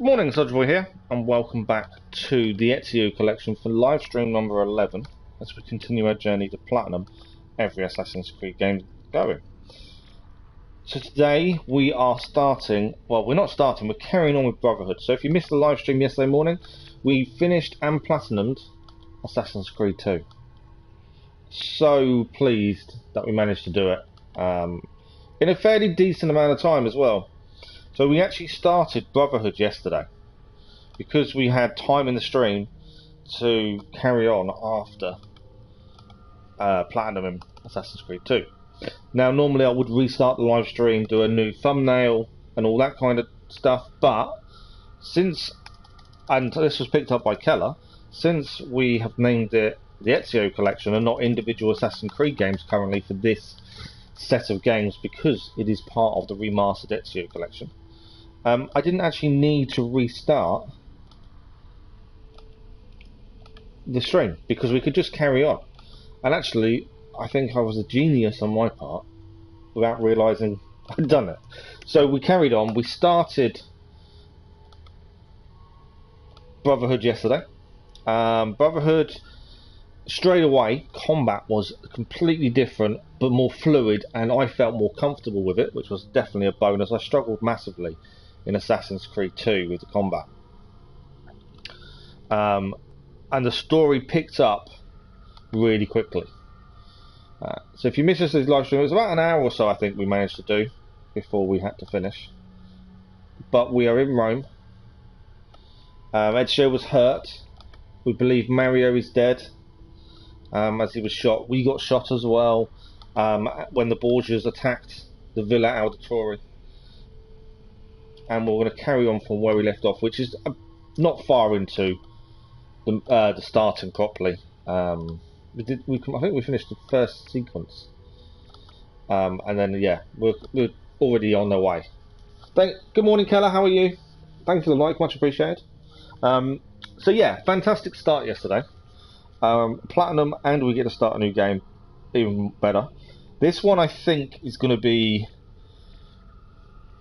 Good morning, Sudgeboy here, and welcome back to the Ezio collection for live stream number 11 as we continue our journey to Platinum, every Assassin's Creed game going. So today we are starting, well, we're not starting, we're carrying on with Brotherhood. So if you missed the live stream yesterday morning, we finished and platinumed Assassin's Creed 2. So pleased that we managed to do it in a fairly decent amount of time as well. So we actually started Brotherhood yesterday because we had time in the stream to carry on after Platinum in Assassin's Creed 2. Now normally I would restart the live stream, do a new thumbnail and all that kind of stuff, but since, and this was picked up by Keller, since we have named it the Ezio collection and not individual Assassin's Creed games currently for this set of games because it is part of the remastered Ezio collection, I didn't actually need to restart the stream because we could just carry on. And actually, I think I was a genius on my part without realising I'd done it. So we carried on. We started Brotherhood yesterday. Brotherhood, straight away, combat was completely different but more fluid, and I felt more comfortable with it, which was definitely a bonus. I struggled massively in Assassin's Creed 2 with the combat. And the story picked up really quickly. So if you missed yesterday's live stream, it was about an hour or so I think we managed to do before we had to finish. But we are in Rome. Ezio was hurt. We believe Mario is dead as he was shot. We got shot as well when the Borgias attacked the Villa Auditore. And we're going to carry on from where we left off, which is not far into the starting properly. I think we finished the first sequence, and then yeah, we're already on the way. Good morning, Keller. How are you? Thanks for the like, much appreciated. So yeah, fantastic start yesterday. Platinum, and we get to start a new game, even better. This one I think is going to be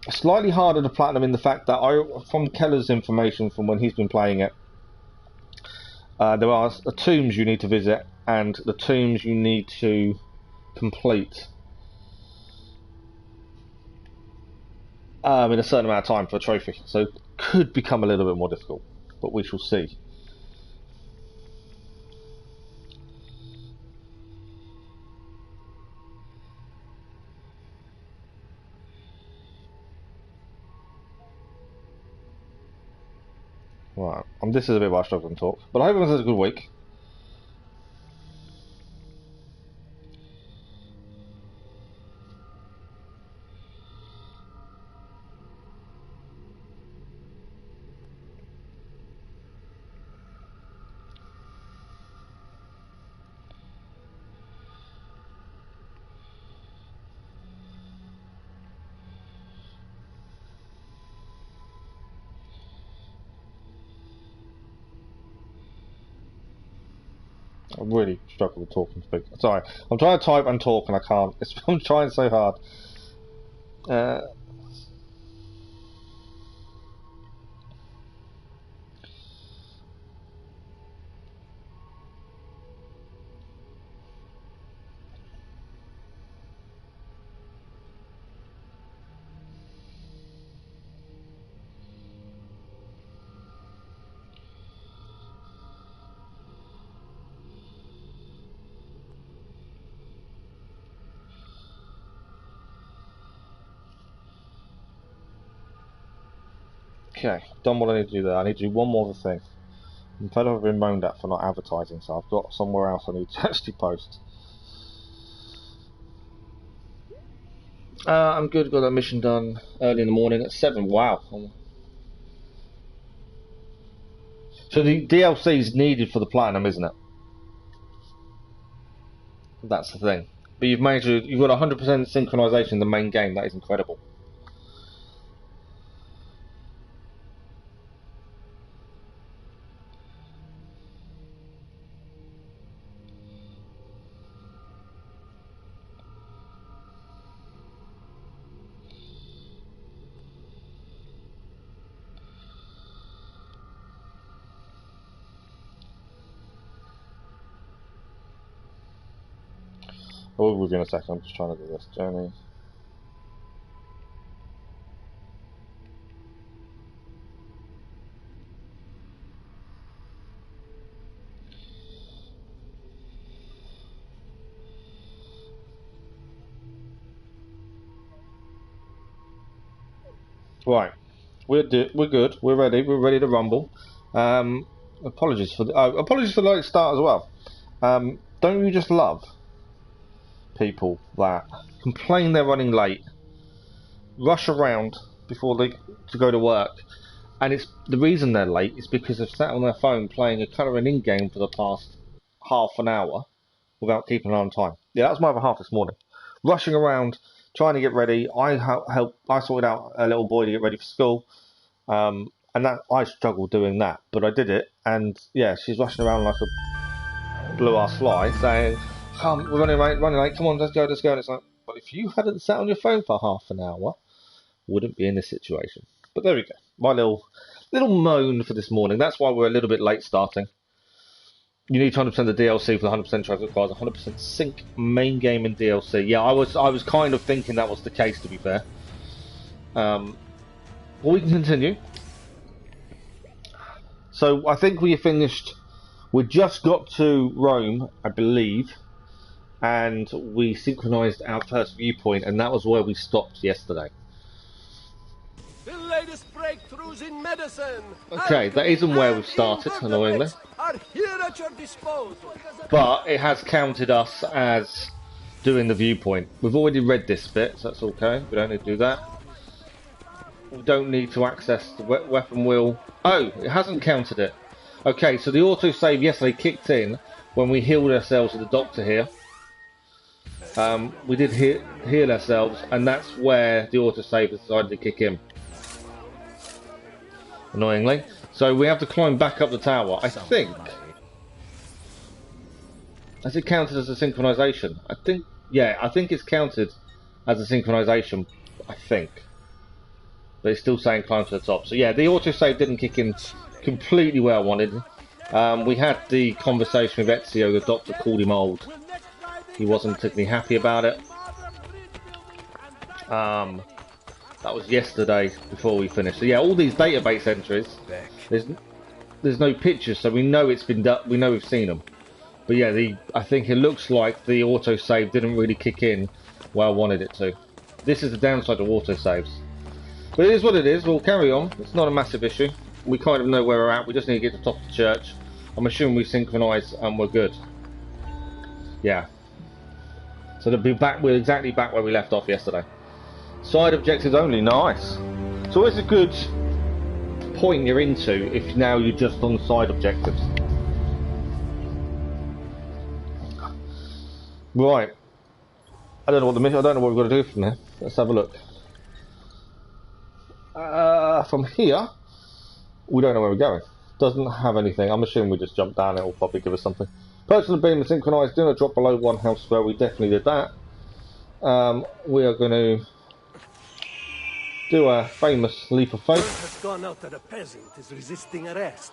slightly harder to platinum in the fact that from Keller's information from when he's been playing it, there are the tombs you need to visit and the tombs you need to complete in a certain amount of time for a trophy. So it could become a little bit more difficult, but we shall see. Right, this is a bit why I struggle to talk, but I hope everyone has a good week. I really struggle with talk and speak. Sorry, I'm trying to type and talk and I can't. I'm trying so hard. Okay, done what I need to do there. I need to do one more thing. I'm fed up of being moaned at for not advertising, so I've got somewhere else I need to actually post. I'm good, got that mission done early in the morning at 7. Wow. So the DLC is needed for the Platinum, isn't it? That's the thing. But you've got 100% synchronization in the main game. That is incredible. I will with you in a second. I'm just trying to do this journey. Right, we're good. We're ready. We're ready to rumble. Apologies for the late start as well. Don't you just love people that complain they're running late, rush around before they to go to work, and it's the reason they're late is because they've sat on their phone playing a colouring in game for the past half an hour without keeping on time. Yeah, that was my other half this morning, rushing around trying to get ready. I sorted out a little boy to get ready for school, and that I struggled doing that, but I did it. And yeah, she's rushing around like a blue ass fly, saying, "Come, we're running late. Come on, let's go." And it's like, but if you hadn't sat on your phone for half an hour, wouldn't be in this situation. But there we go. My little moan for this morning. That's why we're a little bit late starting. You need 100% of the DLC for the 100% tries requires 100% sync main game and DLC. Yeah, I was kind of thinking that was the case, to be fair. Well, we can continue. So I think we finished. We just got to Rome, I believe, and we synchronized our first viewpoint, and that was where we stopped yesterday. The latest breakthroughs in medicine. Okay, that isn't where we've started, annoyingly. Are here at your disposal. But it has counted us as doing the viewpoint. We've already read this bit, so that's okay. We don't need to do that. We don't need to access the weapon wheel. Oh, it hasn't counted it. Okay, so the autosave yesterday kicked in when we healed ourselves with the doctor here. We did heal ourselves, and that's where the autosave decided to kick in. Annoyingly. So we have to climb back up the tower. I think. Has it counted as a synchronization? I think it's counted as a synchronization. I think. But it's still saying climb to the top. So yeah, the autosave didn't kick in completely where I wanted. We had the conversation with Ezio. The doctor called him old. He wasn't particularly happy about it. That was yesterday before we finished. So yeah, all these database entries. There's no pictures, so we know it's been done. We know we've seen them. But yeah, I think it looks like the autosave didn't really kick in where I wanted it to. This is the downside of autosaves. But it is what it is. We'll carry on. It's not a massive issue. We kind of know where we're at. We just need to get to the top of the church. I'm assuming we synchronise and we're good. Yeah. So they'll be back. We're exactly back where we left off yesterday. Side objectives only. Nice. So it's a good point you're into if now you're just on side objectives. Right. I don't know what the mission. I don't know what we've got to do from there. Let's have a look. From here, we don't know where we're going. Doesn't have anything. I'm assuming we just jump down. It will probably give us something. Personal beam and synchronized dinner drop below 1 health square. We definitely did that. We are going to do a famous leap of faith. Has gone out that a peasant is resisting arrest.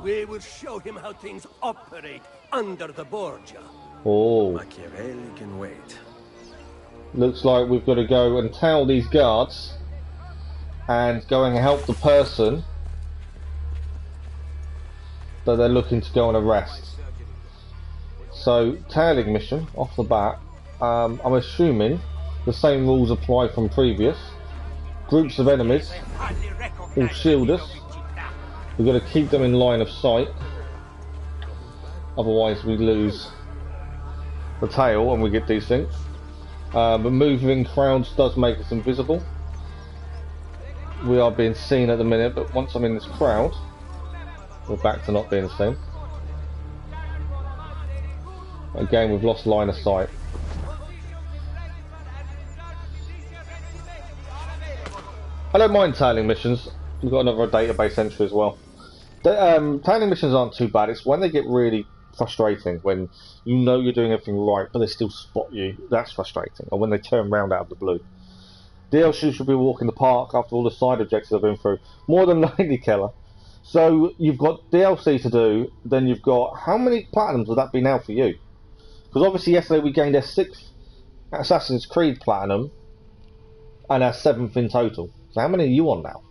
We will show him how things operate under the Borgia. Oh. Machiavelli can wait. Looks like we've got to go and tell these guards and go and help the person that they're looking to go and arrest. So, tailing mission off the bat. I'm assuming the same rules apply from previous. Groups of enemies will shield us. We've got to keep them in line of sight, otherwise we lose the tail and we get these things. But moving crowds does make us invisible. We are being seen at the minute, but once I'm in this crowd, we're back to not being seen. Again, we've lost line of sight. I don't mind tailing missions. We've got another database entry as well. Tailing missions aren't too bad. It's when they get really frustrating, when you know you're doing everything right, but they still spot you. That's frustrating. Or when they turn around out of the blue. DLC should be walking the park after all the side objectives I've been through. More than 90, Keller. So you've got DLC to do, then you've got... How many platinums would that be now for you? Because obviously yesterday we gained our 6th Assassin's Creed Platinum, and our 7th in total. So how many are you on now?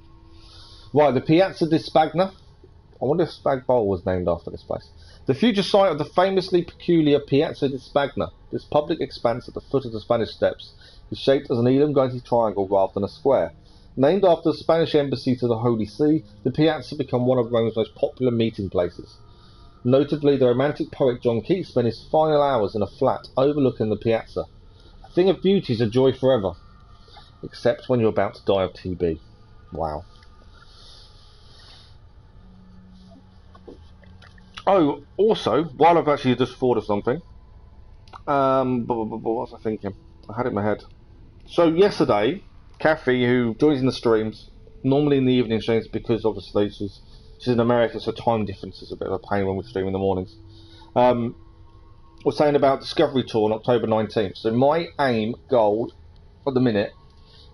Right, the Piazza di Spagna. I wonder if Spag Bowl was named after this place. The future site of the famously peculiar Piazza di Spagna. This public expanse at the foot of the Spanish Steps is shaped as an elongated triangle rather than a square. Named after the Spanish embassy to the Holy See, the Piazza became one of Rome's most popular meeting places. Notably, the romantic poet John Keats spent his final hours in a flat overlooking the Piazza. A thing of beauty is a joy forever, except when you're about to die of TB. Wow. Oh, also, while I've actually just thought of something, what was I thinking? I had it in my head. So yesterday, Kathy, who joins in the streams, normally in the evening streams because obviously she's in America, so time difference is a bit of a pain when we stream in the mornings, was saying about Discovery Tour on October 19th. So my aim, goal, at the minute,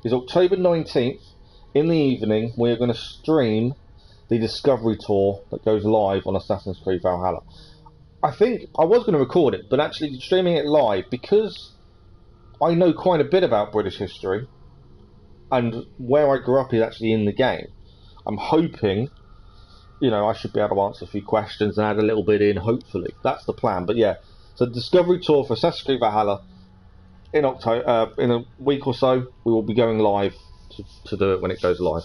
is October 19th, in the evening, we're going to stream the Discovery Tour that goes live on Assassin's Creed Valhalla. I think I was going to record it, but actually streaming it live, because I know quite a bit about British history, and where I grew up is actually in the game. I'm hoping, you know, I should be able to answer a few questions and add a little bit in, hopefully. That's the plan. But yeah, so the Discovery Tour for Assassin's Creed Valhalla in October, in a week or so, we will be going live to do it when it goes live.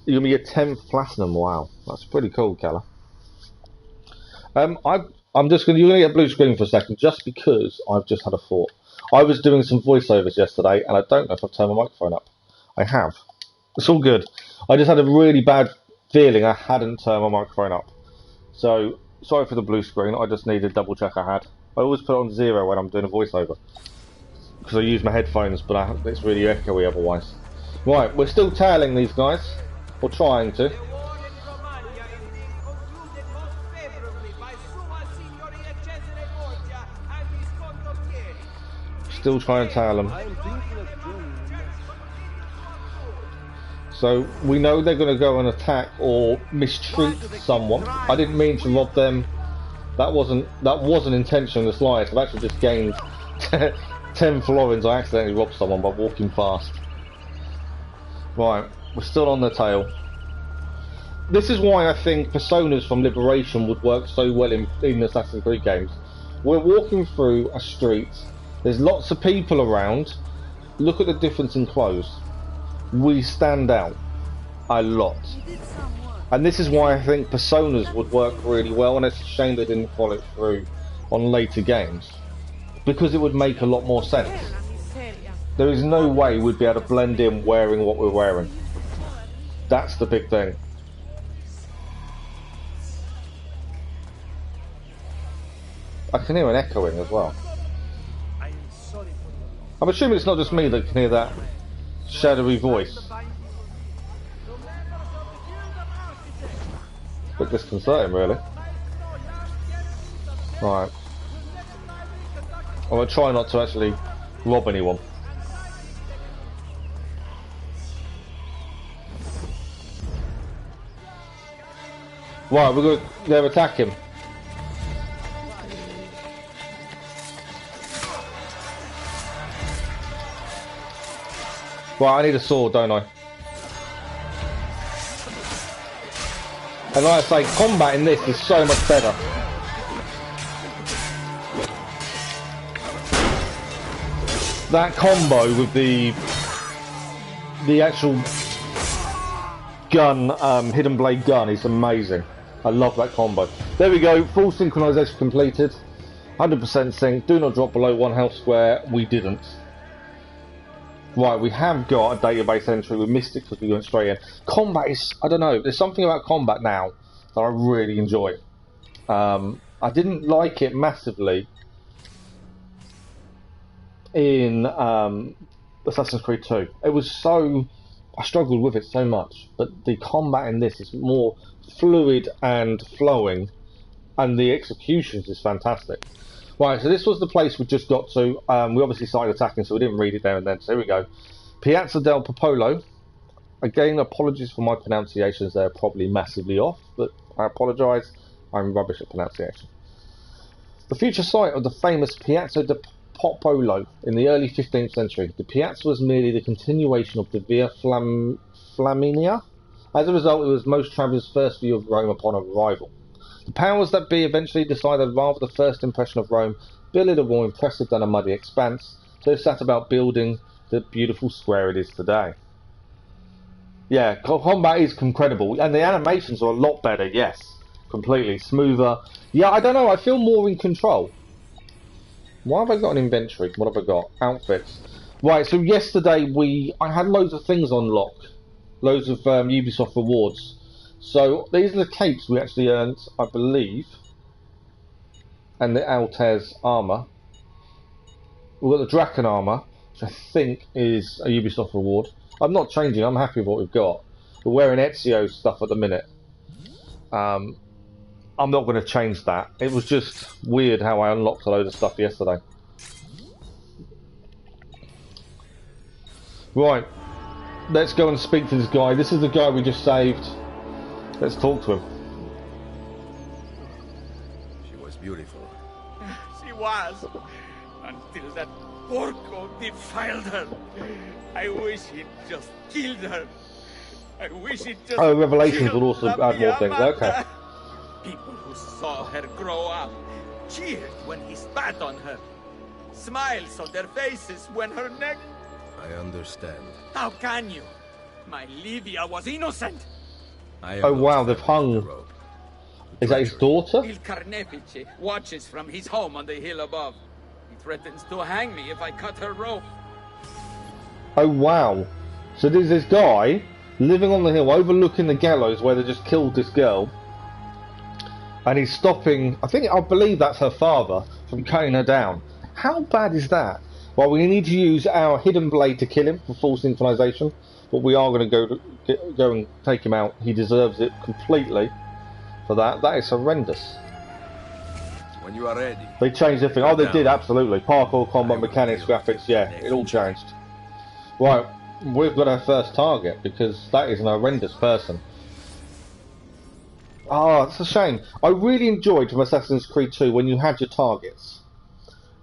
You're going to be a 10th Platinum, wow. That's pretty cool, Keller. I'm just going to, you're going to get a blue screen for a second, just because I've just had a thought. I was doing some voiceovers yesterday, and I don't know if I've turned my microphone up. I have. It's all good. I just had a really bad feeling I hadn't turned my microphone up. So, sorry for the blue screen, I just needed to double check I had. I always put it on 0 when I'm doing a voiceover, because I use my headphones, but it's really echoey otherwise. Right, we're still tailing these guys. Or trying to. Still trying to tail them. So we know they're going to go and attack or mistreat someone. I didn't mean to rob them. That wasn't intentional in the slightest. I've actually just gained 10 florins. I accidentally robbed someone by walking fast. Right. We're still on the tail. This is why I think personas from Liberation would work so well in Assassin's Creed games. We're walking through a street, there's lots of people around, look at the difference in clothes. We stand out a lot. And this is why I think personas would work really well, and it's a shame they didn't follow it through on later games, because it would make a lot more sense. There is no way we'd be able to blend in wearing what we're wearing. That's the big thing. I can hear an echoing as well. I'm assuming it's not just me that can hear that shadowy voice. A bit disconcerting, really. Right. I'm going to try not to actually rob anyone. Right, we're going to attack him. Right, I need a sword, don't I? And like I say, combat in this is so much better. That combo with the actual gun, hidden blade gun is amazing. I love that combo. There we go, full synchronization completed. 100% sync, do not drop below 1 health square. We didn't. Right, we have got a database entry. We missed it because we went straight in. Combat is, I don't know, there's something about combat now that I really enjoy. I didn't like it massively in Assassin's Creed 2. It was so, I struggled with it so much, but the combat in this is more fluid and flowing, and the executions is fantastic. Right, so this was the place we just got to. We obviously started attacking, so we didn't read it there and then. So here we go. Piazza del Popolo. Again, apologies for my pronunciations. They're probably massively off, but I apologise. I'm rubbish at pronunciation. The future site of the famous Piazza del Popolo in the early 15th century. The piazza was merely the continuation of the Via Flaminia. As a result, it was most travellers' first view of Rome upon arrival. The powers that be eventually decided rather the first impression of Rome be a little more impressive than a muddy expanse, so they set about building the beautiful square it is today. Yeah, combat is incredible, and the animations are a lot better, yes. Completely smoother. Yeah, I don't know, I feel more in control. Why have I got an inventory? What have I got? Outfits. Right, so yesterday I had loads of things on lock. Loads of Ubisoft rewards. So these are the capes we actually earned, I believe. And the Altez armour. We've got the Draken armour, which I think is a Ubisoft reward. I'm not changing, I'm happy with what we've got. We're wearing Ezio stuff at the minute. I'm not going to change that. It was just weird how I unlocked a load of stuff yesterday. Right, let's go and speak to this guy. This is the guy we just saved. Let's talk to him. She was beautiful. She was, until that porco defiled her. I wish he'd just killed her. I wish he'd just Revelations will also add more things. Okay. People who saw her grow up cheered when he spat on her. Smiles on their faces when her neck... I understand. How can you? My Livia was innocent. Oh wow, they've hung... Is that his daughter? Il Carnefice watches from his home on the hill above. He threatens to hang me if I cut her rope. Oh wow. So there's this guy living on the hill overlooking the gallows where they just killed this girl. And he's stopping, I believe that's her father, from cutting her down. How bad is that? Well, we need to use our hidden blade to kill him for full synchronization. But we are going to go and take him out. He deserves it completely for that. That is horrendous. When you are ready. They changed everything. Oh, they did, absolutely. Parkour, combat, mechanics, graphics, yeah, it all changed. Right, we've got our first target because that is an horrendous person. Oh, it's a shame. I really enjoyed from Assassin's Creed 2 when you had your targets.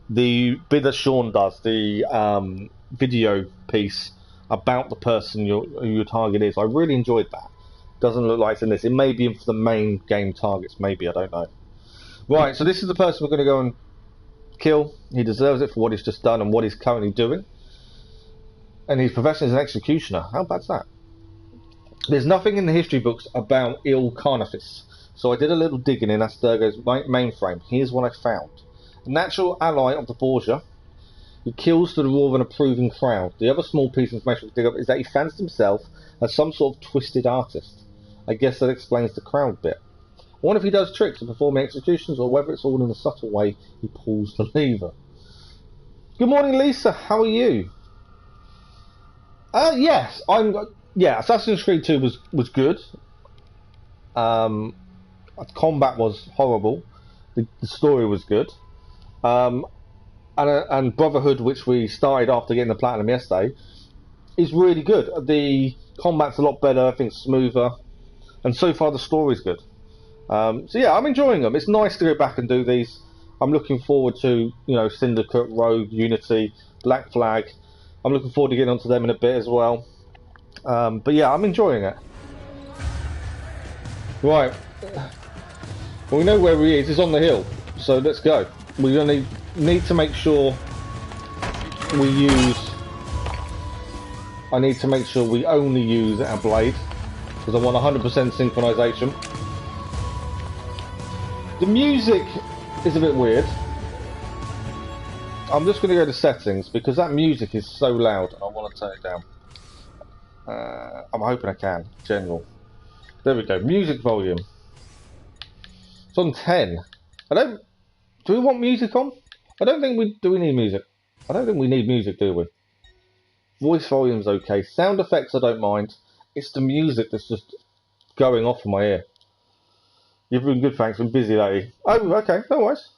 The bit that Sean does, the video piece about the person who your target is. I really enjoyed that. Doesn't look like it's in this. It may be in for the main game targets, maybe, I don't know. Right, so this is the person we're going to go and kill. He deserves it for what he's just done and what he's currently doing. And his profession is an executioner. How bad's that? There's nothing in the history books about Il Carnifice, so I did a little digging in Asturgo's mainframe. Here's what I found. A natural ally of the Borgia, who kills to the roar of an approving crowd. The other small piece of information we dig up is that he fancied himself as some sort of twisted artist. I guess that explains the crowd bit. I wonder if he does tricks of performing executions, or whether it's all in a subtle way he pulls the lever. Good morning, Lisa. How are you? Yes, yeah, Assassin's Creed 2 was good. Combat was horrible. The story was good. And Brotherhood, which we started after getting the platinum yesterday, is really good. The combat's a lot better. Everything's smoother, and so far the story's good. So yeah, I'm enjoying them. It's nice to go back and do these. I'm looking forward to Syndicate, Rogue, Unity, Black Flag. I'm looking forward to getting onto them in a bit as well. But yeah, I'm enjoying it. Right. Well, we know where he is. He's on the hill. So let's go. We're going to need to make sure we use... I need to make sure we only use our blade, because I want 100% synchronization. The music is a bit weird. I'm just going to go to settings, because that music is so loud. I want to turn it down. I'm hoping I can. General. There we go. Music volume. It's on 10. Do we want music on? I don't think we... Do we need music? I don't think we need music, do we? Voice volume's okay. Sound effects I don't mind. It's the music that's just going off in my ear. You've been good, thanks. Been busy lately. Oh, okay. No worries.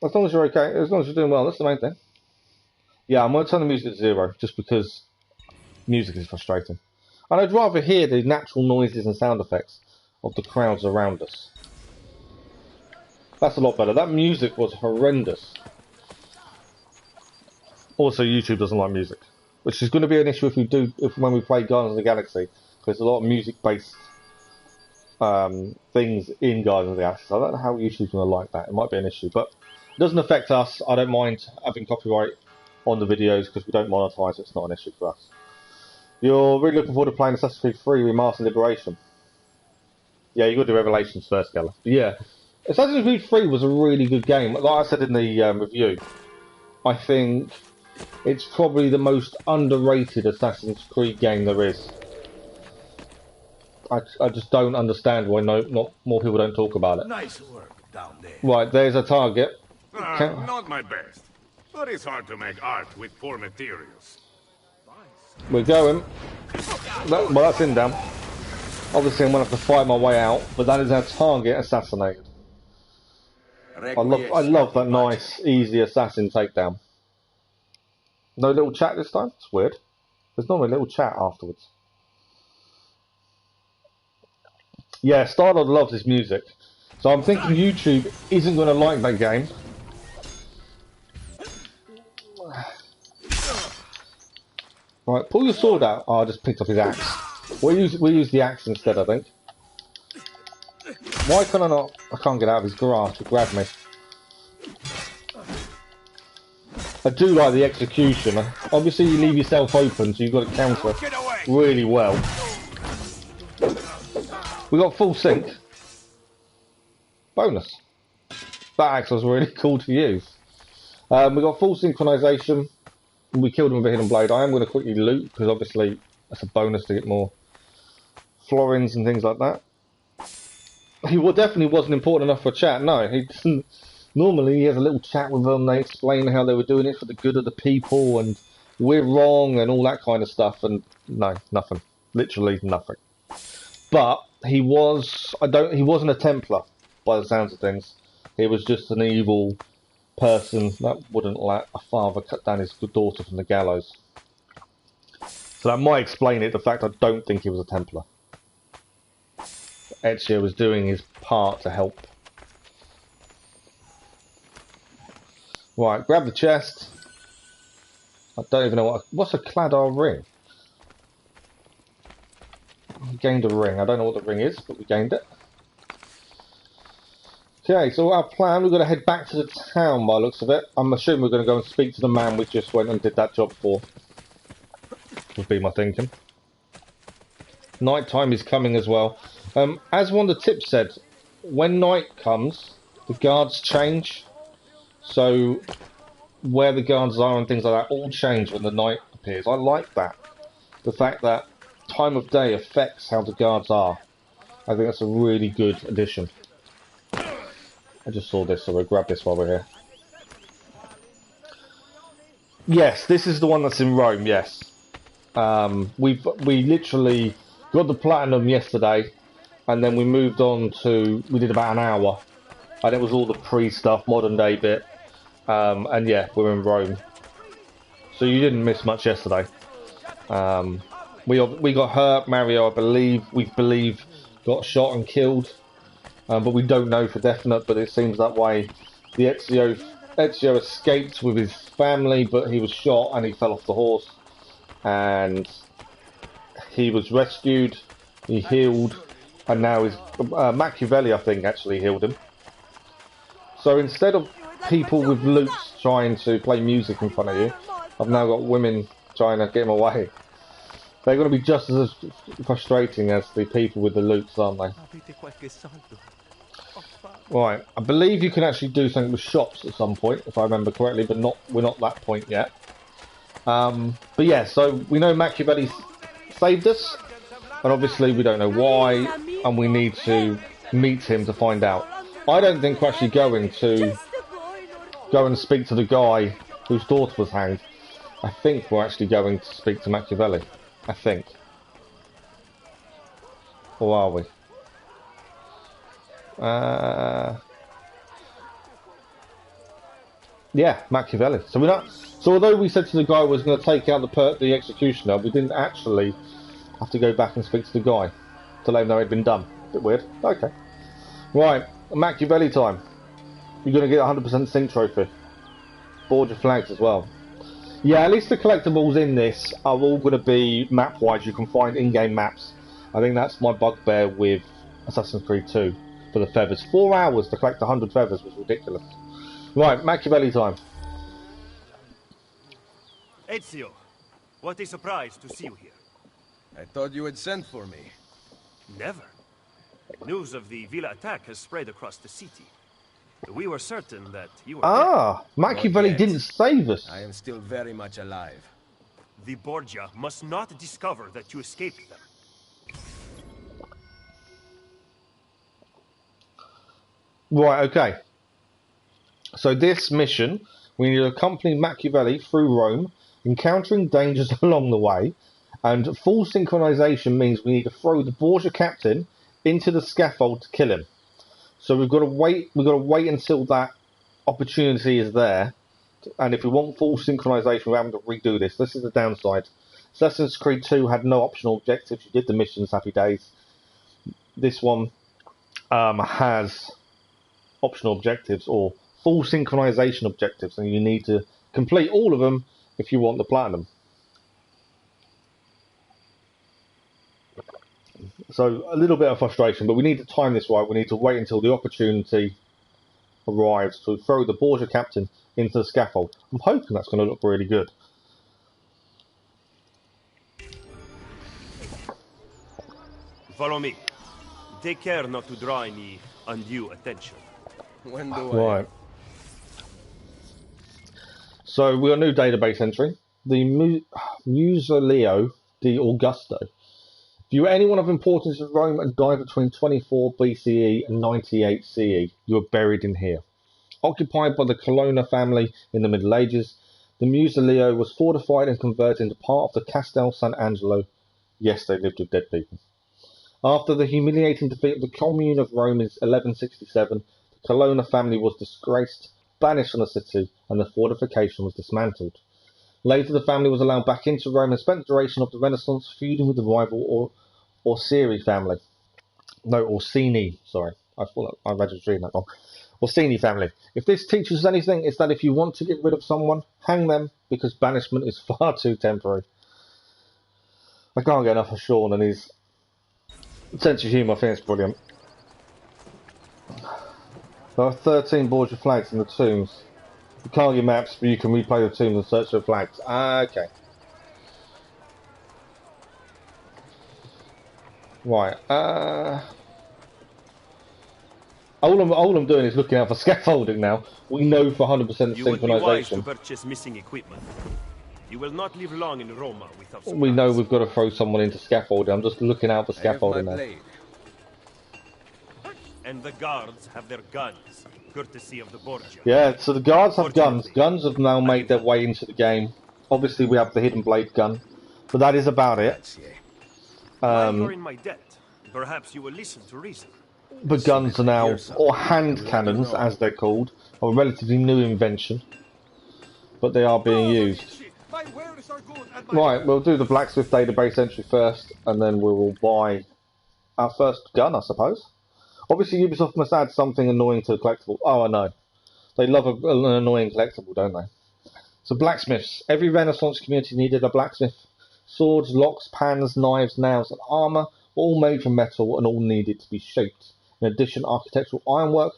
As long as you're okay. As long as you're doing well. That's the main thing. Yeah, I'm going to turn the music to 0, just because music is frustrating. And I'd rather hear the natural noises and sound effects of the crowds around us. That's a lot better. That music was horrendous. Also, YouTube doesn't like music, which is going to be an issue when we play Guardians of the Galaxy. There's a lot of music-based things in Guardians of the Galaxy. So I don't know how YouTube's going to like that. It might be an issue, but it doesn't affect us. I don't mind having copyright on the videos because we don't monetize. It's not an issue for us. You're really looking forward to playing Assassin's Creed 3 Remastered Liberation. Yeah, you got to do Revelations first, Gala. Yeah, Assassin's Creed 3 was a really good game. Like I said in the review, I think it's probably the most underrated Assassin's Creed game there is. I just don't understand why not more people don't talk about it. Nice work down there. Right, there's a target. Not my best, but it's hard to make art with poor materials. We're going. Well, that's in down. Obviously, I'm going to have to fight my way out, but that is our target assassinated. I love that nice, easy assassin takedown. No little chat this time? It's weird. There's normally a little chat afterwards. Yeah, Starlord loves his music. So I'm thinking YouTube isn't going to like that game. Right, pull your sword out. Oh, I just picked up his axe. We'll use the axe instead, I think. Why can I not? I can't get out of his grasp to grab me. I do like the execution. Obviously, you leave yourself open, so you've got to counter really well. We got full sync. Bonus. That axe was really cool to use. We got full synchronization. We killed him with a hidden blade. I am going to quickly loot because obviously that's a bonus to get more florins and things like that. He definitely wasn't important enough for a chat. No, he doesn't. Normally he has a little chat with them. They explain how they were doing it for the good of the people and we're wrong and all that kind of stuff. And no, nothing. Literally nothing. But he was. He wasn't a Templar by the sounds of things. He was just an evil person that wouldn't let a father cut down his daughter from the gallows. So that might explain it, the fact I don't think he was a Templar. Ezio was doing his part to help. Right, grab the chest. I don't even know what's a Cladar ring? We gained a ring. I don't know what the ring is, but we gained it. Okay, so our plan, we're going to head back to the town by the looks of it. I'm assuming we're going to go and speak to the man we just went and did that job for. Would be my thinking. Night time is coming as well. As one of the tips said, when night comes, the guards change. So where the guards are and things like that all change when the night appears. I like that. The fact that time of day affects how the guards are. I think that's a really good addition. I just saw this, so we'll grab this while we're here. Yes, this is the one that's in Rome, yes. We literally got the platinum yesterday, and then we moved on to, we did about an hour, and it was all the pre-stuff, modern day bit, and yeah, we're in Rome. So you didn't miss much yesterday. We got hurt, Mario, we believe, got shot and killed. But we don't know for definite, but it seems that way. The Ezio escaped with his family, but he was shot and he fell off the horse. And he was rescued, he healed, and now he's... Machiavelli, I think, actually healed him. So instead of people with lutes trying to play music in front of you, I've now got women trying to get him away. They're going to be just as frustrating as the people with the lutes, aren't they? Right, I believe you can actually do something with shops at some point, if I remember correctly, but we're not that point yet. But yeah, so we know Machiavelli saved us, and obviously we don't know why, and we need to meet him to find out. I don't think we're actually going to go and speak to the guy whose daughter was hanged. I think we're actually going to speak to Machiavelli. I think. Or are we? Yeah, Machiavelli. So we're not. So although we said to the guy we was going to take out the executioner, we didn't actually have to go back and speak to the guy to let him know it had been done. Bit weird. Okay. Right, Machiavelli time. You're going to get a 100% sync trophy. Board your flags as well. Yeah, at least the collectibles in this are all going to be map-wise. You can find in-game maps. I think that's my bugbear with Assassin's Creed 2 for the feathers. 4 hours to collect 100 feathers was ridiculous. Right, Machiavelli time. Ezio, what a surprise to see you here. I thought you had sent for me. Never. News of the Villa attack has spread across the city. We were certain that you were dead. Machiavelli Not yet. didn't save us. I am still very much alive. The Borgia must not discover that you escaped them. Right, okay. So this mission, we need to accompany Machiavelli through Rome, encountering dangers along the way, and full synchronization means we need to throw the Borgia captain into the scaffold to kill him. So we've got to wait until that opportunity is there, and if we want full synchronization, we're having to redo this. This is the downside. Assassin's Creed 2 had no optional objectives. You did the missions, happy days. This one has optional objectives or full synchronization objectives, and you need to complete all of them if you want the platinum. So a little bit of frustration, but we need to time this right. We need to wait until the opportunity arrives to throw the Borgia captain into the scaffold. I'm hoping that's going to look really good. Follow me. Take care not to draw any undue attention. When do Right. So we got a new database entry. The Musoleo di Augusto. If you were anyone of importance in Rome and died between 24 BCE and 98 CE, you were buried in here. Occupied by the Colonna family in the Middle Ages, the Musoleo was fortified and converted into part of the Castel San Angelo. Yes, they lived with dead people. After the humiliating defeat of the Commune of Rome in 1167, the Colonna family was disgraced, banished from the city, and the fortification was dismantled. Later, the family was allowed back into Rome and spent the duration of the Renaissance feuding with the rival Orsini family. No, Orsini, sorry. I thought I read that wrong. Orsini family. If this teaches us anything, it's that if you want to get rid of someone, hang them, because banishment is far too temporary. I can't get enough of Sean and his sense of humour. I think it's brilliant. There are 13 Borgia flags in the tombs. You can't get maps, but you can replay the tombs and search for flags. Okay. Right. All I'm doing is looking out for scaffolding now. We know for 100% You would be wise to synchronization. purchase missing equipment. You will not live long in Roma without supplies. We know we've got to throw someone into scaffolding. I'm just looking out for I have scaffolding my now. blade. And the guards have their guns, courtesy of the Borgia. Yeah, so the guards have guns. Guns have now made their way into the game. Obviously, we have the hidden blade gun, but that is about it. While you're in my debt, perhaps you will listen to reason. The guns are now, or hand cannons as they're called, are a relatively new invention, but they are being used. Right, we'll do the blacksmith database entry first, and then we will buy our first gun, I suppose. Obviously, Ubisoft must add something annoying to the collectible. Oh, I know. They love an annoying collectible, don't they? So blacksmiths. Every Renaissance community needed a blacksmith. Swords, locks, pans, knives, nails, and armour, all made from metal and all needed to be shaped. In addition, architectural ironwork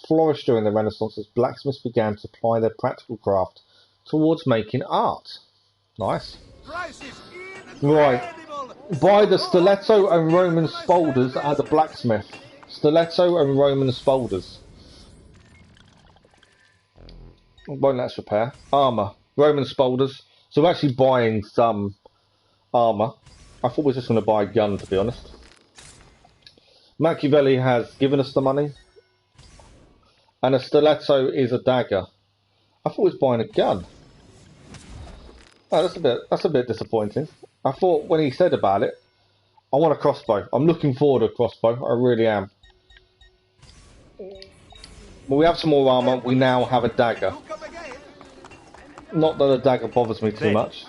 flourished during the Renaissance as blacksmiths began to apply their practical craft towards making art. Nice. Right. Buy the stiletto and Roman spolders at the blacksmith. Stiletto and Roman spolders. Won't let us repair. Armour. Roman spolders. So we're actually buying some armour. I thought we were just going to buy a gun, to be honest. Machiavelli has given us the money. And a stiletto is a dagger. I thought we was buying a gun. Oh, that's a bit disappointing. I thought when he said about it, I want a crossbow. I'm looking forward to a crossbow. I really am. Well, we have some more armour. We now have a dagger. Not that a dagger bothers me too much.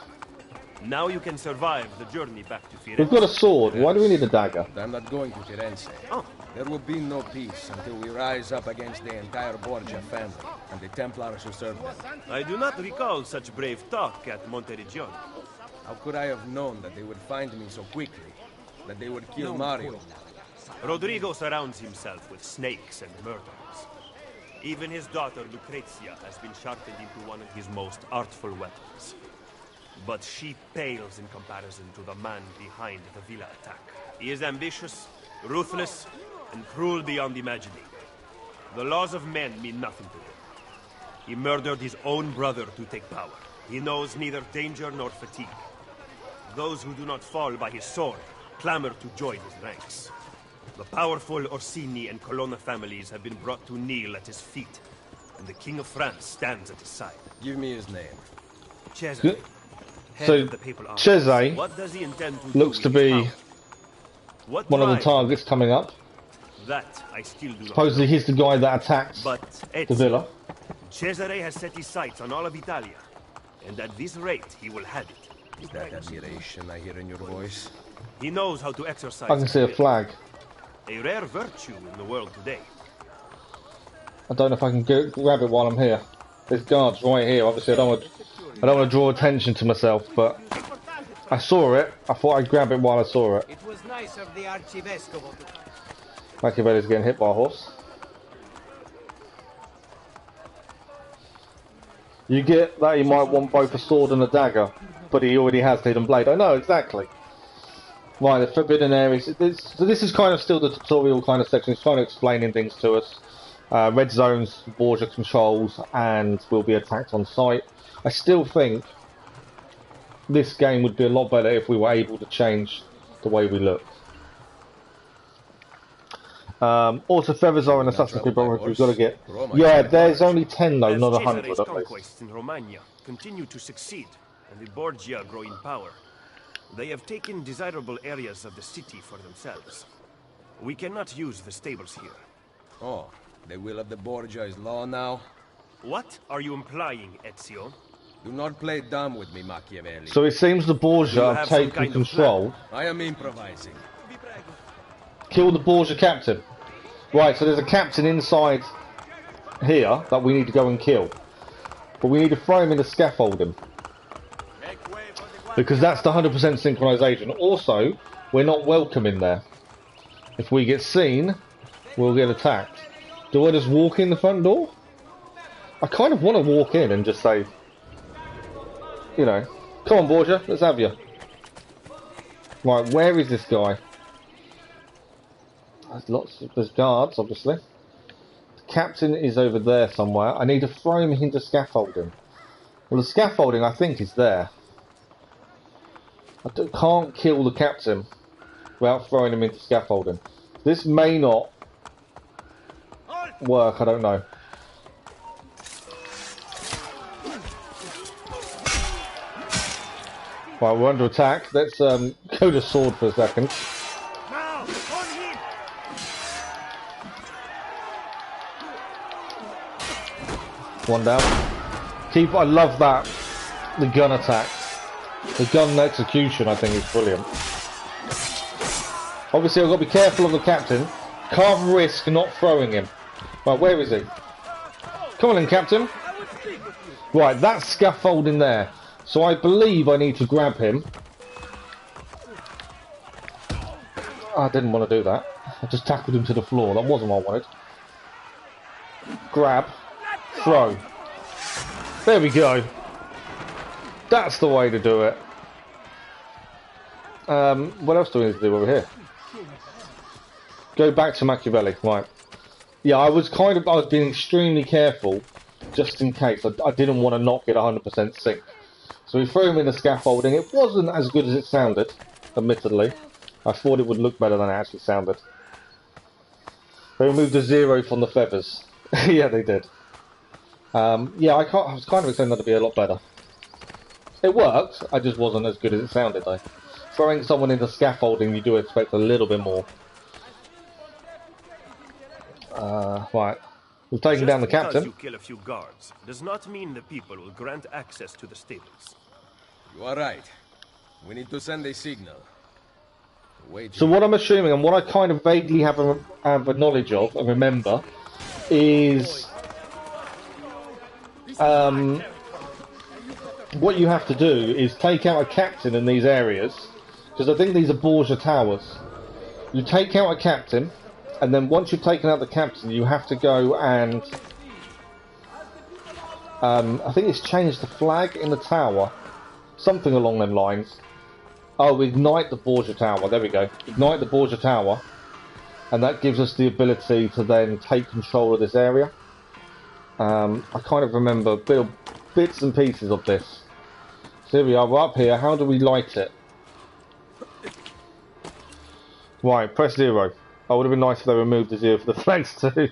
Now you can survive the journey back to Firenze. We've got a sword. Why do we need a dagger? I'm not going to Firenze. Oh, There will be no peace until we rise up against the entire Borgia family and the Templars who serve them. I do not recall such brave talk at Monteriggioni. How could I have known that they would find me so quickly? That they would kill Mario? Rodrigo surrounds himself with snakes and murderers. Even his daughter Lucrezia has been sharpened into one of his most artful weapons. But she pales in comparison to the man behind the Villa attack. He is ambitious, ruthless, and cruel beyond imagining. The laws of men mean nothing to him. He murdered his own brother to take power. He knows neither danger nor fatigue. Those who do not fall by his sword clamor to join his ranks. The powerful Orsini and Colonna families have been brought to kneel at his feet, and the King of France stands at his side. Give me his name. Cesare, head So, of the papal army. Cesare What does he intend to looks do to with his be power? What one of the drives targets coming up. that I still do not Supposedly know. he's the guy that attacked But the Ezio, villa. Cesare has set his sights on all of Italia, and at this rate he will have it. Is that admiration I hear in your voice? He knows how to exercise I can see a will. flag. A rare virtue in the world today. I don't know if I can grab it while I'm here. There's guards right here. Obviously, I don't want to draw attention to myself, but I saw it. I thought I'd grab it while I saw it. It was nice of the Arcivescovo to... Machiavelli's getting hit by a horse. You get that he might want both a sword and a dagger, but he already has the hidden blade. I know, exactly. Right, the forbidden areas. So this is kind of still the tutorial kind of section. It's kind of explaining things to us. Red zones, Borgia controls, and will be attacked on sight. I still think this game would be a lot better if we were able to change the way we look. Also, feathers are in Assassin's Creed Brotherhood. We've got to get. Yeah, there's only 10 though, As not Cesare's 100 at least. conquests in Romagna continue to succeed, and the Borgia grow in power. They have taken desirable areas of the city for themselves. We cannot use the stables here. Oh, the will of the Borgia is law now? What are you implying, Ezio? Do not play dumb with me, Machiavelli. So it seems the Do Borgia you have have some taken kind of control. I am improvising. Kill the Borgia captain. Right, so there's a captain inside here that we need to go and kill. But we need to throw him in the scaffolding. Because that's the 100% synchronization. Also, we're not welcome in there. If we get seen, we'll get attacked. Do I just walk in the front door? I kind of want to walk in and just say, you know, come on Borgia, let's have you. Right, where is this guy? There's guards, obviously. The captain is over there somewhere. I need to throw him into scaffolding. Well, the scaffolding, I think, is there. I can't kill the captain without throwing him into scaffolding. This may not work, I don't know. Right, we're under attack. Let's go to sword for a second. Now, on him! One down. I love that. The gun attack. The gun execution, I think, is brilliant. Obviously, I've got to be careful of the captain. Can't risk not throwing him. Right, where is he? Come on in, captain. Right, that's scaffolding there. So I believe I need to grab him. Oh, I didn't want to do that. I just tackled him to the floor. That wasn't what I wanted. Grab. Throw. There we go. That's the way to do it. What else do we need to do over here? Go back to Machiavelli. Right. Yeah, I was being extremely careful just in case. I didn't want to not get 100% sync. So we threw him in the scaffolding. It wasn't as good as it sounded, admittedly. I thought it would look better than it actually sounded. They removed the 0 from the feathers. Yeah, they did. Yeah, I was kind of expecting that to be a lot better. It worked, I just wasn't as good as it sounded though. Throwing someone into scaffolding, you do expect a little bit more. Right. We've taken down the captain. Just because you kill a few guards does not mean the people will grant access to the stables. You are right. We need to send a signal. Wage So what I'm assuming, and what I kind of vaguely have a knowledge of and remember, is what you have to do is take out a captain in these areas, because I think these are Borgia towers. You take out a captain, and then once you've taken out the captain, you have to go and I think it's changed the flag in the tower, something along them lines. Oh, ignite the Borgia tower. There we go. Ignite the Borgia tower, and that gives us the ability to then take control of this area. I kind of remember bits and pieces of this. So here we are, we're up here. How do we light it? Right, press 0. Oh, would have been nice if they removed the 0 for the flags too.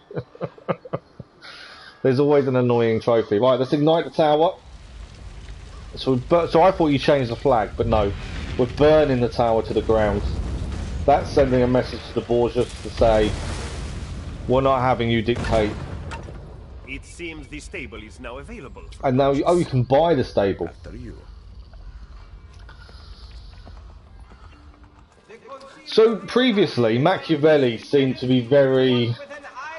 There's always an annoying trophy. Right, let's ignite the tower. So I thought you changed the flag, but no. We're burning the tower to the ground. That's sending a message to the Borgias to say, we're not having you dictate. It seems the stable is now available. And now, you can buy the stable. After you. So previously, Machiavelli seemed to be very...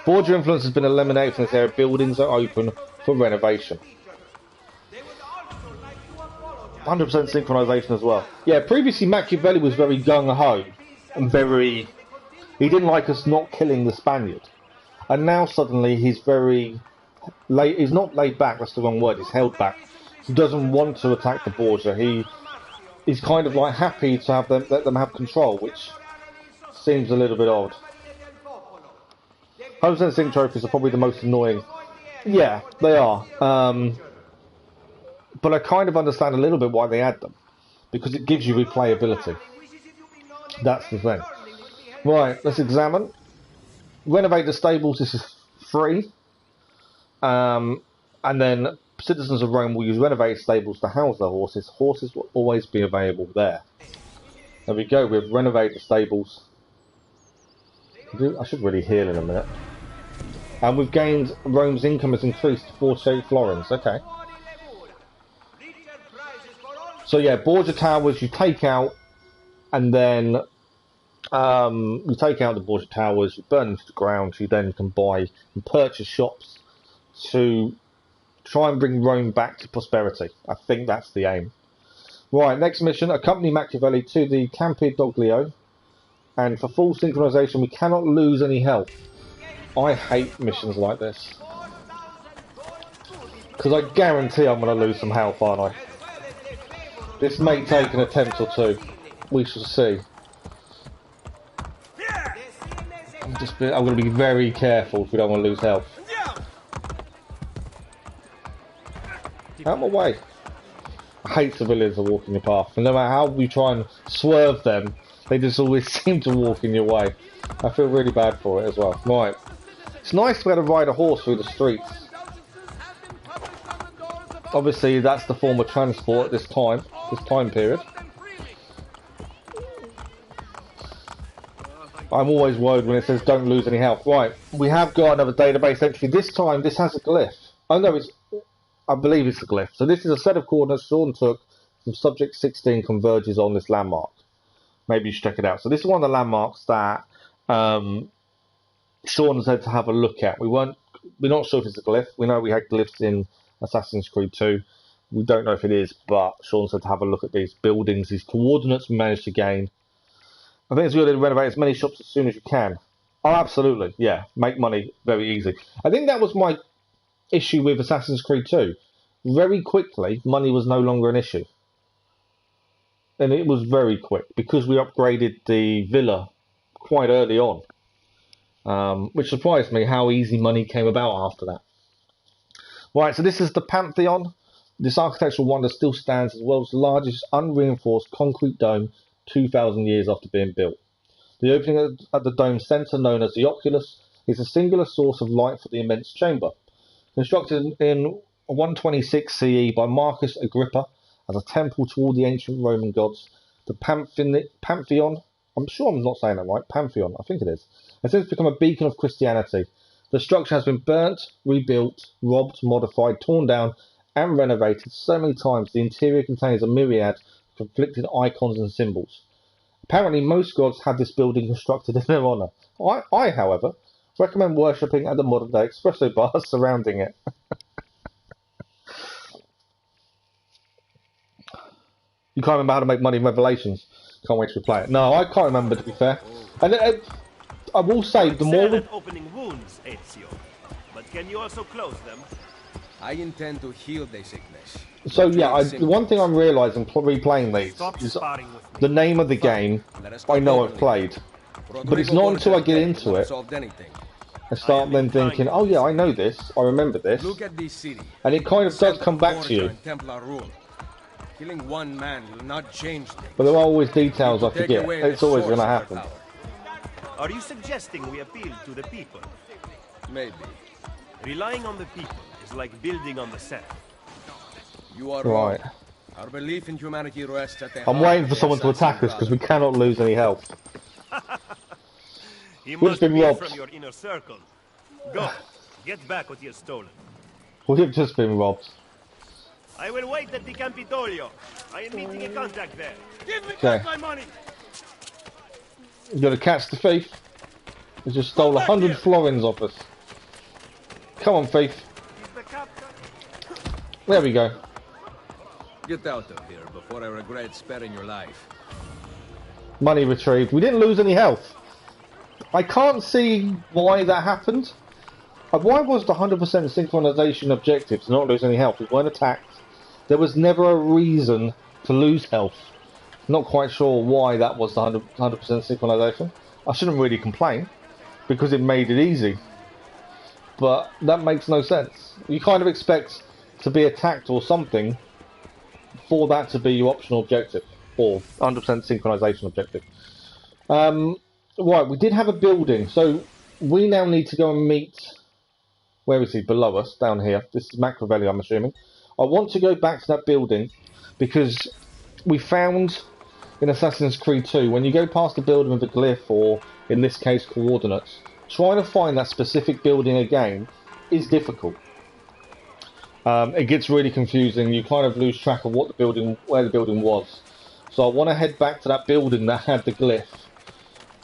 Borgia influence has been eliminated from this area. Buildings are open for renovation. 100% synchronization as well. Yeah, previously Machiavelli was very gung-ho and very... He didn't like us not killing the Spaniard. And now suddenly he's very... He's not laid back, that's the wrong word, he's held back. He doesn't want to attack the Borgia. He's kind of like happy to have let them have control, which seems a little bit odd. 100% sync trophies are probably the most annoying. Yeah, they are. But I kind of understand a little bit why they add them. Because it gives you replayability. That's the thing. Right, let's examine. Renovate the stables, this is free. And then citizens of Rome will use renovated stables to house their horses. Horses will always be available there. There we go, we've renovated the stables. I should really heal in a minute. And we've gained, Rome's income has increased to 48 florins, okay. So yeah, Borgia towers you take out, and then you take out the Borgia towers, you burn them to the ground, you then can buy and purchase shops to try and bring Rome back to prosperity. I think that's the aim. Right, next mission, accompany Machiavelli to the Campidoglio, and for full synchronization we cannot lose any health. I hate missions like this, because I guarantee I'm going to lose some health, aren't I? This may take an attempt or two. We shall see. I'm going to be very careful if we don't want to lose health. Out of my way. I hate civilians that walk in your path. And no matter how we try and swerve them, they just always seem to walk in your way. I feel really bad for it as well. Right. It's nice to be able to ride a horse through the streets. Obviously, that's the form of transport at this time period. I'm always worried when it says don't lose any health. Right, we have got another database entry. This time, this has a glyph. Oh no, I believe it's a glyph. So this is a set of coordinates Sean took from subject 16 converges on this landmark. Maybe you should check it out. So this is one of the landmarks that Sean said to have a look at. We're not sure if it's a glyph. We know we had glyphs in Assassin's Creed 2. We don't know if it is, but Sean said to have a look at these buildings, these coordinates we managed to gain. I think it's good to renovate as many shops as soon as you can. Oh, absolutely, yeah. Make money very easy. I think that was my issue with Assassin's Creed 2. Very quickly, money was no longer an issue. And it was very quick, because we upgraded the villa quite early on. Which surprised me how easy money came about after that. Right, so this is the Pantheon. This architectural wonder still stands as the world's largest unreinforced concrete dome 2,000 years after being built. The opening at the dome's centre, known as the Oculus, is a singular source of light for the immense chamber. Constructed in 126 CE by Marcus Agrippa as a temple to all the ancient Roman gods, the Pantheon, I'm sure I'm not saying that right, Pantheon, I think it is, has since become a beacon of Christianity. The structure has been burnt, rebuilt, robbed, modified, torn down, and renovated so many times the interior contains a myriad of conflicting icons and symbols. Apparently most gods have this building constructed in their honour. I, however, recommend worshipping at the modern day espresso bars surrounding it. You can't remember how to make money in Revelations. Can't wait to replay it. No, I can't remember, to be fair. And I will say, the more we... at opening wounds, Ezio. But can you also close them? I intend to heal the sickness. So yeah, the one thing I'm realising replaying these is the name of the game I know I've played. But it's not until I get into it I start then thinking, oh yeah, I know this, I remember this. Look at this city. And it kind of does come back to you. Killing one man will not change things. But there are always details I forget. It's always going to happen. Are you suggesting we appeal to the people? Maybe. Relying on the people is like building on the sand. You are right. Wrong. Our belief in humanity rests at the I'm waiting for someone to attack us because we cannot lose any health. We've been robbed from your inner circle. Go, get back what you have stolen. We've just been robbed. I will wait at the Campidoglio. I am meeting a contact there. Give me back my money. You gotta catch the thief. He just stole 100 florins off us. Come on, thief. There we go. Get out of here before I regret sparing your life. Money retrieved. We didn't lose any health. I can't see why that happened. Why was the 100% synchronization objective to not lose any health? We weren't attacked. There was never a reason to lose health. Not quite sure why that was the 100% synchronization. I shouldn't really complain because it made it easy. But that makes no sense. You kind of expect to be attacked or something for that to be your optional objective, or 100% synchronization objective. Right, we did have a building, so we now need to go and meet... Where is he? Below us, down here. This is Machiavelli, I'm assuming. I want to go back to that building because we found in Assassin's Creed 2, when you go past the building with a glyph, or in this case coordinates, trying to find that specific building again is difficult. It gets really confusing. You kind of lose track of what the building, where the building was. So I want to head back to that building that had the glyph,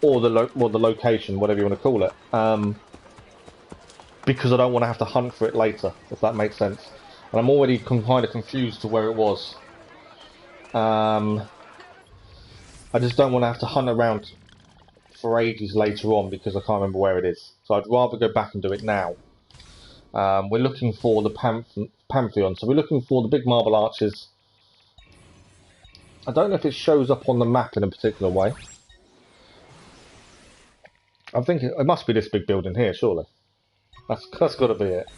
or the location, whatever you want to call it, because I don't want to have to hunt for it later, if that makes sense. And I'm already kind of confused to where it was. I just don't want to have to hunt around for ages later on because I can't remember where it is. So I'd rather go back and do it now. We're looking for the Pantheon, so we're looking for the big marble arches. I don't know if it shows up on the map in a particular way. I'm thinking it must be this big building here, surely. That's got to be it.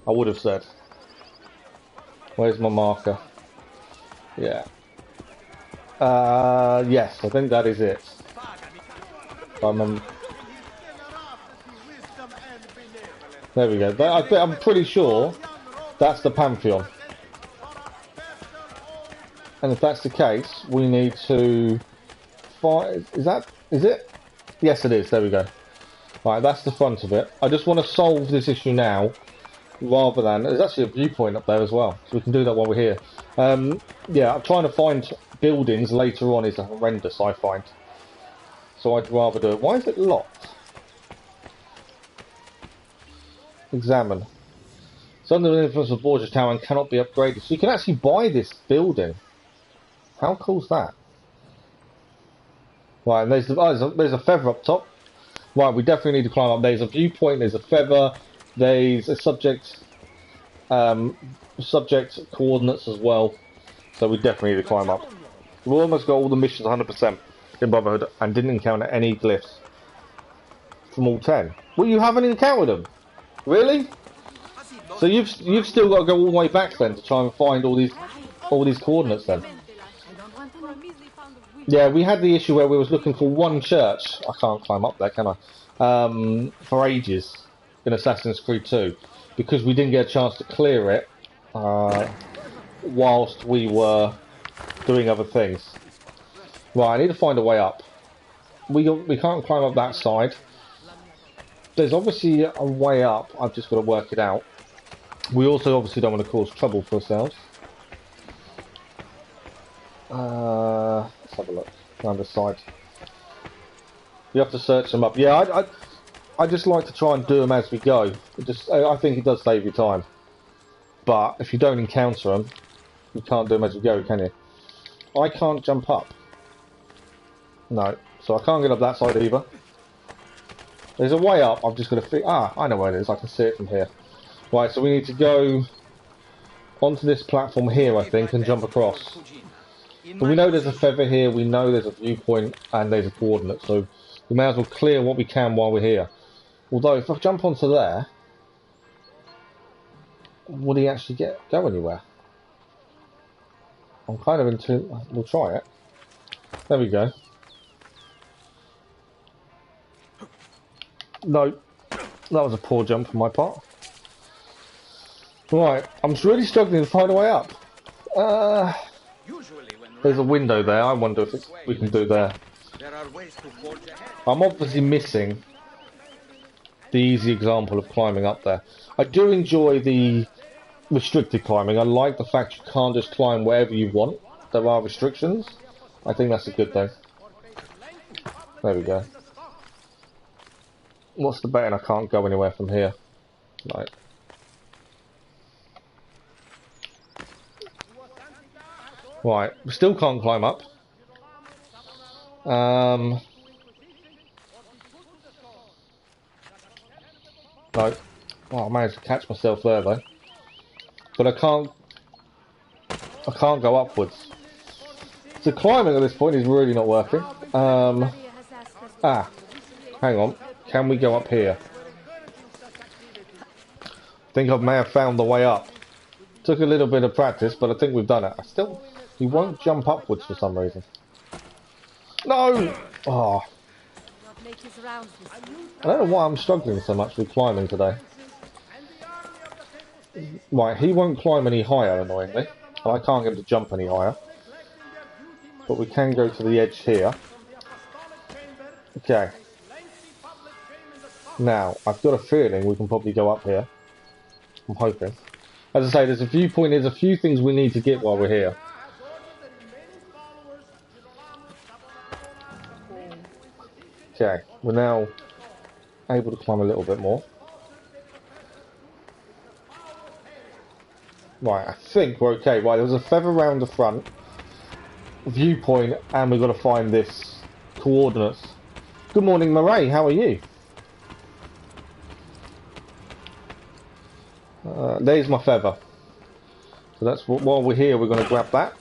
I would have said. Where's my marker? Yeah. Yes, I think that is it. There we go. I'm pretty sure that's the Pantheon. And if that's the case, we need to find... Is it? Yes, it is. There we go. Right, that's the front of it. I just want to solve this issue now, rather than... There's actually a viewpoint up there as well, so we can do that while we're here. Yeah, I'm trying to find buildings later on is horrendous, I find. So I'd rather do it. Why is it locked? Examine. It's under the influence of Borgia Tower and cannot be upgraded. So you can actually buy this building. How cool's that? Right, and there's a feather up top. Right, we definitely need to climb up. There's a viewpoint, there's a feather, there's a subject coordinates as well. So we definitely need to climb up. We almost got all the missions 100% in Brotherhood and didn't encounter any glyphs from all 10. Well, you haven't encountered them? Really? So you've still got to go all the way back then to try and find all these coordinates then. Yeah, we had the issue where we was looking for one church. I can't climb up there, can I? For ages in Assassin's Creed 2 because we didn't get a chance to clear it whilst we were doing other things. Right, I need to find a way up. We can't climb up that side. There's obviously a way up. I've just got to work it out. We also obviously don't want to cause trouble for ourselves. Let's have a look. around the side. You have to search them up. Yeah, I just like to try and do them as we go. I think it does save you time. But if you don't encounter them, you can't do them as you go, can you? I can't jump up. No, so I can't get up that side either. There's a way up. I've just got to think. Ah, I know where it is. I can see it from here. Right, so we need to go onto this platform here, I think, and jump across. So we know there's a feather here. We know there's a viewpoint and there's a coordinate. So we may as well clear what we can while we're here. Although if I jump onto there, would he actually go anywhere? I'm kind of into. We'll try it. There we go. No, that was a poor jump on my part. Right, I'm really struggling to find a way up. There's a window there. I wonder if we can do there. I'm obviously missing the easy example of climbing up there. I do enjoy the restricted climbing. I like the fact you can't just climb wherever you want. There are restrictions. I think that's a good thing. There we go. What's the betting I can't go anywhere from here? Right. Right, we still can't climb up. No. Oh, I managed to catch myself there though. But I can't go upwards. So climbing at this point is really not working. Hang on. Can we go up here? I think I may have found the way up. Took a little bit of practice, but I think we've done it. He won't jump upwards for some reason. No! Oh. I don't know why I'm struggling so much with climbing today. Right, he won't climb any higher, annoyingly. And I can't get him to jump any higher. But we can go to the edge here. Okay. Now, I've got a feeling we can probably go up here. I'm hoping. As I say, there's a viewpoint, there's a few things we need to get while we're here. Okay, we're now able to climb a little bit more. Right, I think we're okay. Right, there was a feather around the front, viewpoint, and we've got to find this coordinates. Good morning, Murray, how are you? There's my feather. So that's what, while we're here, we're going to grab that.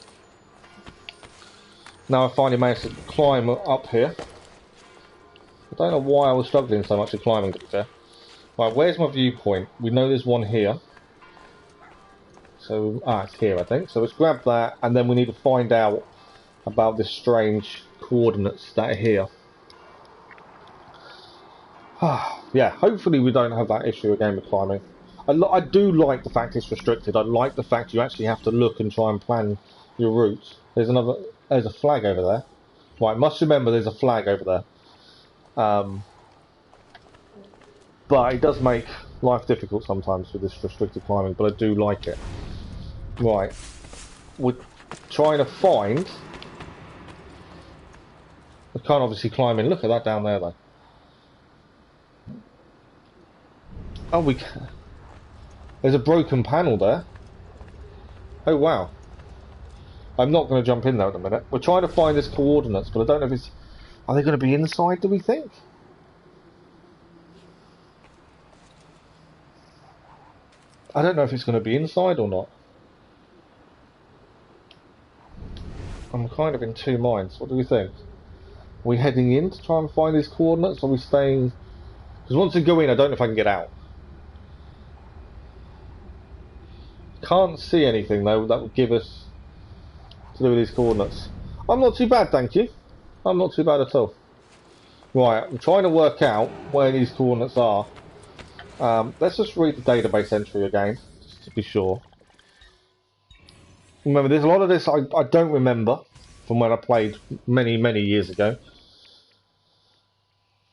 Now I finally managed to climb up here. I don't know why I was struggling so much with climbing, to be fair. Right, where's my viewpoint? We know there's one here. So, it's here, I think. So let's grab that, and then we need to find out about this strange coordinates that are here. Yeah, hopefully we don't have that issue again with climbing. I do like the fact it's restricted. I like the fact you actually have to look and try and plan your route. There's a flag over there. Right, must remember there's a flag over there. But it does make life difficult sometimes with this restricted climbing, but I do like it. Right, we're trying to find... I can't obviously climb in. Look at that down there though. Oh, we can. There's a broken panel there. Oh wow. I'm not going to jump in there at the minute. We're trying to find this coordinates, but I don't know if it's... Are they going to be inside, do we think? I don't know if it's going to be inside or not. I'm kind of in two minds. What do we think? Are we heading in to try and find these coordinates? Or are we staying... Because once we go in, I don't know if I can get out. Can't see anything though that would give us to do with these coordinates. I'm not too bad, thank you. I'm not too bad at all. Right, I'm trying to work out where these coordinates are. Let's just read the database entry again, just to be sure. Remember, there's a lot of this I don't remember from when I played many years ago.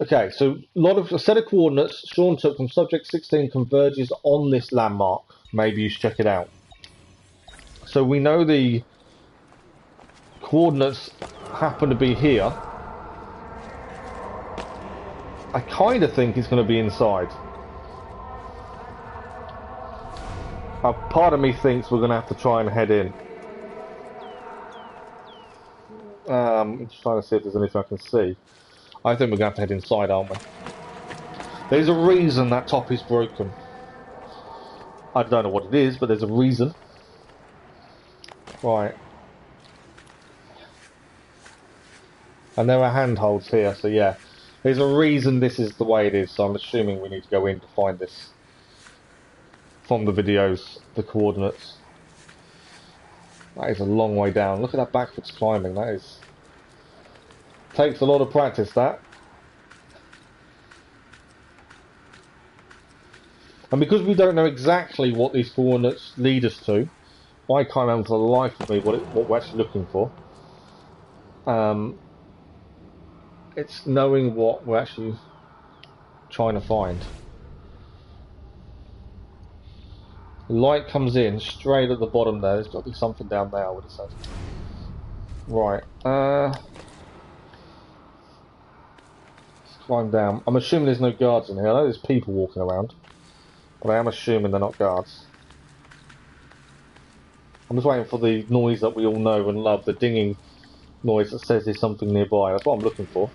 Okay, so a set of coordinates Sean took from subject 16 converges on this landmark. Maybe you should check it out. So we know the coordinates happen to be here, I kind of think it's going to be inside. Part of me thinks we're going to have to try and head in. I'm just trying to see if there's anything I can see. I think we're going to have to head inside, aren't we? There's a reason that top is broken. I don't know what it is, but there's a reason. Right. And there are handholds here, so yeah. There's a reason this is the way it is, so I'm assuming we need to go in to find this. From the videos, the coordinates. That is a long way down. Look at that backwards climbing. That is... takes a lot of practice, that. And because we don't know exactly what these coordinates lead us to, I can't remember for the life of me what we're actually looking for. It's knowing what we're actually trying to find. The light comes in straight at the bottom there. There's got to be something down there, I would have said. Right. Let's climb down. I'm assuming there's no guards in here. I know there's people walking around, but I am assuming they're not guards. I'm just waiting for the noise that we all know and love, the dinging noise that says there's something nearby. That's what I'm looking for.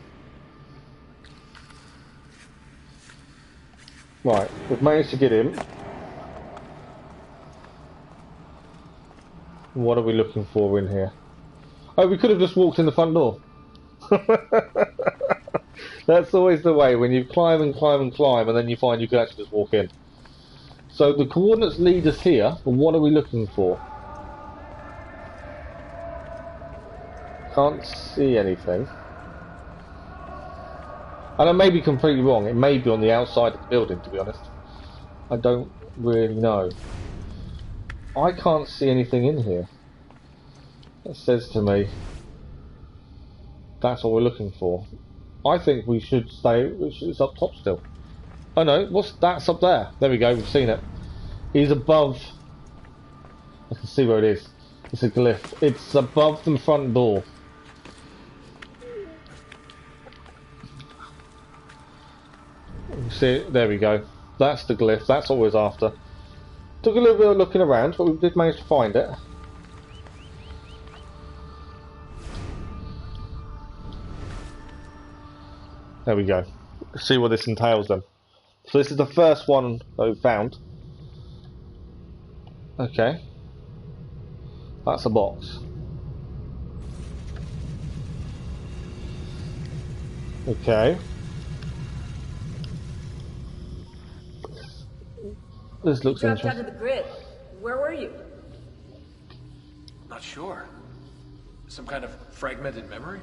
Right, we've managed to get in. What are we looking for in here? Oh, we could have just walked in the front door. That's always the way, when you climb and climb and climb and then you find you can actually just walk in. So the coordinates lead us here, but what are we looking for? Can't see anything. And I may be completely wrong. It may be on the outside of the building, to be honest. I don't really know. I can't see anything in here. It says to me that's what we're looking for. I think we should stay. It's up top still. Oh no, that's up there? There we go. We've seen it. He's above. I can see where it is. It's a glyph. It's above the front door. See, there we go. That's the glyph. That's what we was after. Took a little bit of looking around, but we did manage to find it. There we go. Let's see what this entails then. So this is the first one that we found. Okay. That's a box. Okay. This looks Dropped interesting. out of the grid. Where were you? Not sure. Some kind of fragmented memory?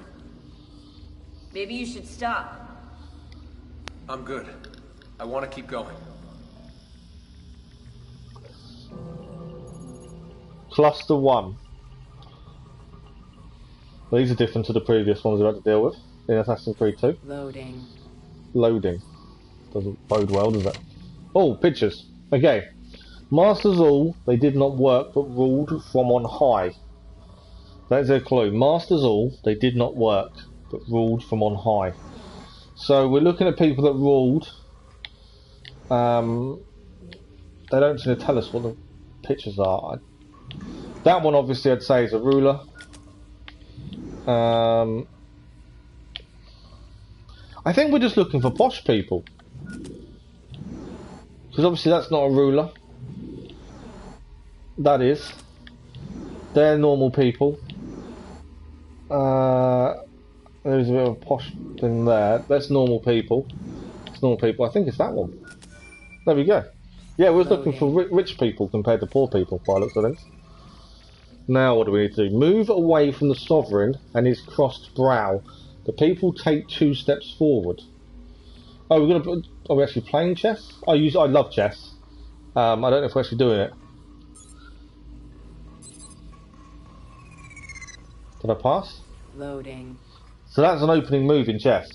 Maybe you should stop. I'm good. I want to keep going. Cluster 1. These are different to the previous ones we had to deal with in Assassin's Creed 2. Loading. Loading. Doesn't bode well, does it? Oh, pictures. Okay. Masters all, they did not work, but ruled from on high. That's their clue. Masters all, they did not work, but ruled from on high. So we're looking at people that ruled. They don't seem to tell us what the pictures are. That one, obviously, I'd say is a ruler. I think we're just looking for posh people. Because obviously that's not a ruler. That is. They're normal people. There's a bit of a posh thing there. That's normal people. It's normal people. I think it's that one. There we go. Yeah, we're looking for rich people compared to poor people, by the looks of things. Now what do we need to do? Move away from the sovereign and his crossed brow. The people take 2 steps forward. Oh, are we actually playing chess? I love chess. I don't know if we're actually doing it. Did I pass? Loading. So that's an opening move in chess.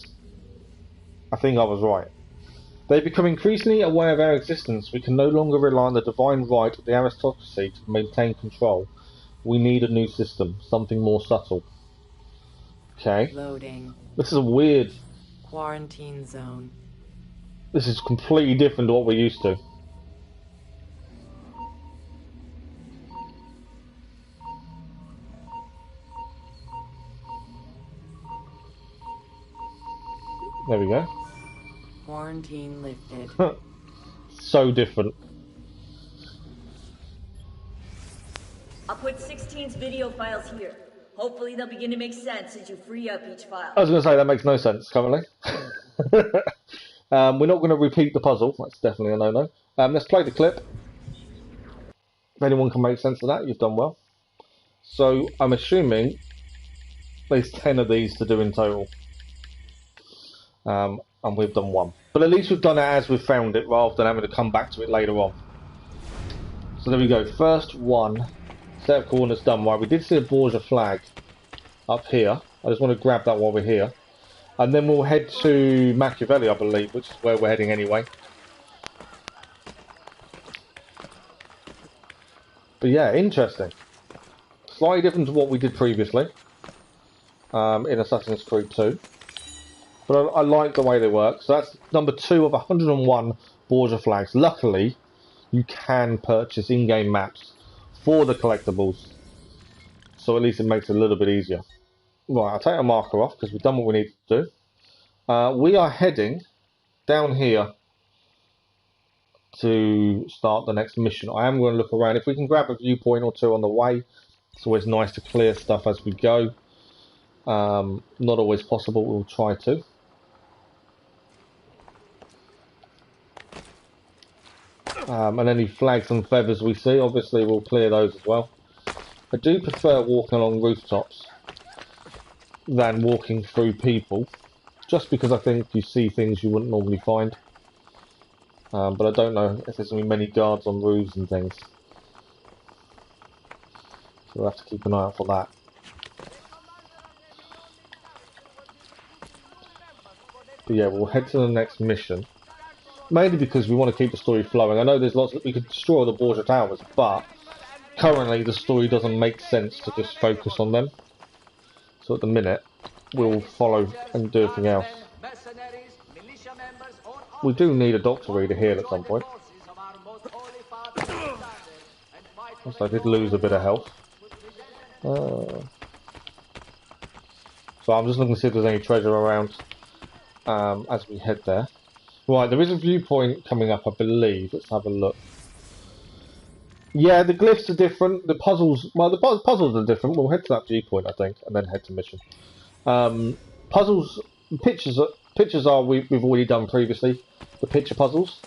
I think I was right. They become increasingly aware of our existence. We can no longer rely on the divine right of the aristocracy to maintain control. We need a new system, something more subtle. Okay. Loading. This is a weird... Quarantine zone. This is completely different to what we're used to. There we go. Quarantine lifted. So different. I'll put 16's video files here. Hopefully they'll begin to make sense as you free up each file. I was going to say, that makes no sense currently. We're not going to repeat the puzzle. That's definitely a no-no. Let's play the clip. If anyone can make sense of that, you've done well. So, I'm assuming there's 10 of these to do in total. And we've done one. But at least we've done it as we've found it, rather than having to come back to it later on. So there we go. First one. Set of corners done. Right, we did see a Borgia flag up here. I just want to grab that while we're here. And then we'll head to Machiavelli, I believe, which is where we're heading anyway. But yeah, interesting. Slightly different to what we did previously in Assassin's Creed 2. But I like the way they work. So that's number 2 of 101 Borgia flags. Luckily, you can purchase in-game maps for the collectibles. So at least it makes it a little bit easier. Right, I'll take a marker off because we've done what we need to do. We are heading down here to start the next mission. I am going to look around. If we can grab a viewpoint or two on the way, it's always nice to clear stuff as we go. Not always possible, we'll try to. And any flags and feathers we see, obviously we'll clear those as well. I do prefer walking along rooftops than walking through people, just because I think you see things you wouldn't normally find. But I don't know if there's going to be many guards on roofs and things. So we'll have to keep an eye out for that. But yeah, we'll head to the next mission. Mainly because we want to keep the story flowing. I know there's lots that we could destroy the Borgia Towers, but currently the story doesn't make sense to just focus on them. So at the minute, we'll follow and do everything else. We do need a doctor reader here at some point. So I did lose a bit of health. So I'm just looking to see if there's any treasure around as we head there. Right, there is a viewpoint coming up, I believe. Let's have a look. Yeah, the glyphs are different. The puzzles, well, the puzzles are different. We'll head to that viewpoint, I think, and then head to mission. Puzzles, pictures are we've already done previously. The picture puzzles.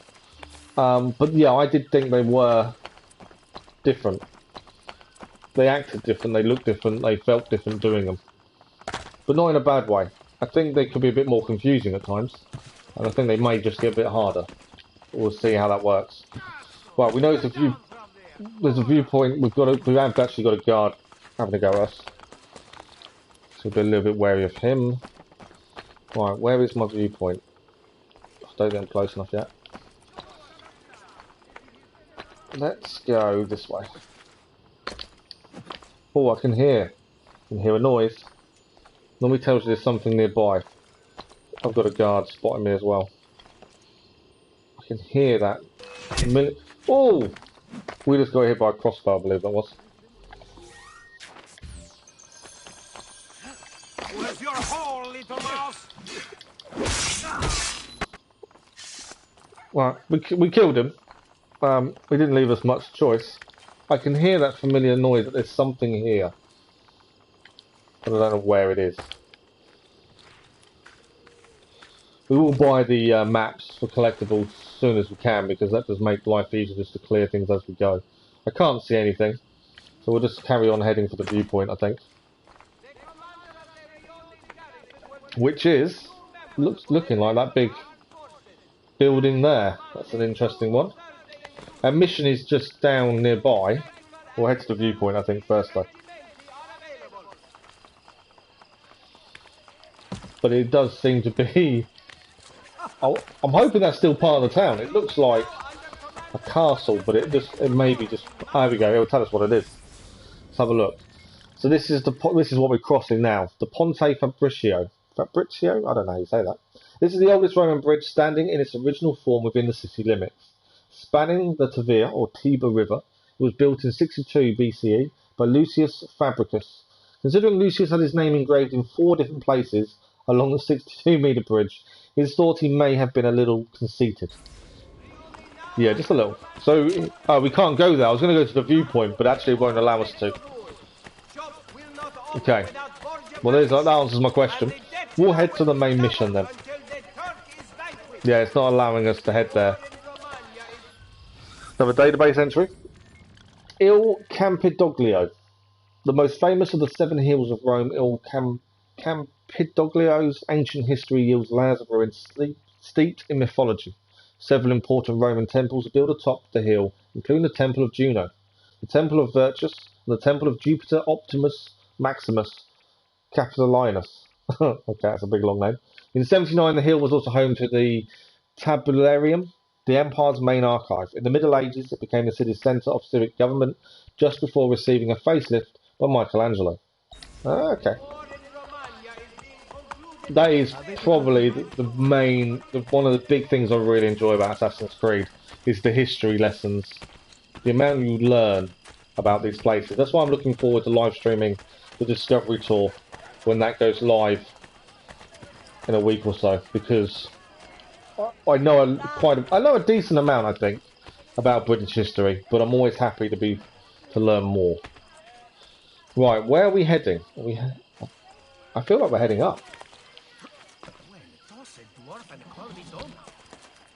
But yeah, I did think they were different. They acted different. They looked different. They felt different doing them, but not in a bad way. I think they could be a bit more confusing at times. And I think they may just get a bit harder. We'll see how that works. Well, we know there's a viewpoint. We have actually got a guard having a go at us. So we'll be a little bit wary of him. Right, where is my viewpoint? I don't think I'm close enough yet. Let's go this way. Oh, I can hear a noise. Normally tells you there's something nearby. I've got a guard spotting me as well. I can hear that. Oh! We just got hit by a crossbow, I believe that was. Where's your hole, little mouse? Right, we killed him. He didn't leave us much choice. I can hear that familiar noise that there's something here. But I don't know where it is. We will buy the maps for collectibles as soon as we can, because that does make life easier just to clear things as we go. I can't see anything, so we'll just carry on heading for the viewpoint, I think. Which is looking like that big building there. That's an interesting one. Our mission is just down nearby. We'll head to the viewpoint, I think, first though. But it does seem to be... I'm hoping that's still part of the town. It looks like a castle, but it may be just... There we go, it'll tell us what it is. Let's have a look. So this is what we're crossing now. The Ponte Fabricio. Fabricio? I don't know how you say that. This is the oldest Roman bridge standing in its original form within the city limits. Spanning the Tavir, or Tiber River, it was built in 62 BCE by Lucius Fabricius. Considering Lucius had his name engraved in 4 different places along the 62-metre bridge, it is thought he may have been a little conceited. Yeah, just a little. So, we can't go there. I was going to go to the viewpoint, but actually it won't allow us to. Okay. Well, that answers my question. We'll head to the main mission then. Yeah, it's not allowing us to head there. Another database entry. Il Campidoglio. The most famous of the 7 hills of Rome, Il Campidoglio's ancient history yields layers of ruins steeped in mythology. Several important Roman temples are built atop the hill, including the Temple of Juno, the Temple of Virtus, and the Temple of Jupiter Optimus Maximus Capitolinus. Okay, that's a big long name. In 79, the hill was also home to the Tabularium, the empire's main archive. In the Middle Ages, it became the city's centre of civic government, just before receiving a facelift by Michelangelo. Okay. That is probably one of the big things I really enjoy about Assassin's Creed, is the history lessons, the amount you learn about these places. That's why I'm looking forward to live streaming the Discovery Tour when that goes live in a week or so, because I know a decent amount, I think, about British history, but I'm always happy to learn more. Right, where are we heading? I feel like we're heading up.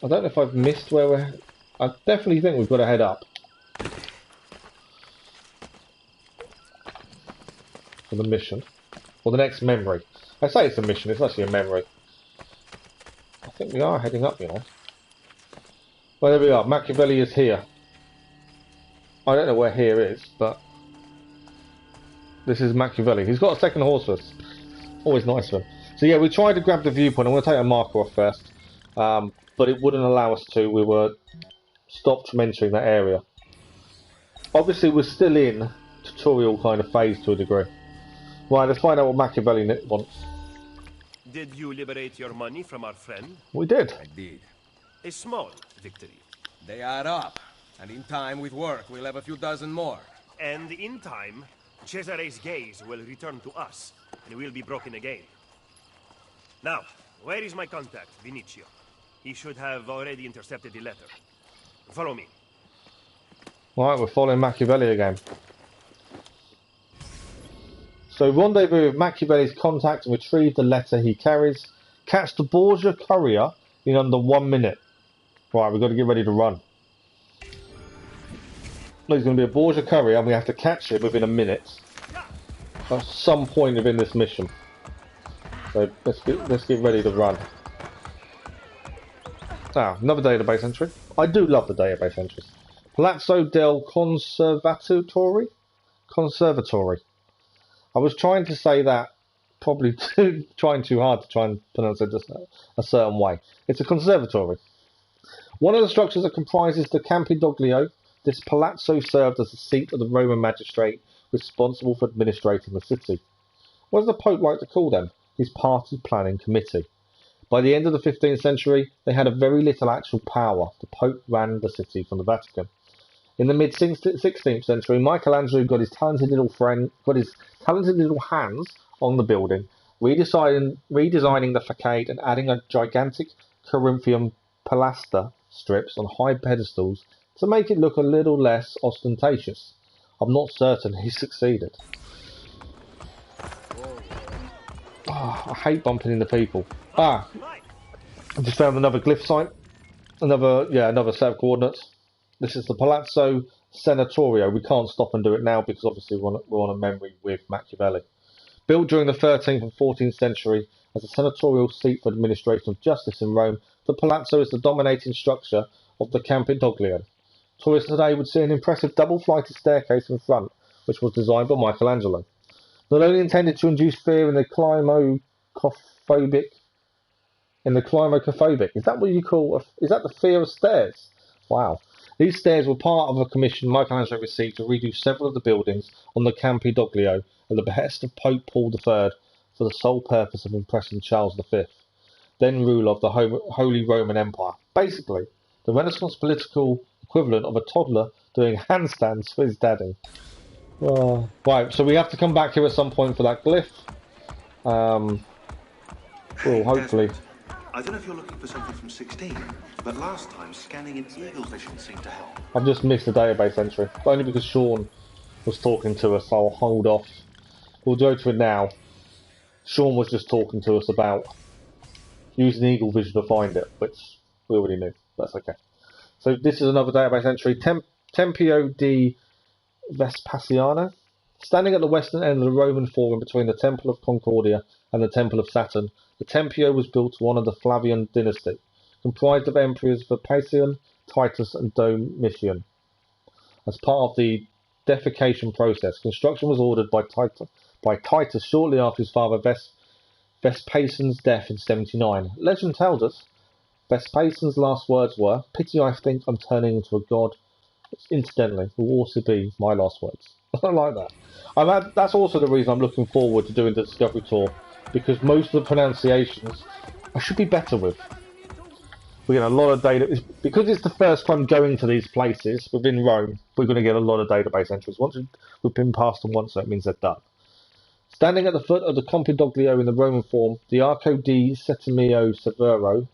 I don't know if I've missed where we're... I definitely think we've got to head up. For the mission. Or the next memory. I say it's a mission, it's actually a memory. I think we are heading up, you know. Well, there we are. Machiavelli is here. I don't know where here is, but... This is Machiavelli. He's got a second horse for us. Always nice of him. So yeah, we tried to grab the viewpoint. I'm going to take a marker off first. But it wouldn't allow us to. We were stopped from entering that area. Obviously, we're still in tutorial kind of phase to a degree. Right, let's find out what Machiavelli wants. Did you liberate your money from our friend? We did. I did. A small victory. They add up, and in time, with work, we'll have a few dozen more. And in time, Cesare's gaze will return to us, and we'll be broken again. Now, where is my contact, Vinicio? He should have already intercepted the letter. Follow me. Right, we're following Machiavelli again. So rendezvous with Machiavelli's contact and retrieve the letter he carries. Catch the Borgia courier in under 1 minute. Right, we've got to get ready to run. There's going to be a Borgia courier and we have to catch it within a minute. At some point within this mission. So let's get ready to run. Ah, another database entry. I do love the database entries. Palazzo del Conservatory? Conservatory. I was trying to say that, probably trying too hard to try and pronounce it just a certain way. It's a conservatory. One of the structures that comprises the Campidoglio, this palazzo served as the seat of the Roman magistrate responsible for administrating the city. What does the Pope like to call them? His party planning committee. By the end of the 15th century, they had a very little actual power. The Pope ran the city from the Vatican. In the mid-16th century, Michelangelo got his talented little hands on the building, redesigning the facade and adding a gigantic Corinthian pilaster strips on high pedestals to make it look a little less ostentatious. I'm not certain he succeeded. Oh, I hate bumping into people. I just found another glyph site. Another set of coordinates. This is the Palazzo Senatorio. We can't stop and do it now because obviously we're on a memory with Machiavelli. Built during the 13th and 14th century as a senatorial seat for administration of justice in Rome, the Palazzo is the dominating structure of the Campidoglio. Tourists today would see an impressive double-flighted staircase in front, which was designed by Michelangelo. Not only intended to induce fear in the climacophobic. Is that what you call? Is that the fear of stairs? Wow. These stairs were part of a commission Michelangelo received to redo several of the buildings on the Campidoglio at the behest of Pope Paul III for the sole purpose of impressing Charles V, then ruler of the Holy Roman Empire. Basically, the Renaissance political equivalent of a toddler doing handstands for his daddy. Right, so we have to come back here at some point for that glyph. Well, hopefully. Desmond, I don't know if you're looking for something from 16, but last time scanning in Eagle Vision seemed to help. I've just missed the database entry, but only because Sean was talking to us, so I'll hold off. We'll go to it now. Sean was just talking to us about using Eagle Vision to find it, which we already knew. That's okay. So this is another database entry. Tempio di Vespasiano. Standing at the western end of the Roman Forum between the Temple of Concordia and the Temple of Saturn, the Tempio was built to honour the Flavian dynasty, comprised of emperors Vespasian, Titus and Domitian. As part of the deification process, construction was ordered by Titus shortly after his father Vespasian's death in 79. Legend tells us Vespasian's last words were, "Pity I think I'm turning into a god," which incidentally will also be my last words. I like that. That's also the reason I'm looking forward to doing the Discovery Tour, because most of the pronunciations I should be better with. We get a lot of data. Because it's the first time going to these places within Rome, we're going to get a lot of database entries. Once we've been past them once, that means they're done. Standing at the foot of the Campidoglio in the Roman form, the Arco di Settimio Severo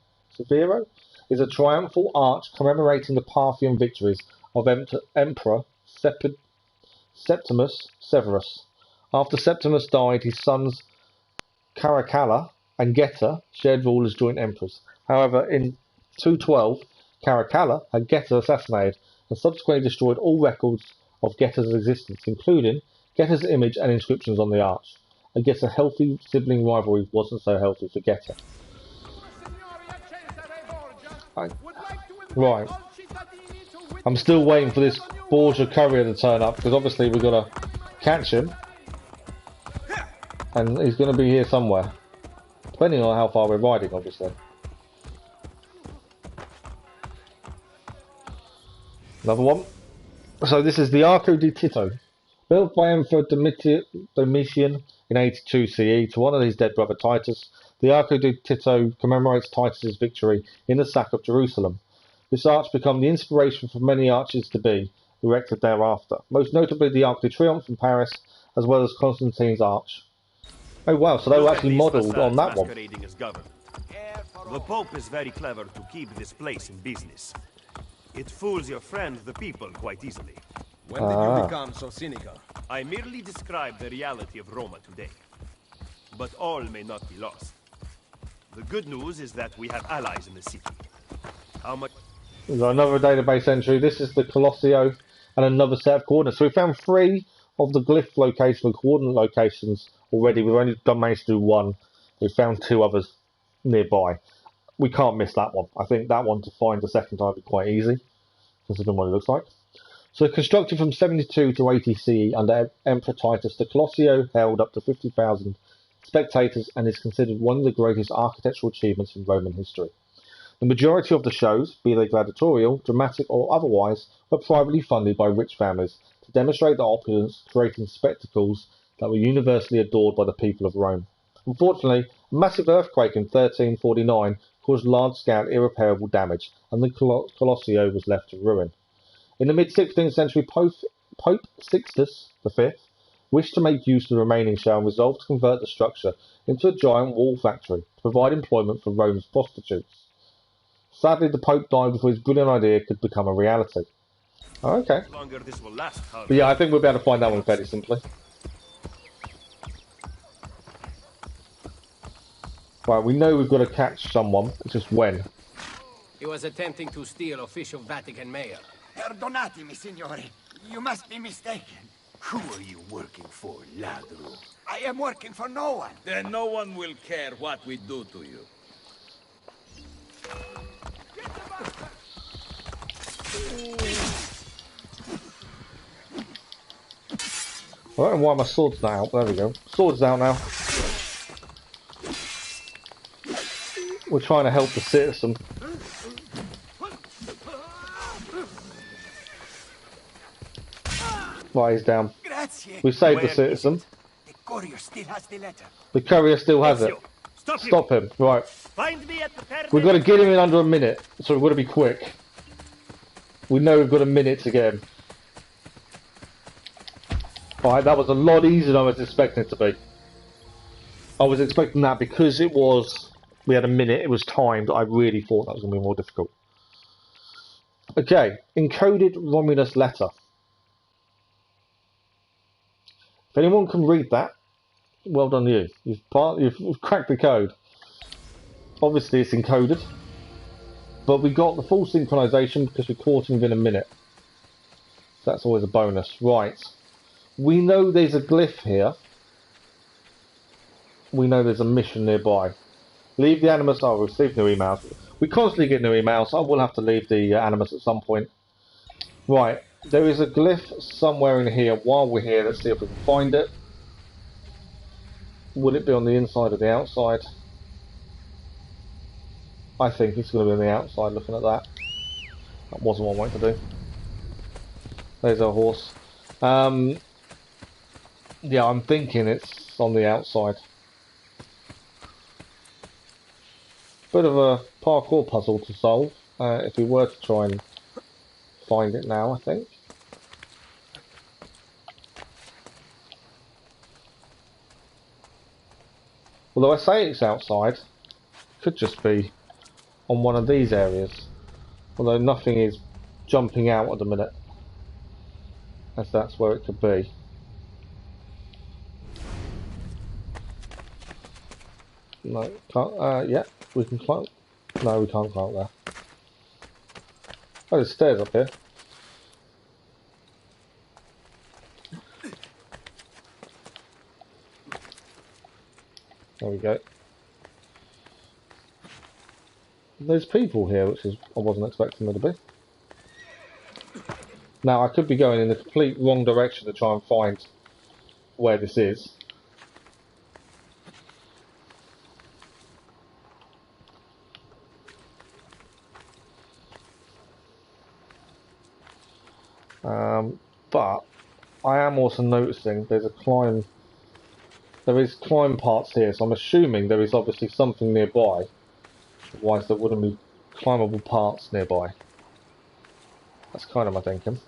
is a triumphal arch commemorating the Pantheon victories of Emperor Septimus Severus. After Septimus died, his sons Caracalla and Geta shared rule as joint emperors. However, in 212, Caracalla had Geta assassinated and subsequently destroyed all records of Geta's existence, including Geta's image and inscriptions on the arch. I guess a healthy sibling rivalry wasn't so healthy for Geta. Right. I'm still waiting for this Borgia courier to turn up, because obviously we've got to catch him. And he's going to be here somewhere. Depending on how far we're riding, obviously. Another one. So this is the Arco di Tito. Built by Emperor Domitian in 82 CE to honour his dead brother Titus, the Arco di Tito commemorates Titus's victory in the sack of Jerusalem. This arch became the inspiration for many arches to be erected thereafter, most notably the Arc de Triomphe in Paris, as well as Constantine's arch. Oh wow, so they were actually modelled on that one. The Pope is very clever to keep this place in business. It fools your friend, the people, quite easily. When did you become so cynical? I merely describe the reality of Roma today. But all may not be lost. The good news is that we have allies in the city. How much... We've got another database entry. This is the Colosseo and another set of coordinates. So we found 3 of the glyph location and coordinate locations already. We've only managed to do 1. We found 2 others nearby. We can't miss that one. I think that one to find the second time would be quite easy, considering what it looks like. So constructed from 72 to 80 CE under Emperor Titus, the Colosseo held up to 50,000 spectators and is considered one of the greatest architectural achievements in Roman history. The majority of the shows, be they gladiatorial, dramatic or otherwise, were privately funded by rich families to demonstrate their opulence, creating spectacles that were universally adored by the people of Rome. Unfortunately, a massive earthquake in 1349 caused large-scale irreparable damage, and the Colosseo was left to ruin. In the mid-16th century, Pope Signus V wished to make use of the remaining shell and resolved to convert the structure into a giant wool factory to provide employment for Rome's prostitutes. Sadly, the Pope died before his brilliant idea could become a reality. Oh, okay. But yeah, I think we'll be able to find that one fairly simply. Right, we know we've got to catch someone, it's just when. He was attempting to steal official Vatican mail. Perdonatemi, signore. You must be mistaken. Who are you working for, ladro? I am working for no one. Then no one will care what we do to you. I don't know why my sword's not out. There we go. Sword's out now. We're trying to help the citizen. Right, he's down. We saved the citizen. The courier still has the letter. The courier still has it. Ezio, Stop him. Right. Find me at the Terme. We've got to get him in under a minute, so we've got to be quick. We know we've got a minute to get him. Alright, that was a lot easier than I was expecting it to be. I was expecting that because we had a minute, it was timed. I really thought that was going to be more difficult. Okay, encoded Romulus letter. If anyone can read that, well done you. You've cracked the code. Obviously it's encoded, but we got the full synchronization because we caught him within a minute. So that's always a bonus. Right. We know there's a glyph here. We know there's a mission nearby. Leave the Animus. Oh, we'll receive new emails. We constantly get new emails. I will have to leave the Animus at some point. Right. There is a glyph somewhere in here. While we're here, let's see if we can find it. Will it be on the inside or the outside? I think it's going to be on the outside, looking at that. That wasn't what I wanted to do. There's our horse. Yeah, I'm thinking it's on the outside. Bit of a parkour puzzle to solve, if we were to try and find it now, I think. Although I say it's outside, could just be on one of these areas. Although nothing is jumping out at the minute, as that's where it could be. No, can't, yeah, we can climb. No, we can't climb there. Oh, there's stairs up here. There we go. There's people here, which is I wasn't expecting there to be. Now, I could be going in the complete wrong direction to try and find where this is. But I am also noticing there's a climb. There is climb parts here, so I'm assuming there is obviously something nearby. Otherwise, there wouldn't be climbable parts nearby. That's kind of my thinking.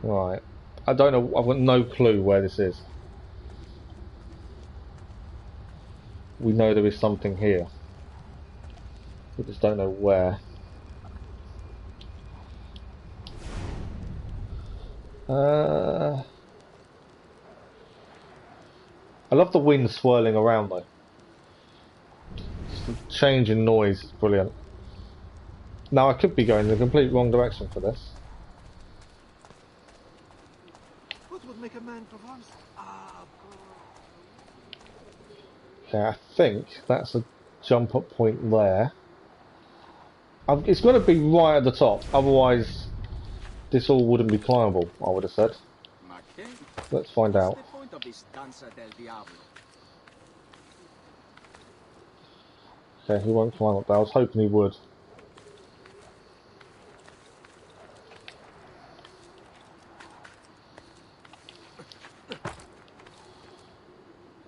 Right. I don't know. I've got no clue where this is. We know there is something here. We just don't know where. I love the wind swirling around though. Just the change in noise is brilliant. Now I could be going in the complete wrong direction for this. What would make a man performs? Okay, I think that's a jump up point there. It's got to be right at the top, otherwise this all wouldn't be climbable, I would have said. Let's find out. Okay, he won't climb up there. I was hoping he would.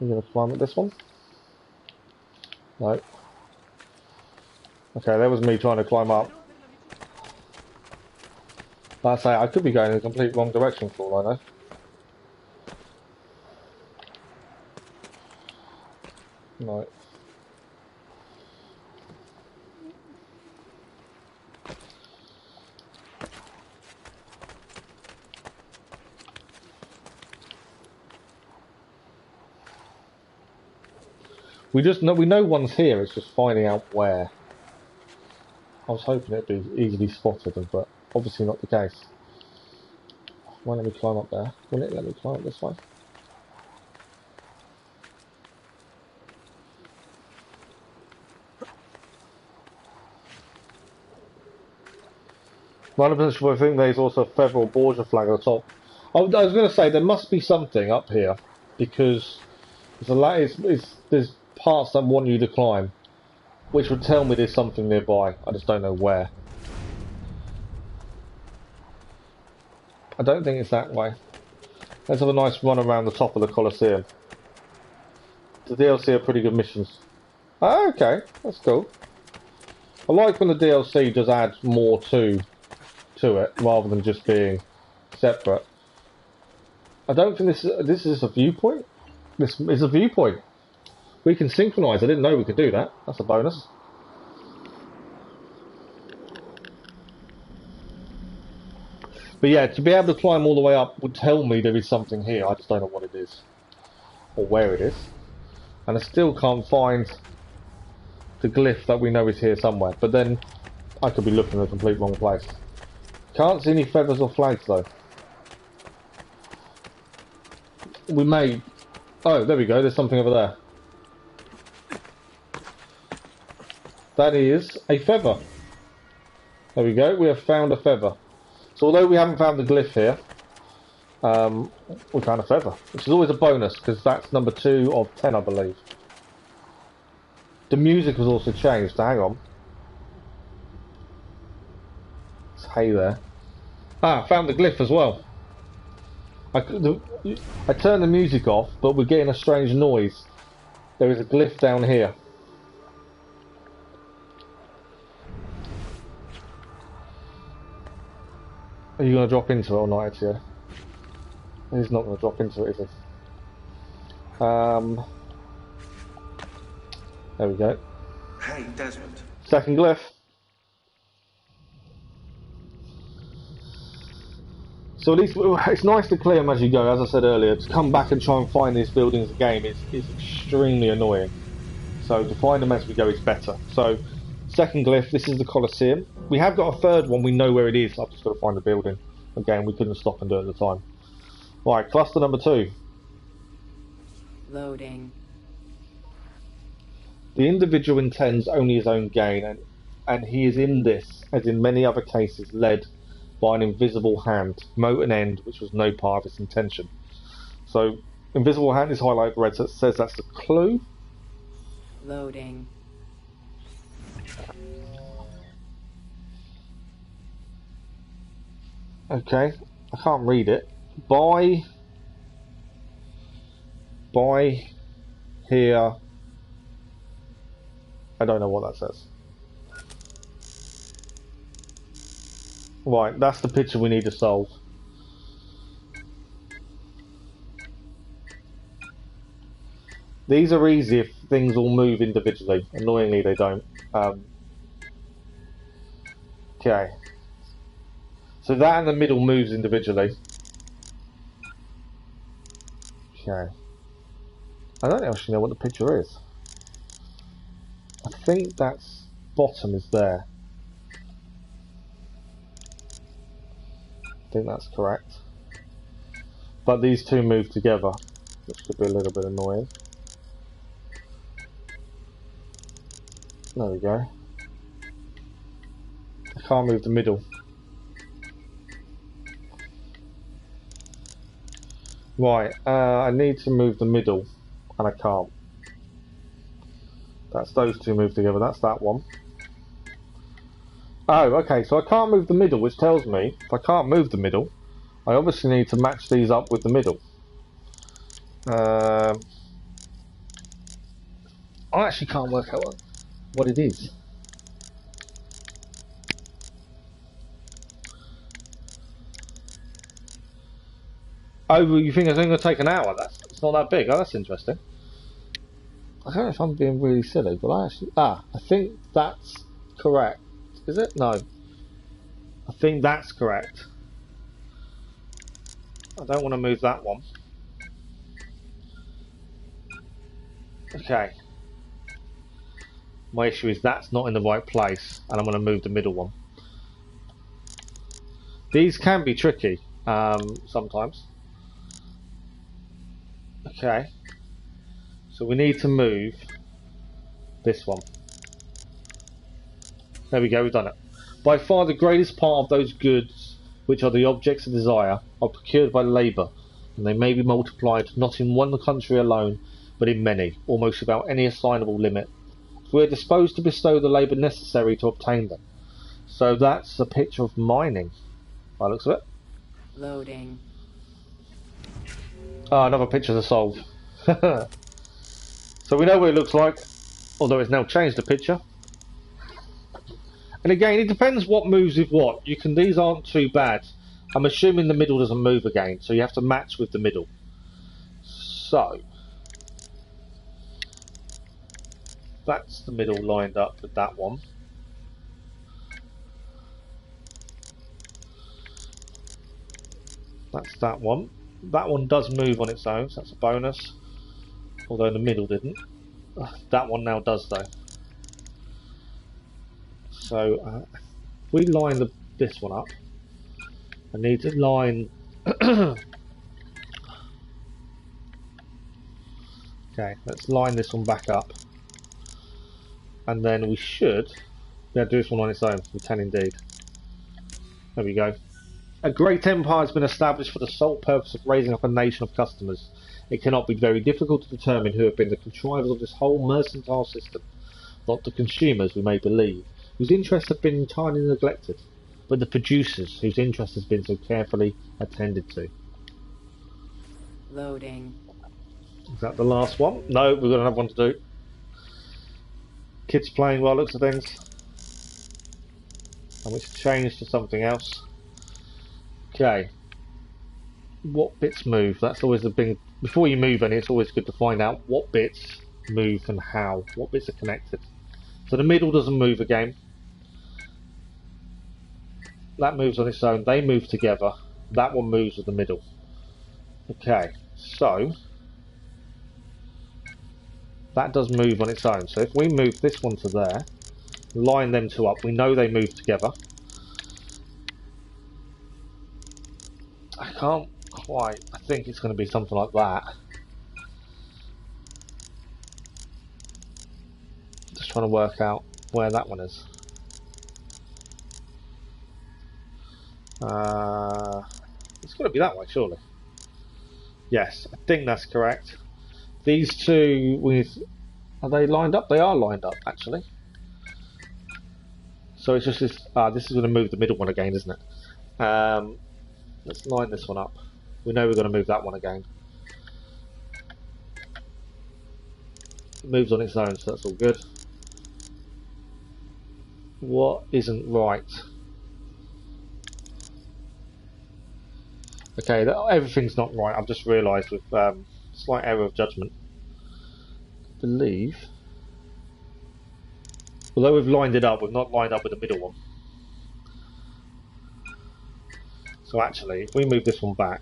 You're going to climb up this one? No. Okay, that was me trying to climb up. Like I say, I could be going in the complete wrong direction for all I know. Right. We know one's here, it's just finding out where. I was hoping it'd be easily spotted, but obviously not the case. Won't let me climb up there. Will it let me climb up this way? I think there's also a Federal Borgia flag at the top. I was going to say there must be something up here because there's parts that want you to climb, which would tell me there's something nearby. I just don't know where. I don't think it's that way. Let's have a nice run around the top of the Colosseum. The DLC are pretty good missions. Oh, okay, that's cool. I like when the DLC does add more to it, rather than just being separate. I don't think this is a viewpoint. This is a viewpoint. We can synchronise. I didn't know we could do that. That's a bonus. But yeah, to be able to climb all the way up would tell me there is something here. I just don't know what it is. Or where it is. And I still can't find the glyph that we know is here somewhere. But then, I could be looking in the complete wrong place. Can't see any feathers or flags though. We may... Oh, there we go. There's something over there. That is a feather. There we go. We have found a feather. So although we haven't found the glyph here, we found a feather, which is always a bonus because that's number 2 of 10, I believe. The music was also changed. Hang on. It's hay there. Ah, found the glyph as well. I turned the music off, but we're getting a strange noise. There is a glyph down here. Are you going to drop into it or not, Ezio? He's not going to drop into it, is he? There we go. Hey, Desmond. Second glyph. So at least it's nice to clear them as you go. As I said earlier, to come back and try and find these buildings again is extremely annoying. So to find them as we go is better. So second glyph, this is the Colosseum. We have got a third one, we know where it is. I've just got to find the building. Again, we couldn't stop and do it at the time. Right, cluster number 2. Loading. The individual intends only his own gain, and he is in this, as in many other cases, led by an invisible hand, mote and end, which was no part of his intention. So, invisible hand is highlighted red, so it says that's the clue. Loading. Okay, I can't read it. By here. I don't know what that says. Right, that's the picture we need to solve. These are easy if things all move individually. Annoyingly, they don't. Okay. So that in the middle moves individually. Okay. I don't actually know what the picture is. I think that's bottom is there. I think that's correct. But these two move together, which could be a little bit annoying. There we go. I can't move the middle. Right, I need to move the middle, and I can't. That's those two move together, that's that one. Oh, okay, so I can't move the middle, which tells me, if I can't move the middle, I obviously need to match these up with the middle. I actually can't work out what it is. Oh, you think it's only going to take an hour? It's not that big. Oh, that's interesting. I don't know if I'm being really silly, but I think that's correct. Is it? No. I think that's correct. I don't want to move that one. Okay. My issue is that's not in the right place, and I'm going to move the middle one. These can be tricky, sometimes. Okay. So we need to move this one. There we go, we've done it. By far the greatest part of those goods, which are the objects of desire, are procured by labour, and they may be multiplied not in one country alone, but in many, almost without any assignable limit. We are disposed to bestow the labour necessary to obtain them. So that's a picture of mining, by the looks of it. Loading. Ah, another picture to solve. So we know what it looks like, although it's now changed the picture. And again, it depends what moves with what. These aren't too bad. I'm assuming the middle doesn't move again, so you have to match with the middle. So that's the middle lined up with that one. That's that one. That one does move on its own, so that's a bonus. Although the middle didn't. That one now does though. So we line this one up. I need to line. Okay, let's line this one back up, and then we should be able to do this one on its own. We can indeed. There we go. A great empire has been established for the sole purpose of raising up a nation of customers. It cannot be very difficult to determine who have been the contrivers of this whole mercantile system. Not the consumers, we may believe, whose interests have been entirely neglected, but the producers, whose interest has been so carefully attended to. Loading. Is that the last one? No, we've got another one to do. Kids playing by the looks of things. And it's changed to something else. Okay. What bits move? That's always the big... Before you move any, it's always good to find out what bits move and how. What bits are connected. So the middle doesn't move again. That moves on its own. They move together. That one moves with the middle. Okay, so that does move on its own. So if we move this one to there, line them two up, we know they move together. I can't quite. I think it's going to be something like that. Just trying to work out where that one is. It's got to be that way, surely. Yes, I think that's correct. These two, are they lined up? They are lined up, actually. So it's just this. This is going to move the middle one again, isn't it? Let's line this one up. We know we're going to move that one again. It moves on its own, so that's all good. What isn't right? Okay, everything's not right. I've just realised with slight error of judgment. I believe, although we've lined it up, we've not lined up with the middle one. So actually, if we move this one back,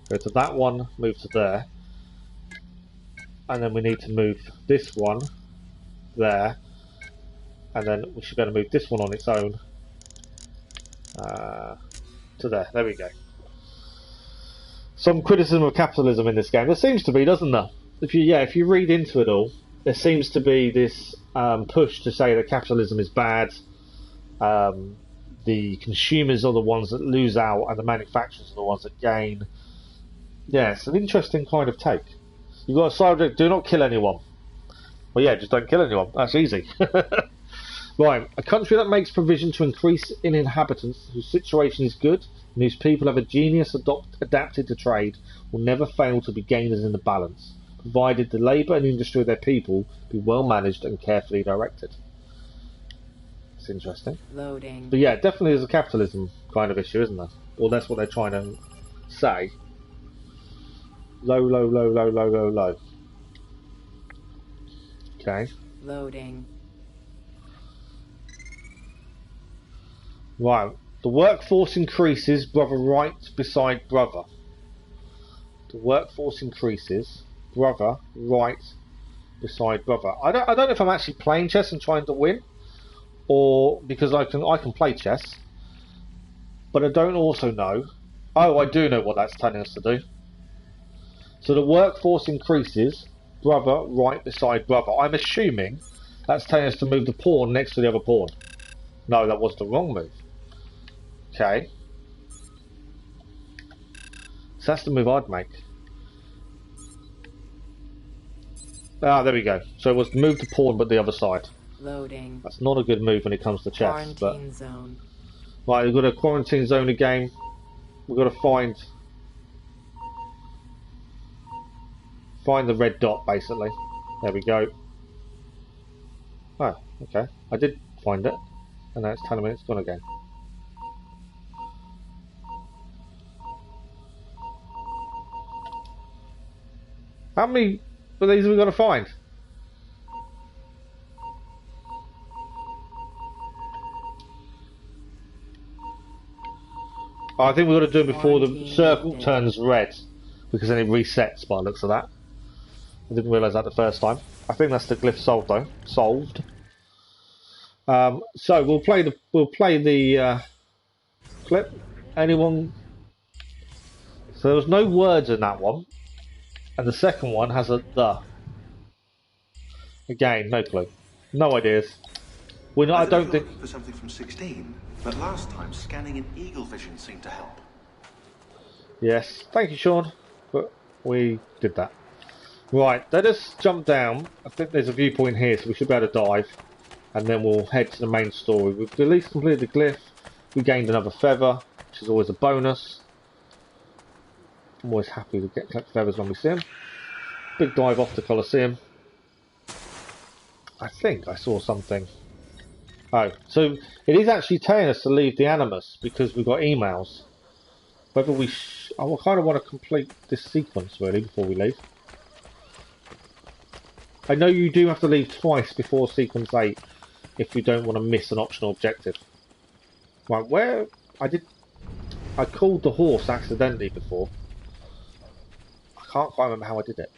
go to that one, move to there, and then we need to move this one there, and then we should be able to move this one on its own to there. There we go. Some criticism of capitalism in this game. There seems to be, doesn't there? If you read into it all, there seems to be this push to say that capitalism is bad. The consumers are the ones that lose out, and the manufacturers are the ones that gain. Yeah, it's an interesting kind of take. You've got a subject: do not kill anyone. Well, yeah, just don't kill anyone. That's easy. Right, a country that makes provision to increase in inhabitants, whose situation is good, and whose people have a genius adapted to trade, will never fail to be gainers in the balance, provided the labour and industry of their people be well managed and carefully directed. It's interesting. Loading. But yeah, definitely is a capitalism kind of issue, isn't there? Or that's what they're trying to say. Low, low, low, low, low, low, low. Okay. Loading. Right. The workforce increases, brother right beside brother. The workforce increases, brother right beside brother. I don't know if I'm actually playing chess and trying to win, or because I can play chess, but I don't also know. Oh, I do know what that's telling us to do. So the workforce increases, brother right beside brother. I'm assuming that's telling us to move the pawn next to the other pawn. No, that was the wrong move. Okay. So that's the move I'd make. Ah, there we go. So it was to move the pawn but the other side. Loading. That's not a good move when it comes to chess. Quarantine zone. Right, we've got a quarantine zone again. we've got to find the red dot, basically. There we go. Oh, okay. I did find it, and now it's telling me it's gone again. How many of these have we got to find? Oh, I think we've got to do it before the circle turns red, because then it resets by the looks of that. I didn't realise that the first time. I think that's the glyph solved though. Solved. So we'll play the clip. Anyone? So there was no words in that one, and the second one has a the. Again, no clue, no ideas. We're not. I don't think. Looking for something from 16, but last time scanning in eagle vision seemed to help. Yes, thank you, Sean. But we did that. Right, let us jump down. I think there's a viewpoint here, so we should be able to dive. And then we'll head to the main story. We've at least completed the glyph. We gained another feather, which is always a bonus. I'm always happy to collect feathers when we see them. Big dive off the Colosseum. I think I saw something. Oh, so it is actually telling us to leave the Animus because we've got emails. Whether we... I kind of want to complete this sequence, really, before we leave. I know you do have to leave twice before sequence 8 if you don't want to miss an optional objective. Right, where... I called the horse accidentally before. I can't quite remember how I did it.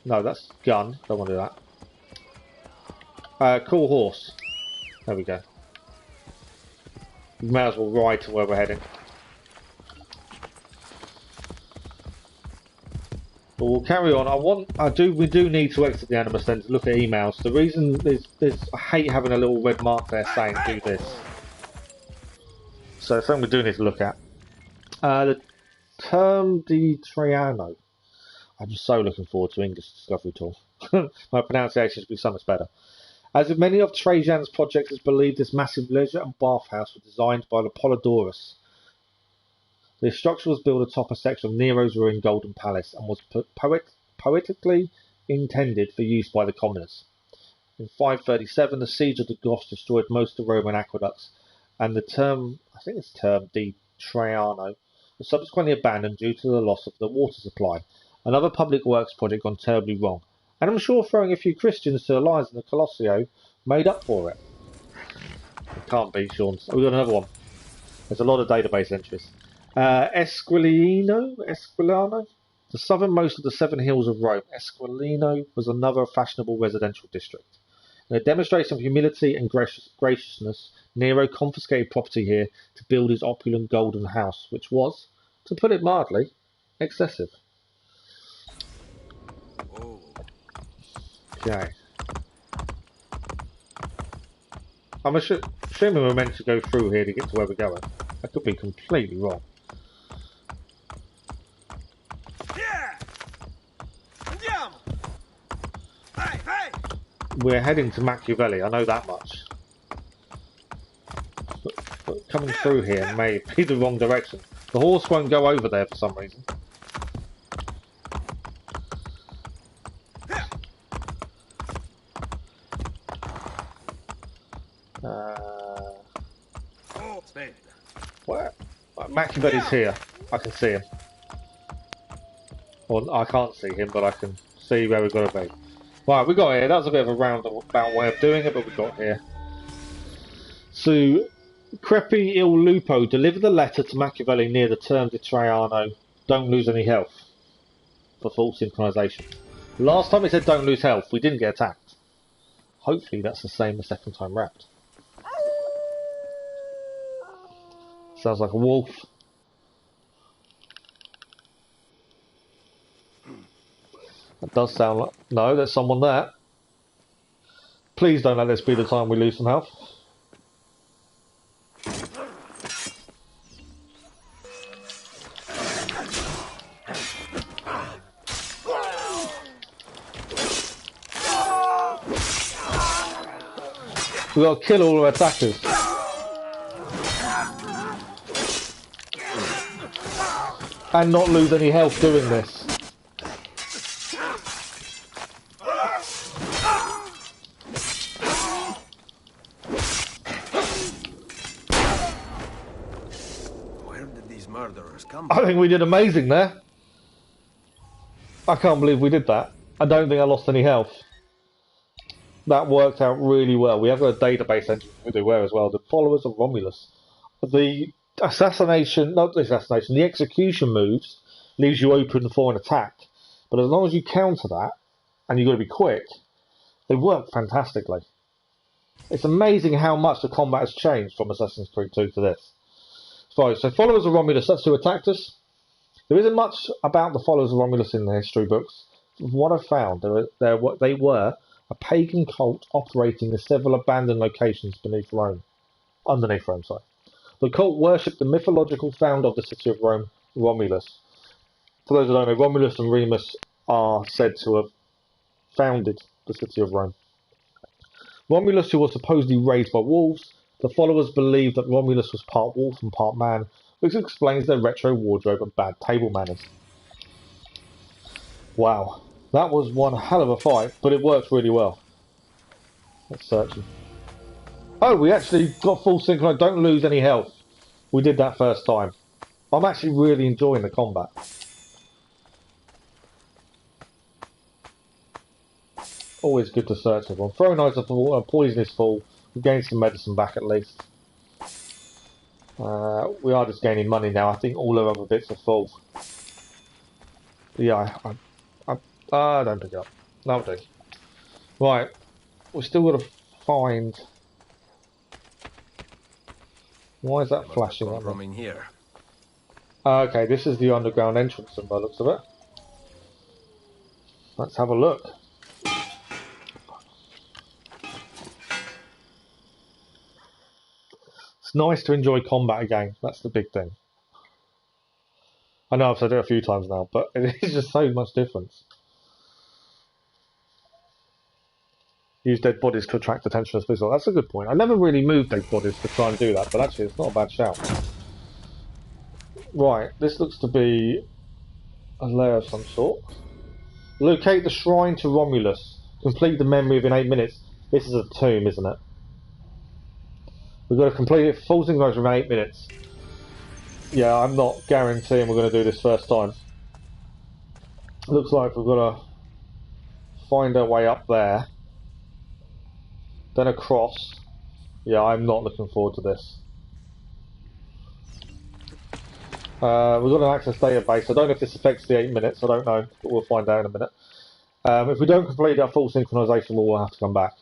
No, that's gun. Don't want to do that. Call horse. There we go. We may as well ride to where we're heading. But we'll carry on. We do need to exit the Animus then to look at emails. The reason is I hate having a little red mark there saying do this. So something we do need to look at. The Terme di Traiano. I'm so looking forward to English Discovery Tour. My pronunciation should be so much better. As with many of Trajan's projects, it's believed this massive leisure and bathhouse was designed by Apollodorus. The structure was built atop a section of Nero's ruined Golden Palace and was poetically intended for use by the commoners. In 537, the siege of the Goths destroyed most of the Roman aqueducts, and the Terme di Traiano was subsequently abandoned due to the loss of the water supply. Another public works project gone terribly wrong, and I'm sure throwing a few Christians to the lions in the Colosseo made up for it. It can't be, Sean. Oh, we've got another one. There's a lot of database entries. Esquilino? The southernmost of the 7 hills of Rome, Esquilino was another fashionable residential district. In a demonstration of humility and graciousness, Nero confiscated property here to build his opulent golden house, which was, to put it mildly, excessive. Okay. I'm assuming we're meant to go through here to get to where we're going. I could be completely wrong. We're heading to Machiavelli, I know that much. But coming through here may be the wrong direction. The horse won't go over there for some reason. Where? Machiavelli's here. I can see him. Well, I can't see him, but I can see where we've got to be. Right, we got here. That was a bit of a roundabout way of doing it, but we got here. So, Crepi il Lupo delivered the letter to Machiavelli near the Terme di Traiano. Don't lose any health. For full synchronization. Last time it said don't lose health, we didn't get attacked. Hopefully that's the same the second time round. Sounds like a wolf. That does sound like... No, there's someone there. Please don't let this be the time we lose some health. We've got to kill all our attackers. and not lose any health doing this. Where did these murderers come I from? think we did amazing there. I can't believe we did that. I don't think I lost any health. That worked out really well. We have got a database entry we do where as well. The followers of Romulus. The assassination, not the assassination, the execution moves leaves you open for an attack. But as long as you counter that, and you've got to be quick, they work fantastically. It's amazing how much the combat has changed from Assassin's Creed 2 to this. So followers of Romulus, that's who attacked us. There isn't much about the followers of Romulus in the history books. From what I've found, they were a pagan cult operating in several abandoned locations underneath Rome. The cult worshipped the mythological founder of the city of Rome, Romulus. For those who don't know, Romulus and Remus are said to have founded the city of Rome. Romulus, who was supposedly raised by wolves, the followers believed that Romulus was part wolf and part man, which explains their retro wardrobe and bad table manners. Wow. That was one hell of a fight, but it worked really well. Let's search him. Oh, we actually got full synchro. Don't lose any health. We did that first time. I'm actually really enjoying the combat. Always good to search everyone. Throw knives up a poison is full. We gained some medicine back at least. We are just gaining money now. I think all our other bits are full. Yeah, don't pick it up. That'll do. Right, we've still got to find. Why is that flashing at From me? in here. Okay, this is the underground entrance by the looks of it. Let's have a look. It's nice to enjoy combat again. That's the big thing. I know I've said it a few times now, but it is just so much difference. Use dead bodies to attract attention as visual. That's a good point. I never really moved dead bodies to try and do that, but actually it's not a bad shout. Right, this looks to be a lair of some sort. Locate the shrine to Romulus. Complete the memory within 8 minutes. This is a tomb, isn't it? We've got to complete it full synchronized within 8 minutes. Yeah, I'm not guaranteeing we're going to do this first time. Looks like we've got to find our way up there. Then across. Yeah, I'm not looking forward to this. We've got an access database. I don't know if this affects the 8 minutes. I don't know, but we'll find out in a minute. If we don't complete our full synchronization, we'll have to come back.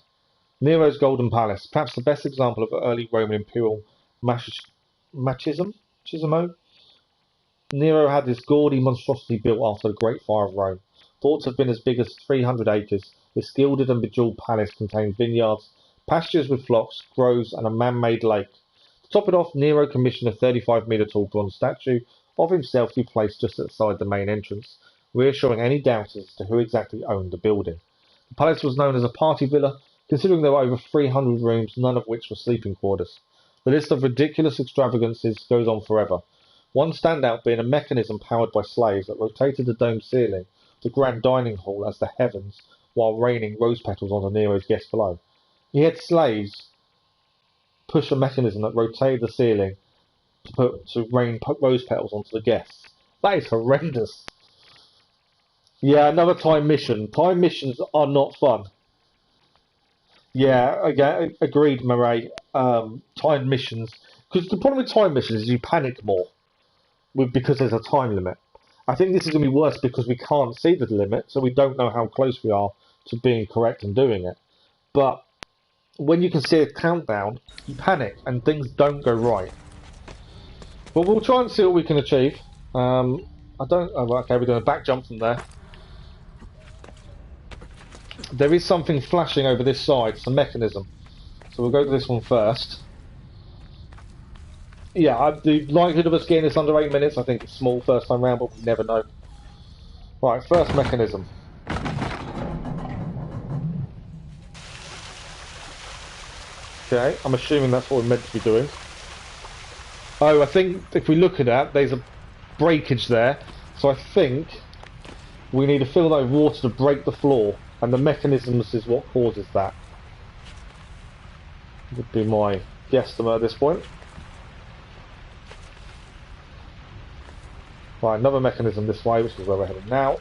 Nero's Golden Palace, perhaps the best example of early Roman imperial machismo. Nero had this gaudy monstrosity built after the Great Fire of Rome. Thought to have been as big as 300 acres. This gilded and bejeweled palace contained vineyards, pastures with flocks, groves, and a man-made lake. To top it off, Nero commissioned a 35-metre tall bronze statue of himself to be placed just outside the main entrance, reassuring any doubters as to who exactly owned the building. The palace was known as a party villa, considering there were over 300 rooms, none of which were sleeping quarters. The list of ridiculous extravagances goes on forever. One standout being a mechanism powered by slaves that rotated the domed ceiling, the grand dining hall as the heavens, while raining rose petals onto Nero's guests below. He had slaves push a mechanism that rotated the ceiling to rain rose petals onto the guests. That is horrendous. Yeah, another time mission. Time missions are not fun. Yeah, again, agreed, Murray. Time missions. Because the problem with time missions is you panic more because there's a time limit. I think this is going to be worse because we can't see the limit, so we don't know how close we are to being correct and doing it. But when you can see a countdown, you panic and things don't go right. But we'll try and see what we can achieve. Okay, we're doing a back jump from there. There is something flashing over this side. It's a mechanism. So we'll go to this one first. Yeah, the likelihood of us getting this under 8 minutes, I think it's small first time round, but we never know. Right, first mechanism. Okay, I'm assuming that's what we're meant to be doing. Oh, I think if we look at that, there's a breakage there, so I think we need to fill that with water to break the floor, and the mechanisms is what causes that. Would be my guesstimate at this point. Right, another mechanism this way, which is where we're heading now.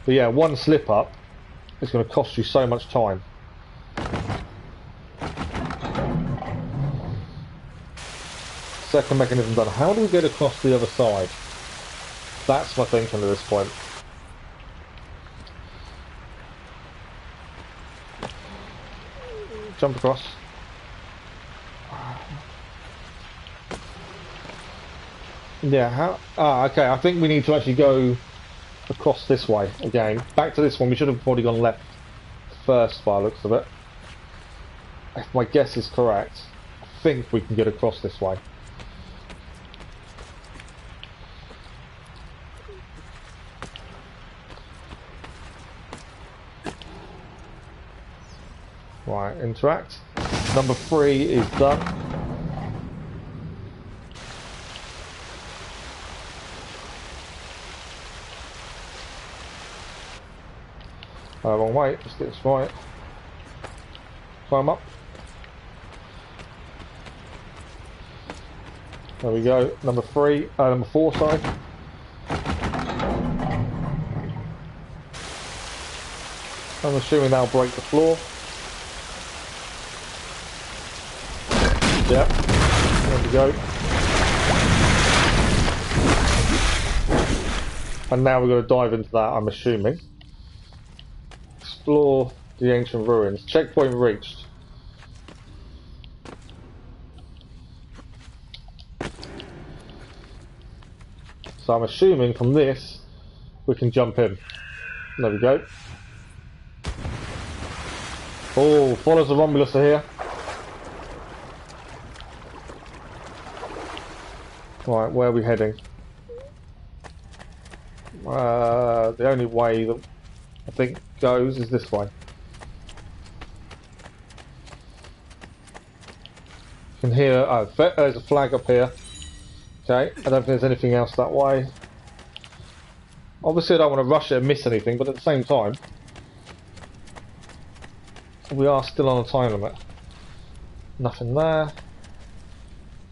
But yeah, one slip up is going to cost you so much time. Second mechanism done. How do we get across the other side? That's my thinking at this point. Jump across. Yeah, how? Ah, okay, I think we need to actually go across this way again. Back to this one, we should have probably gone left first by the looks of it. If my guess is correct, I think we can get across this way. Right, interact. Number 3 is done. Wrong way, let's get this right. Climb up. There we go, number 4, sorry. I'm assuming that'll break the floor. Yep, there we go. And now we're going to dive into that, I'm assuming. Explore the ancient ruins. Checkpoint reached. So I'm assuming from this we can jump in. There we go. Oh, followers of Romulus are here. Right, where are we heading? The only way that I think goes is this way. You can hear, oh, there's a flag up here. Okay, I don't think there's anything else that way. Obviously I don't want to rush it and miss anything, but at the same time, we are still on a time limit. Nothing there.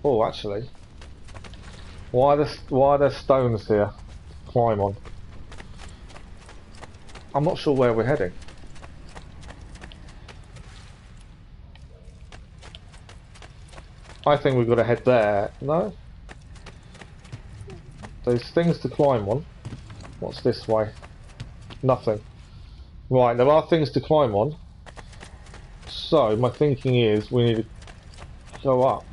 Oh, actually, why are there stones here to climb on? I'm not sure where we're heading. I think we've got to head there. No? There's things to climb on. What's this way? Nothing. Right, there are things to climb on. So, my thinking is we need to go up.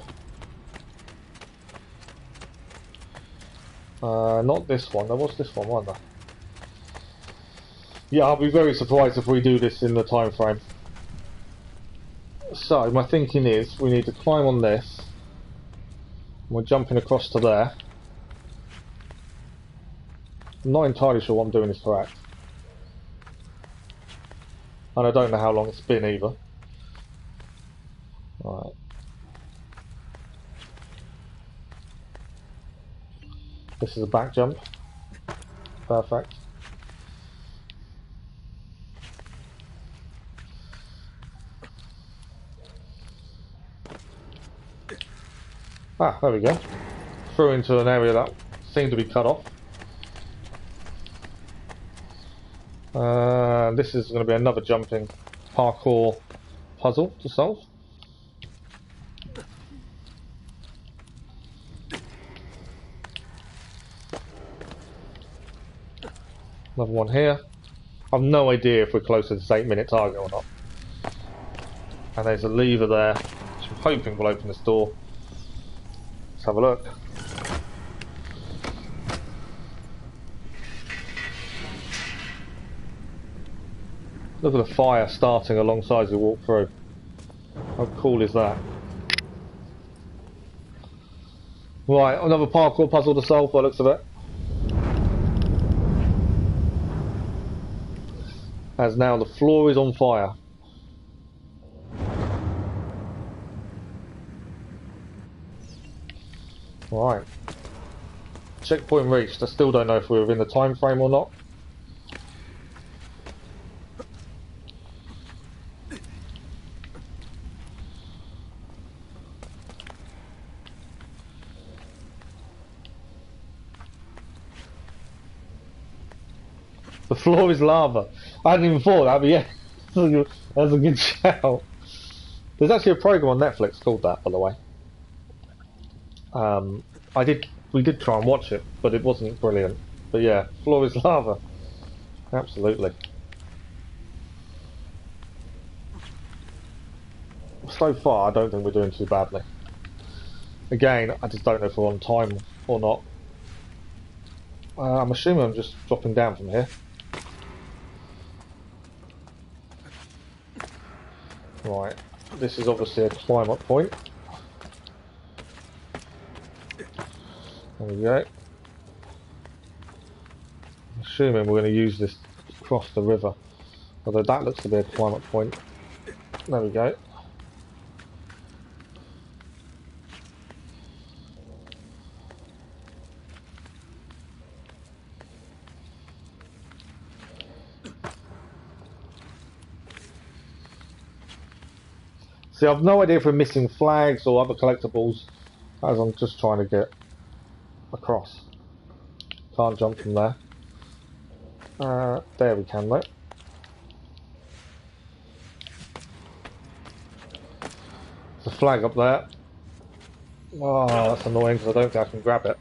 Not this one. There was this one, wasn't there? Yeah, I'll be very surprised if we do this in the time frame. So, my thinking is we need to climb on this. We're jumping across to there. I'm not entirely sure what I'm doing is correct. And I don't know how long it's been either. Right. This is a back jump. Perfect. Ah, there we go. Through into an area that seemed to be cut off. This is going to be another jumping parkour puzzle to solve. Another one here. I've no idea if we're close to this 8-minute target or not. And there's a lever there, which I'm hoping will open this door. Let's have a look. Look at the fire starting alongside as we walk through. How cool is that? Right, another parkour puzzle to solve by the looks of it. As now the floor is on fire. Right. checkpoint reached. I still don't know if we're within the time frame or not. The floor is lava. I hadn't even thought that, but yeah, that's a good shout. There's actually a program on Netflix called that, by the way. We did try and watch it, but it wasn't brilliant. But yeah, floor is lava. Absolutely. So far, I don't think we're doing too badly. Again, I just don't know if we're on time or not. I'm assuming I'm just dropping down from here. Right, this is obviously a climb up point. There we go. I'm assuming we're going to use this to cross the river. Although that looks to be a climb up point. There we go. See, I've no idea if we're missing flags or other collectibles, as I'm just trying to get across. Can't jump from there. There we can, though. There's a flag up there. Oh, that's annoying because I don't think I can grab it.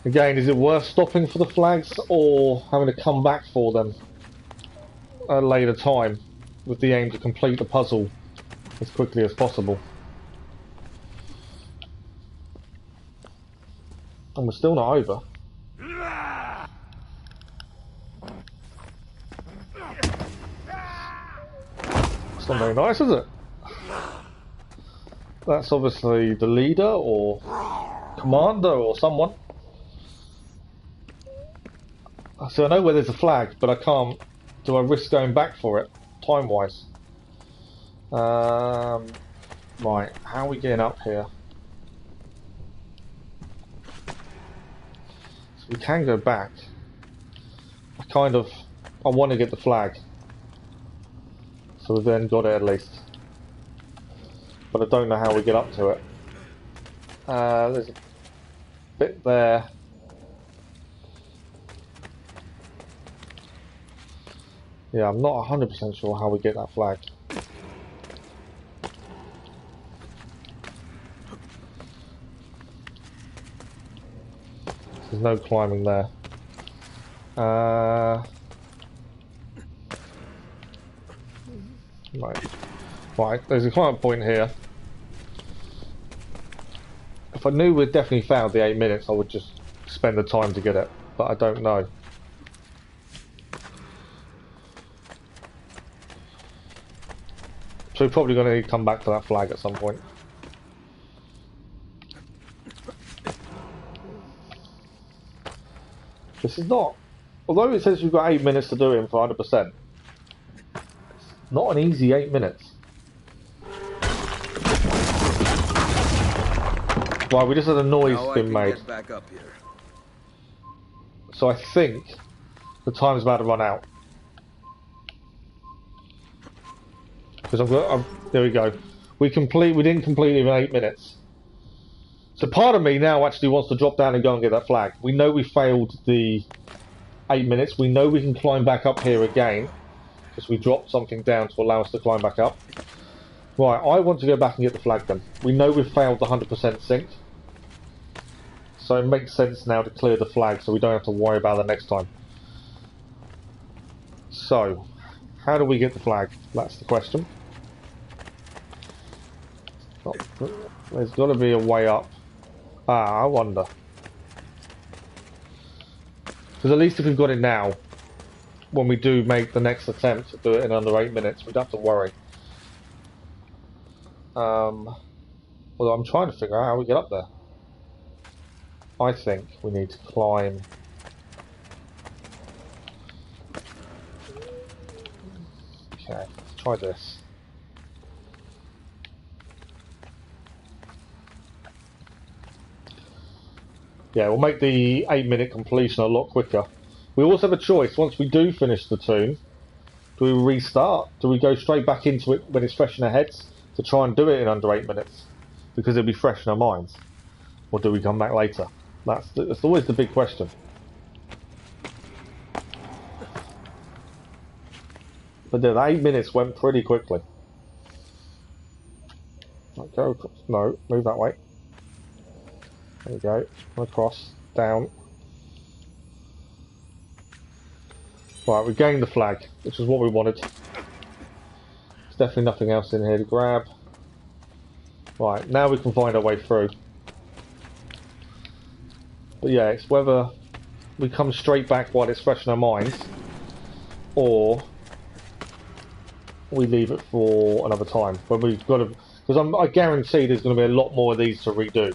Again, is it worth stopping for the flags or having to come back for them at a later time with the aim to complete the puzzle as quickly as possible? And we're still not over. It's not very nice, is it? That's obviously the leader or commander or someone. So I know where there's a flag, but I can't. Do I risk going back for it, time-wise? Right, how are we getting up here? So we can go back. I want to get the flag. So we've then got it at least. But I don't know how we get up to it. There's a bit there. Yeah, I'm not 100% sure how we get that flag. There's no climbing there. Right, there's a climb point here. If I knew we'd definitely found the 8 minutes, I would just spend the time to get it, but I don't know. So we're probably going to need to come back to that flag at some point. This is not... Although it says you've got 8 minutes to do it for 100%, it's not an easy 8 minutes. Right, we just had a noise being made. Get back up here. So I think the time's about to run out. Because there we go. We didn't complete even 8 minutes. So part of me now actually wants to drop down and go and get that flag. We know we failed the 8 minutes. We know we can climb back up here again. Because we dropped something down to allow us to climb back up. Right, I want to go back and get the flag then. We know we've failed the 100% sync. So it makes sense now to clear the flag so we don't have to worry about it next time. So, how do we get the flag? That's the question. Oh, there's got to be a way up. I wonder. Because at least if we've got it now, when we do make the next attempt to do it in under 8 minutes, we don't have to worry. Although I'm trying to figure out how we get up there. I think we need to climb. Okay, let's try this. Yeah, we'll make the 8-minute completion a lot quicker. We also have a choice. Once we do finish the tune, do we restart? Do we go straight back into it when it's fresh in our heads to try and do it in under 8 minutes? Because it'll be fresh in our minds. Or do we come back later? That's always the big question. But the 8 minutes went pretty quickly. Go across. No, move that way. There we go. Across, down. Right, we gained the flag, which is what we wanted. There's definitely nothing else in here to grab. Right, now we can find our way through. But yeah, it's whether we come straight back while it's fresh in our minds, or we leave it for another time. When we've got to, because I guarantee there's going to be a lot more of these to redo.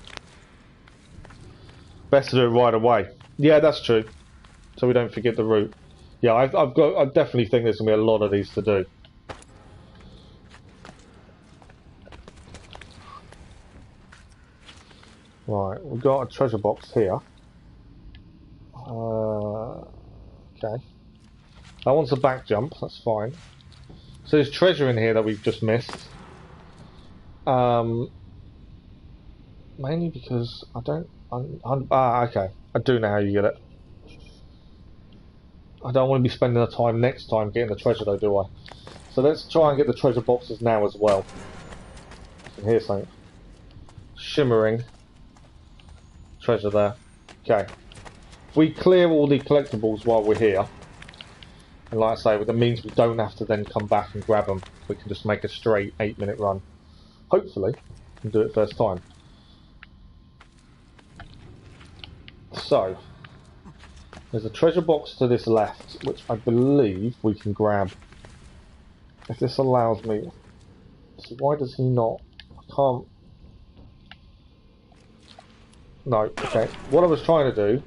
Best to do it right away. Yeah, that's true. So we don't forget the route. Yeah, I definitely think there's going to be a lot of these to do. Right, we've got a treasure box here. Okay. That one's a back jump, that's fine. So there's treasure in here that we've just missed. Mainly because I don't... okay. I do know how you get it. I don't want to be spending the time next time getting the treasure though, do I? So let's try and get the treasure boxes now as well. I can hear something. Shimmering. Treasure there. Okay. If we clear all the collectibles while we're here, and like I say, that means we don't have to then come back and grab them. We can just make a straight 8-minute run. Hopefully, and do it first time. So, there's a treasure box to this left, which I believe we can grab. If this allows me... So why does he not... I can't... No, okay. What I was trying to do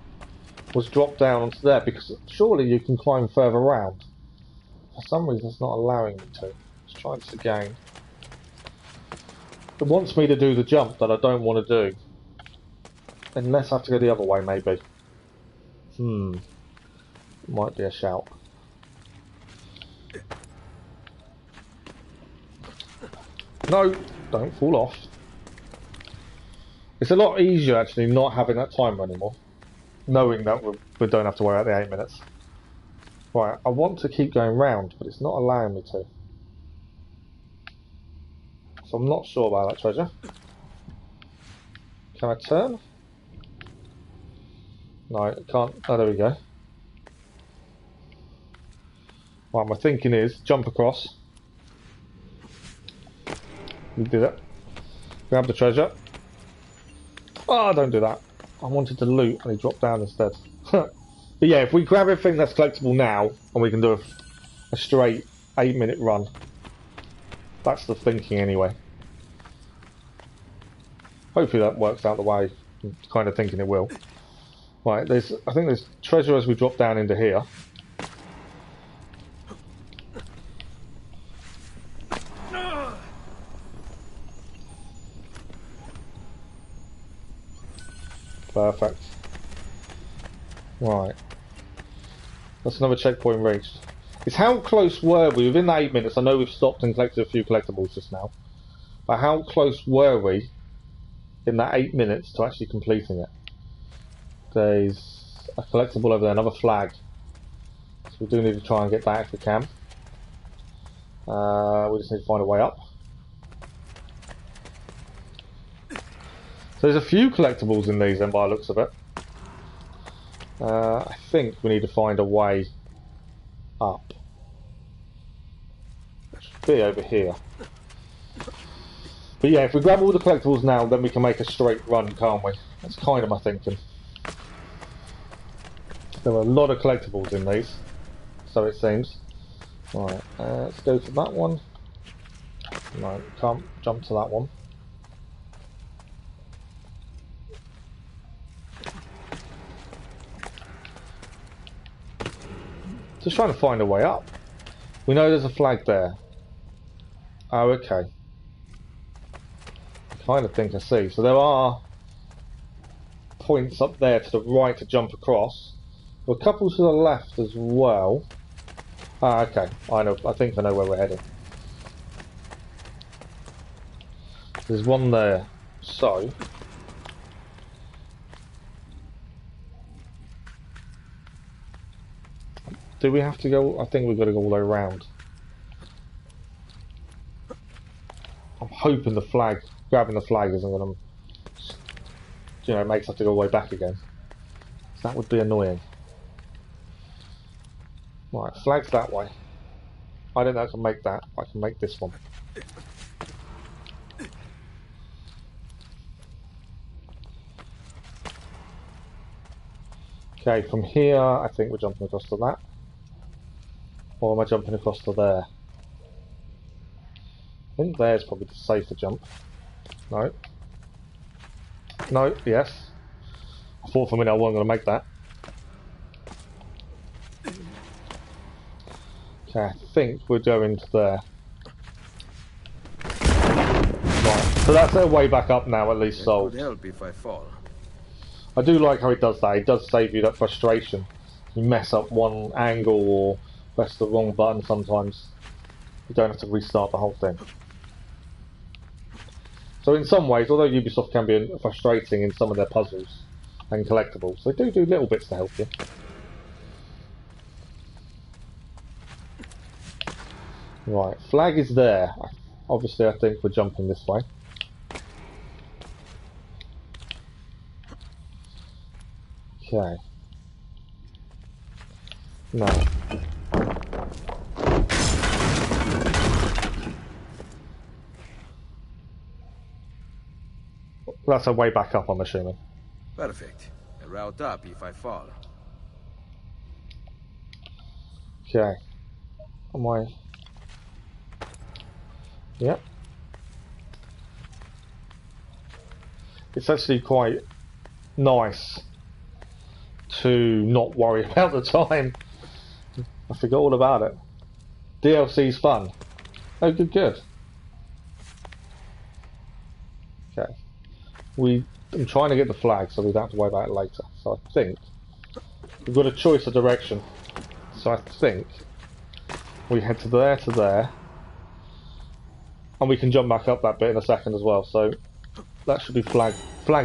was drop down onto there, because surely you can climb further around. For some reason it's not allowing me to. Let's try this again. It wants me to do the jump that I don't want to do. Unless I have to go the other way, maybe. Might be a shout. No! Don't fall off. It's a lot easier, actually, not having that timer anymore. Knowing that we don't have to worry about the 8 minutes. Right, I want to keep going round, but it's not allowing me to. So I'm not sure about that treasure. Can I turn? No, I can't. Oh, there we go. Right, my thinking is jump across. We did it. Grab the treasure. Oh, don't do that. I wanted to loot and he dropped down instead. But yeah, if we grab everything that's collectible now and we can do a straight 8-minute run. That's the thinking anyway. Hopefully that works out the way I'm kind of thinking it will. Right, I think there's treasure as we drop down into here. Perfect. Right. That's another checkpoint reached. It's how close were we? Within the 8 minutes, I know we've stopped and collected a few collectibles just now. But how close were we in that 8 minutes to actually completing it? There's a collectible over there, another flag. So we do need to try and get that if we can. We just need to find a way up. So there's a few collectibles in these then by the looks of it. I think we need to find a way up. It should be over here. But yeah, if we grab all the collectibles now, then we can make a straight run, can't we? That's kind of my thinking. There are a lot of collectibles in these, so it seems. Right, let's go to that one. No, can't jump to that one. Just trying to find a way up. We know there's a flag there. Oh, okay. I kind of think I see. So there are points up there to the right to jump across. There are a couple to the left as well. Ah, okay. I think I know where we're heading. There's one there. So... do we have to go? I think we've got to go all the way around. I'm hoping the flag, grabbing the flag isn't going to, make us have to go all the way back again. That would be annoying. Right, flag's that way. I don't know if I can make that. I can make this one. Okay, from here, I think we're jumping across to that. Or am I jumping across to there? I think there's probably the safer jump. No. No, yes. I thought for a minute I wasn't going to make that. Okay, I think we're going to there. Right, so that's their way back up now, at least solved. It would help if I fall. I do like how it does that. It does save you that frustration. You mess up one angle or press the wrong button sometimes. You don't have to restart the whole thing. So in some ways, although Ubisoft can be frustrating in some of their puzzles and collectibles, they do little bits to help you. Right, flag is there. Obviously I think we're jumping this way. Okay. No. That's a way back up, I'm assuming. Perfect. A route up if I fall. Okay. Am I... Yep. It's actually quite nice to not worry about the time. I forgot all about it. DLC's fun. Oh, good. Okay. I'm trying to get the flag so we don't have to worry about it later. So I think we've got a choice of direction. So I think we head to there, and we can jump back up that bit in a second as well. So that should be flag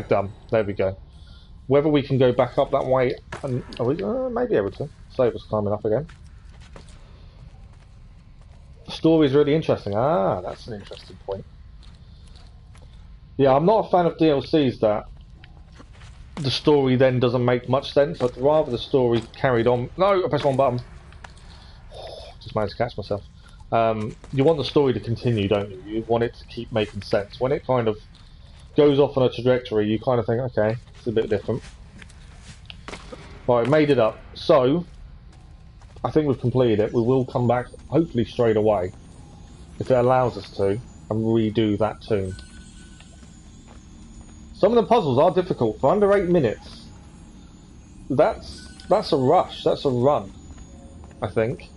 done. There we go. Whether we can go back up that way, and are we maybe able to save us climbing up again. The story is really interesting. Ah, that's an interesting point. Yeah, I'm not a fan of DLCs that the story then doesn't make much sense. I'd rather the story carried on. No, I pressed one button. Just managed to catch myself. You want the story to continue, don't you? You want it to keep making sense. When it kind of goes off on a trajectory, you kind of think, okay, it's a bit different. Right, made it up. So, I think we've completed it. We will come back, hopefully straight away, if it allows us to, and redo that tomb. Some of the puzzles are difficult. For under 8 minutes, that's a rush. That's a run, I think.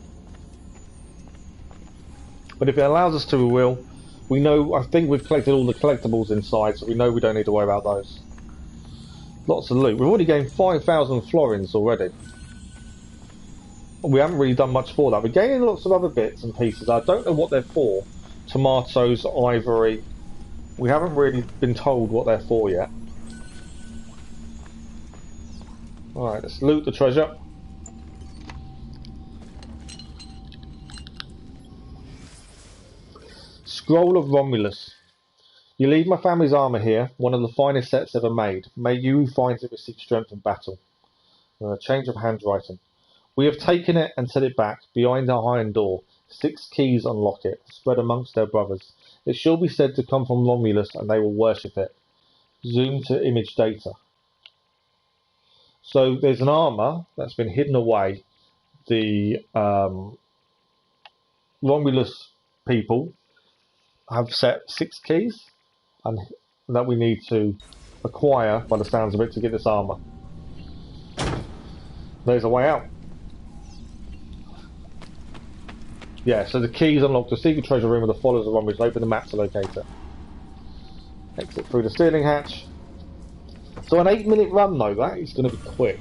But if it allows us to, we will. We know. I think we've collected all the collectibles inside, so we know we don't need to worry about those. Lots of loot. We've already gained 5,000 florins already. We haven't really done much for that. We're gaining lots of other bits and pieces. I don't know what they're for. Tomatoes, ivory. We haven't really been told what they're for yet. Alright, let's loot the treasure. Scroll of Romulus. You leave my family's armour here, one of the finest sets ever made. May you who finds it receive strength in battle. A change of handwriting. We have taken it and set it back, behind our iron door. 6 keys unlock it, spread amongst their brothers. It shall be said to come from Romulus, and they will worship it. Zoom to image data. So there's an armour that's been hidden away. The Romulus people have set 6 keys, and that we need to acquire, by the sounds of it, to get this armour. There's a way out. Yeah, so the keys unlock the secret treasure room of the followers of Romulus. Open the map to locate it. Exit through the stealing hatch. So an 8-minute run though, that is going to be quick.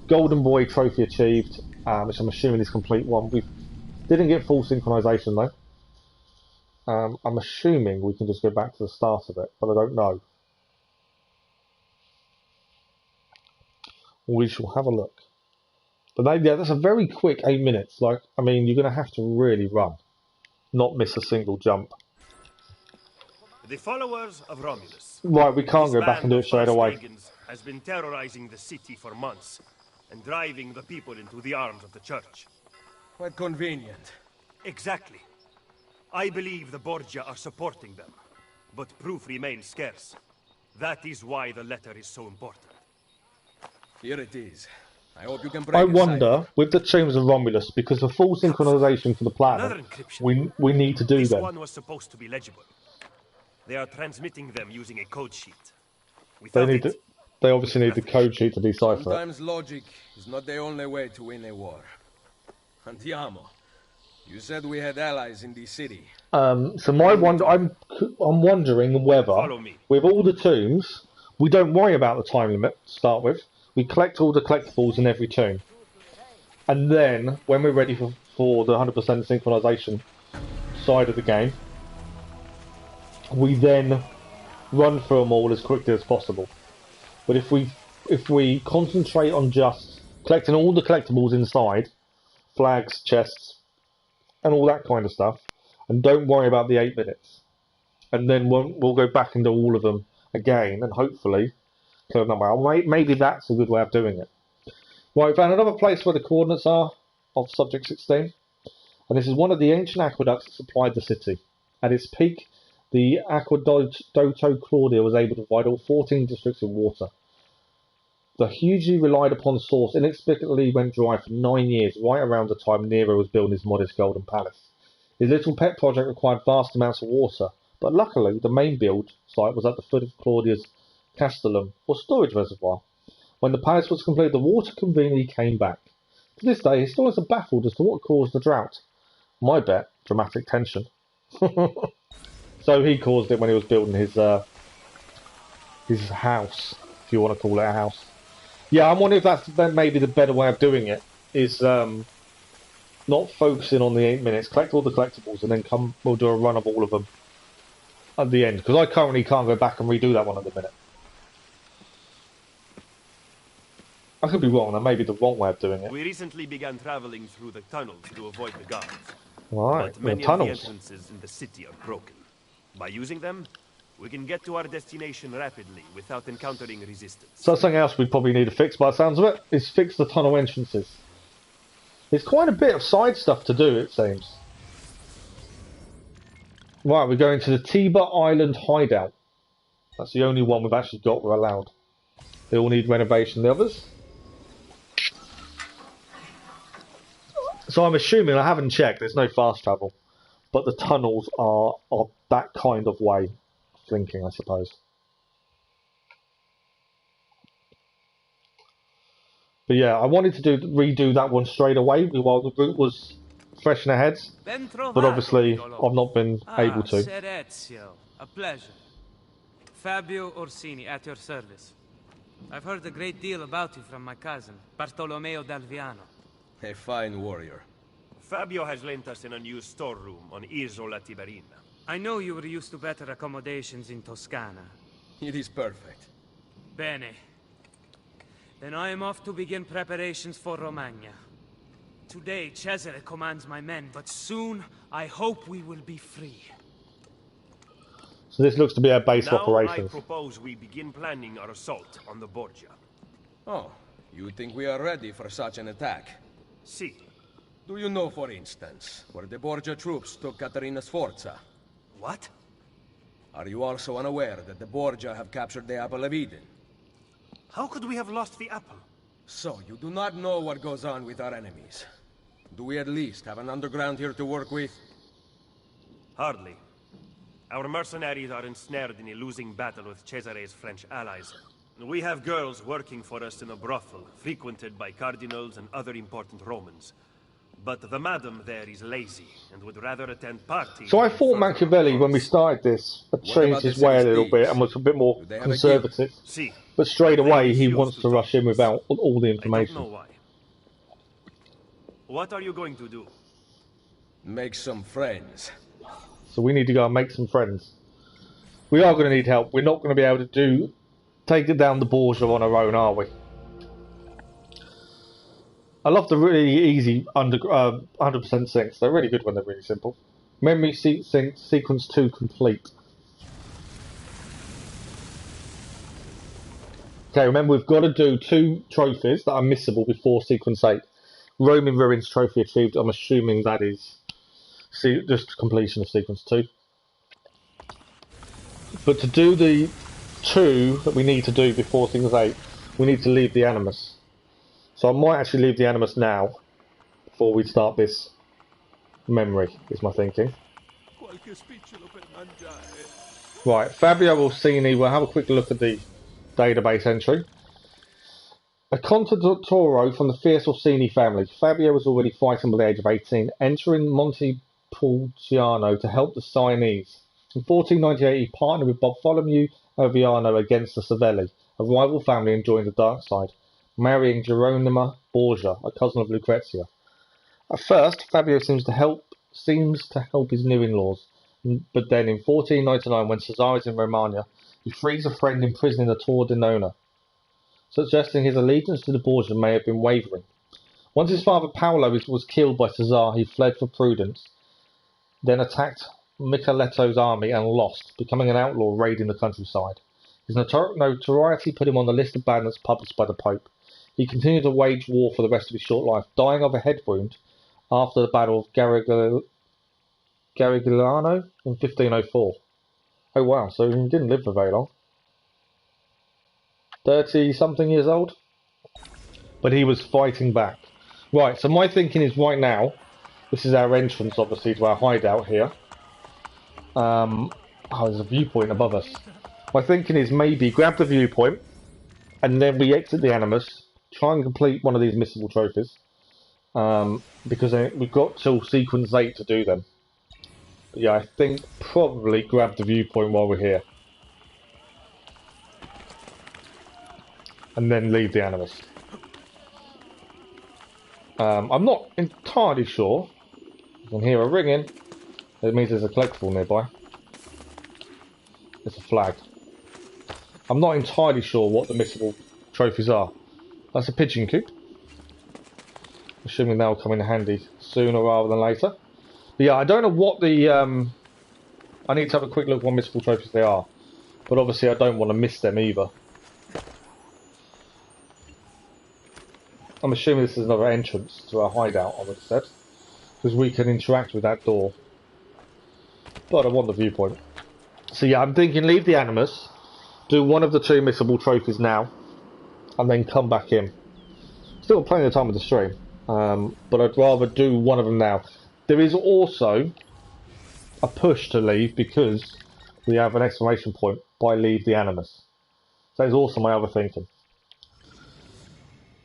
Golden Boy trophy achieved, which I'm assuming is complete one. We didn't get full synchronization though. I'm assuming we can just go back to the start of it, but I don't know. We shall have a look. But yeah, that's a very quick 8 minutes. Like, I mean, you're going to have to really run, not miss a single jump. The followers of Romulus. Right, we can't go back and do it straight away. Has been terrorizing the city for months and driving the people into the arms of the church. Quite convenient. Exactly. I believe the Borgia are supporting them, but proof remains scarce. That is why the letter is so important. Here it is. I hope you can break I wonder, with the Tombs of Romulus, because the full synchronization for the platinum, we need to do this them. One was supposed to be legible. They are transmitting them using a code sheet. They obviously need the code sheet to decipher it. Sometimes logic is not the only way to win a war. Andiamo. You said we had allies in the city. So I'm wondering whether, with all the tombs, we don't worry about the time limit to start with. We collect all the collectibles in every tomb. And then, when we're ready for the 100% synchronization side of the game, we then run through them all as quickly as possible. But if we concentrate on just collecting all the collectibles inside, flags, chests, and all that kind of stuff, and don't worry about the 8 minutes, and then we'll go back and do all of them again, and hopefully clear the number out. Maybe that's a good way of doing it. Right, we found another place where the coordinates are of Subject 16, and this is one of the ancient aqueducts that supplied the city. At its peak, the Aqueducto Claudia was able to provide all 14 districts with water. The hugely relied upon source inexplicably went dry for 9 years, right around the time Nero was building his modest golden palace. His little pet project required vast amounts of water, but luckily the main build site was at the foot of Claudia's Castellum, or storage reservoir. When the palace was complete, the water conveniently came back. To this day, historians are baffled as to what caused the drought. My bet, dramatic tension. So he caused it when he was building his house, if you want to call it a house. Yeah, I'm wondering if that's maybe the better way of doing it, is not focusing on the 8 minutes, collect all the collectibles, and then we'll do a run of all of them at the end, because I currently can't go back and redo that one at the minute. I could be wrong, that may be the wrong way of doing it. We recently began traveling through the tunnels to avoid the guards. Right, but many the of the tunnels. entrances in the city are broken. By using them, we can get to our destination rapidly without encountering resistance. So that's something else we probably need to fix by the sounds of it, is fix the tunnel entrances. There's quite a bit of side stuff to do, it seems. Right, we're going to the Tiba Island hideout. That's the only one we've actually got we're allowed. They all need renovation, the others. So I'm assuming, I haven't checked, there's no fast travel. But the tunnels are that kind of way of thinking, I suppose. But yeah, I wanted to redo that one straight away while the route was fresh in our heads. But obviously, I've not been able to. Ser Ezio, a pleasure. Fabio Orsini, at your service. I've heard a great deal about you from my cousin, Bartolomeo d'Alviano. A fine warrior. Fabio has lent us an unused storeroom on Isola Tiberina. I know you were used to better accommodations in Toscana. It is perfect. Bene. Then I am off to begin preparations for Romagna. Today, Cesare commands my men, but soon, I hope we will be free. So this looks to be our base of operations. I propose we begin planning our assault on the Borgia. Oh, you think we are ready for such an attack? Si. Do you know, for instance, where the Borgia troops took Caterina Sforza? What? Are you also unaware that the Borgia have captured the Apple of Eden? How could we have lost the apple? So, you do not know what goes on with our enemies. Do we at least have an underground here to work with? Hardly. Our mercenaries are ensnared in a losing battle with Cesare's French allies. We have girls working for us in a brothel, frequented by cardinals and other important Romans. But the madam there is lazy and would rather attend parties. So I thought Machiavelli, when we started this, had changed his way a little bit and was a bit more conservative. But straight away he wants to rush in without all the information. I don't know why. What are you going to do? Make some friends. So we need to go and make some friends. We are going to need help. We're not going to be able to take it down the Borgia on our own, are we? I love the really easy 100% syncs. They're really good when they're really simple. Memory sync sequence 2 complete. Okay, remember we've got to do 2 trophies that are missable before sequence 8. Roman Ruins trophy achieved. I'm assuming that is just completion of sequence 2. But to do the 2 that we need to do before sequence 8, we need to leave the Animus. So I might actually leave the Animus now, before we start this memory, is my thinking. Right, Fabio Orsini, we'll have a quick look at the database entry. A Contatore from the fierce Orsini family. Fabio was already fighting by the age of 18, entering Montepulciano to help the Signese. In 1498 he partnered with Bartholomew Oviano against the Savelli, a rival family, and joined the dark side, marrying Geronima Borgia, a cousin of Lucrezia. At first, Fabio seems to help his new-in-laws, but then in 1499, when Cesare is in Romagna, he frees a friend imprisoned in the Tor Denona, suggesting his allegiance to the Borgia may have been wavering. Once his father Paolo was killed by Cesare, he fled for prudence, then attacked Micheletto's army and lost, becoming an outlaw raiding the countryside. His notoriety put him on the list of bandits published by the Pope. He continued to wage war for the rest of his short life, dying of a head wound after the Battle of Garigliano in 1504. Oh wow, so he didn't live for very long. 30-something years old? But he was fighting back. Right, so my thinking is right now, this is our entrance obviously to our hideout here. There's a viewpoint above us. My thinking is maybe grab the viewpoint, and then we exit the Animus, try and complete one of these missable trophies, because we've got till sequence 8 to do them. But yeah, I think probably grab the viewpoint while we're here. And then leave the Animus. I'm not entirely sure. I can hear a ringing. It means there's a collectible nearby. There's a flag. I'm not entirely sure what the missable trophies are. That's a pigeon coop. Assuming they'll come in handy sooner rather than later. But yeah, I don't know what the... I need to have a quick look at what missable trophies they are. But obviously I don't want to miss them either. I'm assuming this is another entrance to our hideout, I would have said. Because we can interact with that door. But I want the viewpoint. So yeah, I'm thinking leave the Animus, do one of the 2 missable trophies now, and then come back in. Still plenty of time with the stream, but I'd rather do one of them now. There is also a push to leave because we have an exclamation point by leave the Animus. So that is also my other thinking.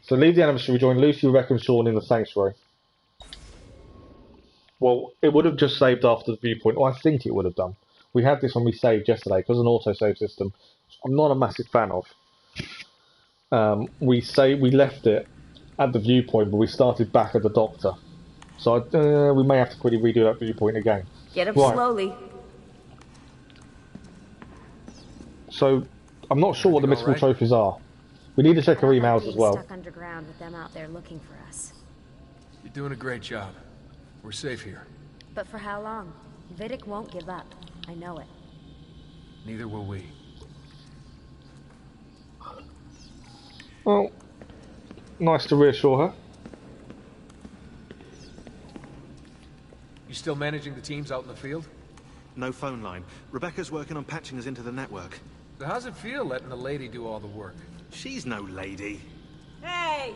So leave the Animus to rejoin Lucy, Rebecca and Sean in the Sanctuary. Well, it would have just saved after the viewpoint, or I think it would have done. We had this when we saved yesterday, because an autosave system I'm not a massive fan of. We left it at the viewpoint, but we started back at the Doctor. So we may have to quickly redo that viewpoint again. Get up slowly. So I'm not sure what the missable trophies are. We need to check our emails as well. Stuck underground with them out there looking for us. You're doing a great job. We're safe here. But for how long? Vidic won't give up. I know it. Neither will we. Well, nice to reassure her. You still managing the teams out in the field? No phone line. Rebecca's working on patching us into the network. So how's it feel letting the lady do all the work? She's no lady. Hey!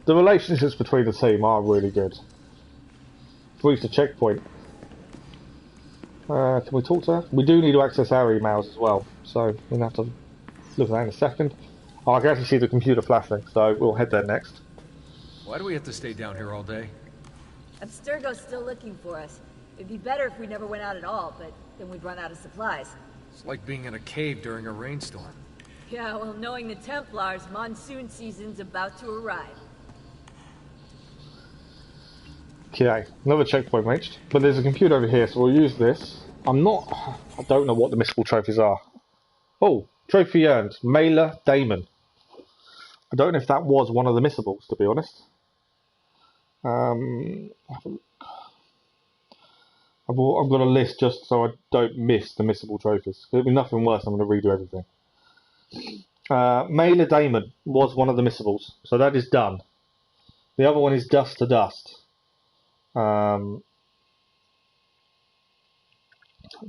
The relationships between the team are really good. We've reached a checkpoint. Can we talk to her? We do need to access our emails as well, so we'll have to look at that in a second. Oh, I can actually see the computer flashing, so we'll head there next. Why do we have to stay down here all day? Abstergo's still looking for us. It'd be better if we never went out at all, but then we'd run out of supplies. It's like being in a cave during a rainstorm. Yeah, well, knowing the Templars, monsoon season's about to arrive. Okay, another checkpoint reached. But there's a computer over here, so we'll use this. I don't know what the missable trophies are. Oh, trophy earned. Mailer Damon. I don't know if that was one of the missables, to be honest. Have a look. I've got a list just so I don't miss the missable trophies. There'll be nothing worse. I'm going to redo everything. Mailer Damon was one of the missables, so that is done. The other one is Dust to Dust. But I'm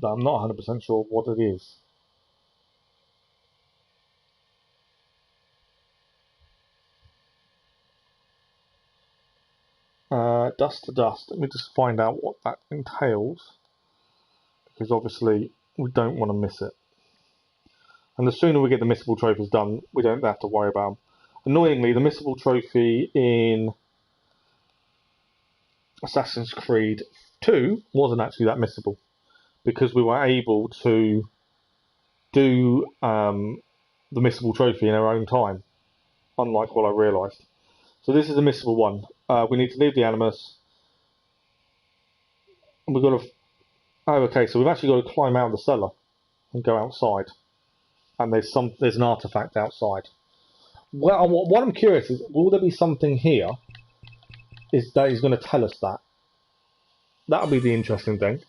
not 100% sure what it is. Dust to Dust. Let me just find out what that entails, because obviously we don't want to miss it. And the sooner we get the missable trophies done, we don't have to worry about them. Annoyingly, the missable trophy in Assassin's Creed 2 wasn't actually that missable, because we were able to do the missable trophy in our own time, unlike what I realised. So this is a missable one. We need to leave the Animus. And we've got to... Oh, okay, so we've actually got to climb out of the cellar and go outside. And there's an artifact outside. Well, what I'm curious is, will there be something here that is going to tell us that? That'll be the interesting thing.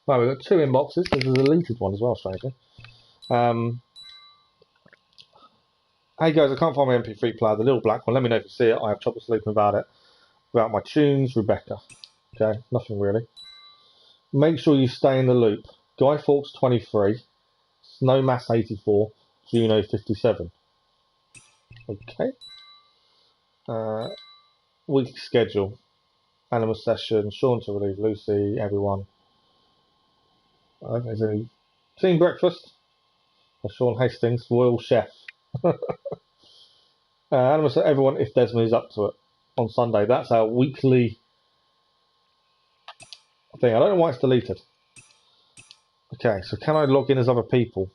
Well, we've got 2 inboxes. There's a deleted one as well, strangely. Hey guys, I can't find my MP3 player, the little black one. Let me know if you see it. I have trouble sleeping without it. Without my tunes, Rebecca. Okay, nothing really. Make sure you stay in the loop. Guy Fawkes 23, Snowmass 84, Juno 57. Okay. Weekly schedule. Animal session, Sean to relieve Lucy, everyone. There's any team breakfast. Sean Hastings, Royal Chef. Animal set everyone if Desmond is up to it on Sunday. That's our weekly thing. I don't know why it's deleted. Okay, so can I log in as other people?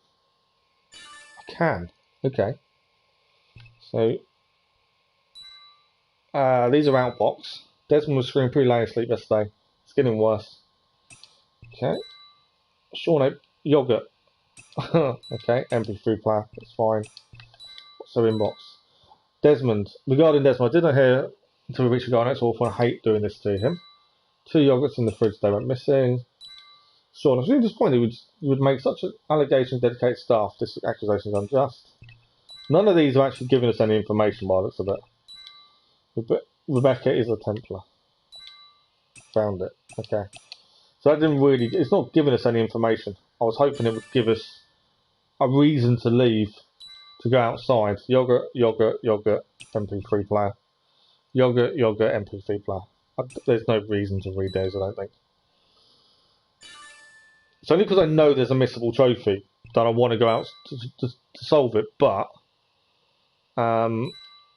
I can. Okay. So these are outbox. Desmond was screaming pretty loud in sleep yesterday. It's getting worse. Okay. Sean yogurt. Okay, MP3 player. That's fine. What's our inbox? Desmond. Regarding Desmond, I didn't hear until we reached the guy. It's awful. I hate doing this to him. 2 yogurts in the fridge. They went missing. Sean, I was really disappointed you would make such an allegation to dedicated staff. This accusation is unjust. None of these are actually giving us any information by the looks of it. Rebecca is a Templar. Found it. Okay. So that didn't really... It's not giving us any information. I was hoping it would give us a reason to leave, to go outside. Yogurt, yogurt, yogurt, MP3 player. Yogurt, yogurt, MP3 player. There's no reason to read those, I don't think. It's only because I know there's a missable trophy that I want to go out to solve it, but I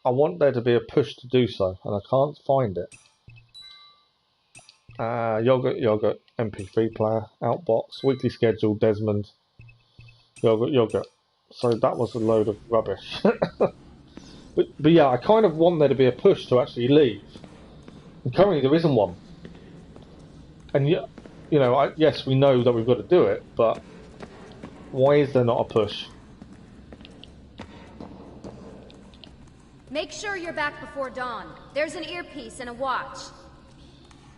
want there to be a push to do so, and I can't find it. Yogurt, yogurt, MP3 player, outbox, weekly schedule, Desmond, yogurt, yogurt. So that was a load of rubbish. but yeah, I kind of want there to be a push to actually leave. And currently there isn't one. And you know, yes, we know that we've got to do it, but why is there not a push? Make sure you're back before dawn. There's an earpiece and a watch.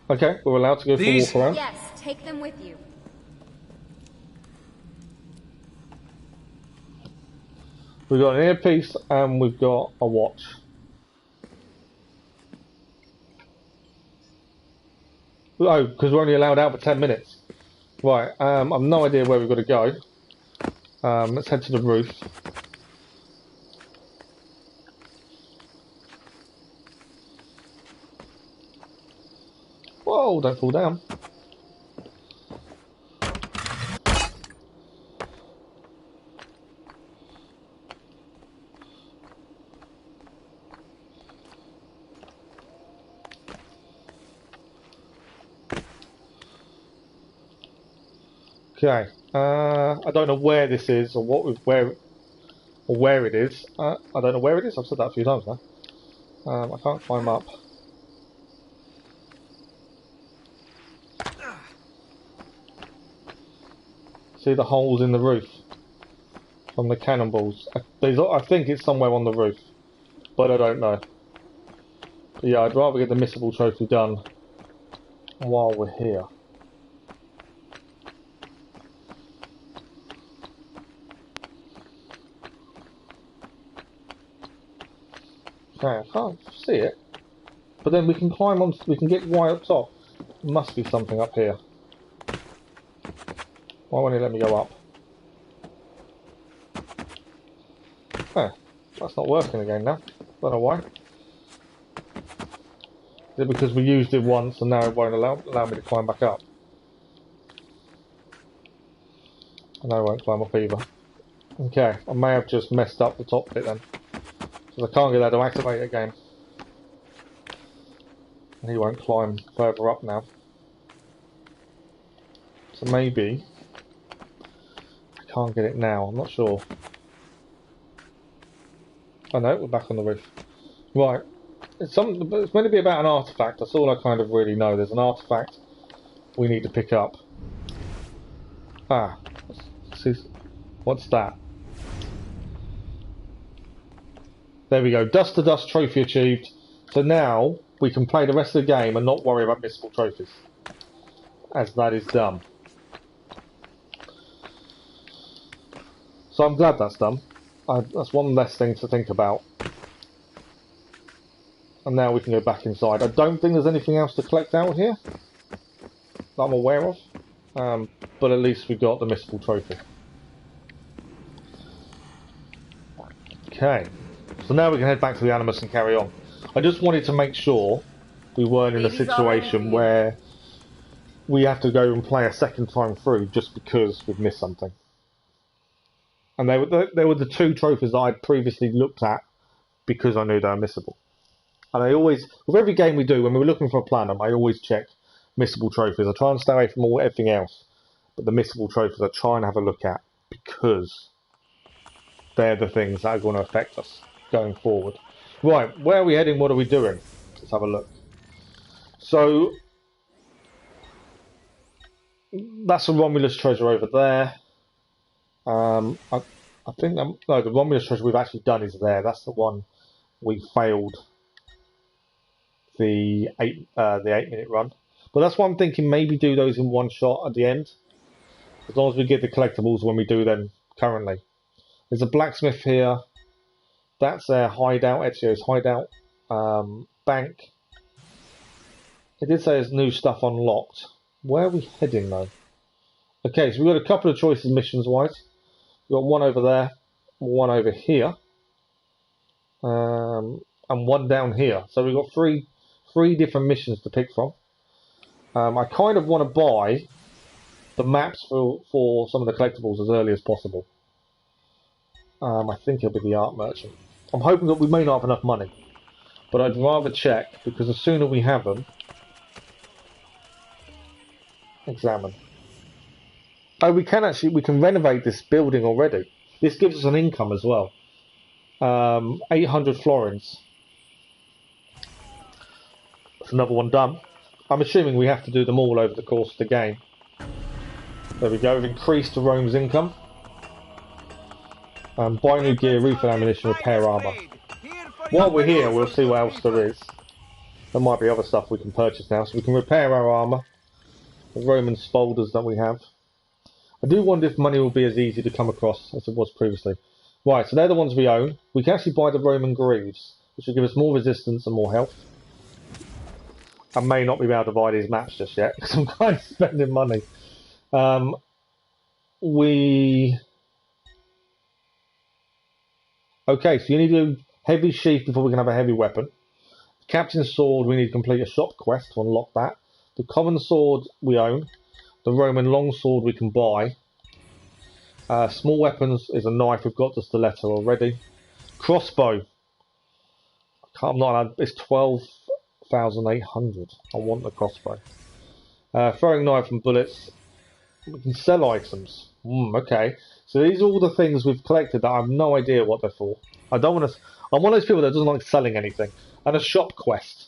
Okay, we're allowed to go for a walk around? Yes, take them with you. We've got an earpiece and we've got a watch. Oh, because we're only allowed out for 10 minutes. Right, I've no idea where we've got to go. Let's head to the roof. Whoa, don't fall down. Okay. I don't know where this is or where it is. I don't know where it is. I've said that a few times now. I can't climb up. See the holes in the roof from the cannonballs. I think it's somewhere on the roof, but I don't know. But yeah, I'd rather get the missable trophy done while we're here. Okay, I can't see it, but then we can climb on. We can get right up top. Must be something up here. Why won't it let me go up? Oh, that's not working again now. Don't know why. Is it because we used it once and now it won't allow me to climb back up? And I won't climb up either. Okay, I may have just messed up the top bit then. Because I can't get that to activate again. And he won't climb further up now. So maybe I can't get it now, I'm not sure. Oh no, we're back on the roof. Right. It's meant to be about an artifact, that's all I kind of really know. There's an artifact we need to pick up. Ah, what's that? There we go, dust to dust trophy achieved. So now we can play the rest of the game and not worry about missable trophies. As that is done. So I'm glad that's done. That's one less thing to think about. And now we can go back inside. I don't think there's anything else to collect out here that I'm aware of. But at least we got the missable trophy. Okay. So now we can head back to the Animus and carry on. I just wanted to make sure we weren't in a situation where we have to go and play a second time through just because we've missed something. And they were the two trophies that I'd previously looked at because I knew they were missable. And I always, with every game we do, when we were looking for a platinum, I always check missable trophies. I try and stay away from everything else. But the missable trophies I try and have a look at because they're the things that are going to affect us going forward. Right, where are we heading? What are we doing? Let's have a look. So, that's a Romulus treasure over there. I think no, the Romulus treasure we've actually done is there. That's the one we failed the 8-minute run. But that's why I'm thinking maybe do those in one shot at the end. As long as we get the collectibles when we do them currently. There's a blacksmith here. That's their hideout, Ezio's hideout. Bank. It did say there's new stuff unlocked. Where are we heading though? Okay, so we've got a couple of choices missions wise. We've got one over there, one over here, and one down here. So we've got three different missions to pick from. I kind of want to buy the maps for some of the collectibles as early as possible. I think it'll be the art merchant. I'm hoping that we may not have enough money, but I'd rather check because the sooner we have them, examine. Oh, we can renovate this building already. This gives us an income as well. 800 florins. That's another one done. I'm assuming we have to do them all over the course of the game. There we go, we've increased Rome's income. Buy new gear, refill ammunition, repair armour. While we're here, we'll see what else there is. There might be other stuff we can purchase now, so we can repair our armour. The Roman spolders that we have. I do wonder if money will be as easy to come across as it was previously. Right, so they're the ones we own. We can actually buy the Roman greaves, which will give us more resistance and more health. I may not be able to buy these maps just yet, because I'm kind of spending money. Okay, so you need a heavy sheath before we can have a heavy weapon. Captain's sword, we need to complete a shop quest to unlock that. The common sword we own. The Roman longsword we can buy. Small weapons is a knife. We've got the stiletto already. Crossbow. It's 12,800. I want the crossbow. Throwing knife and bullets. We can sell items. Okay. So these are all the things we've collected that I have no idea what they're for. I don't want to. I'm one of those people that doesn't like selling anything. And a shop quest.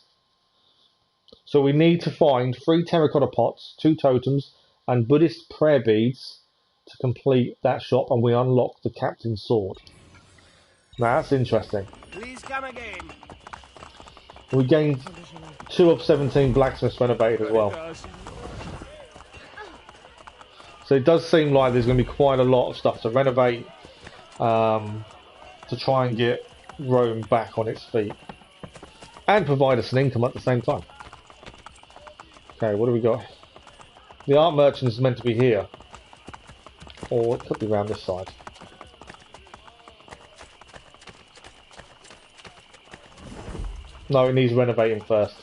So we need to find 3 terracotta pots, 2 totems, and Buddhist prayer beads to complete that shop, and we unlock the captain's sword. Now that's interesting. Please come again. We gained 2 of 17 blacksmiths renovated as well. So it does seem like there's going to be quite a lot of stuff to renovate to try and get Rome back on its feet. And provide us an income at the same time. Okay, what do we got? The art merchant is meant to be here. Or it could be around this side. No, it needs renovating first.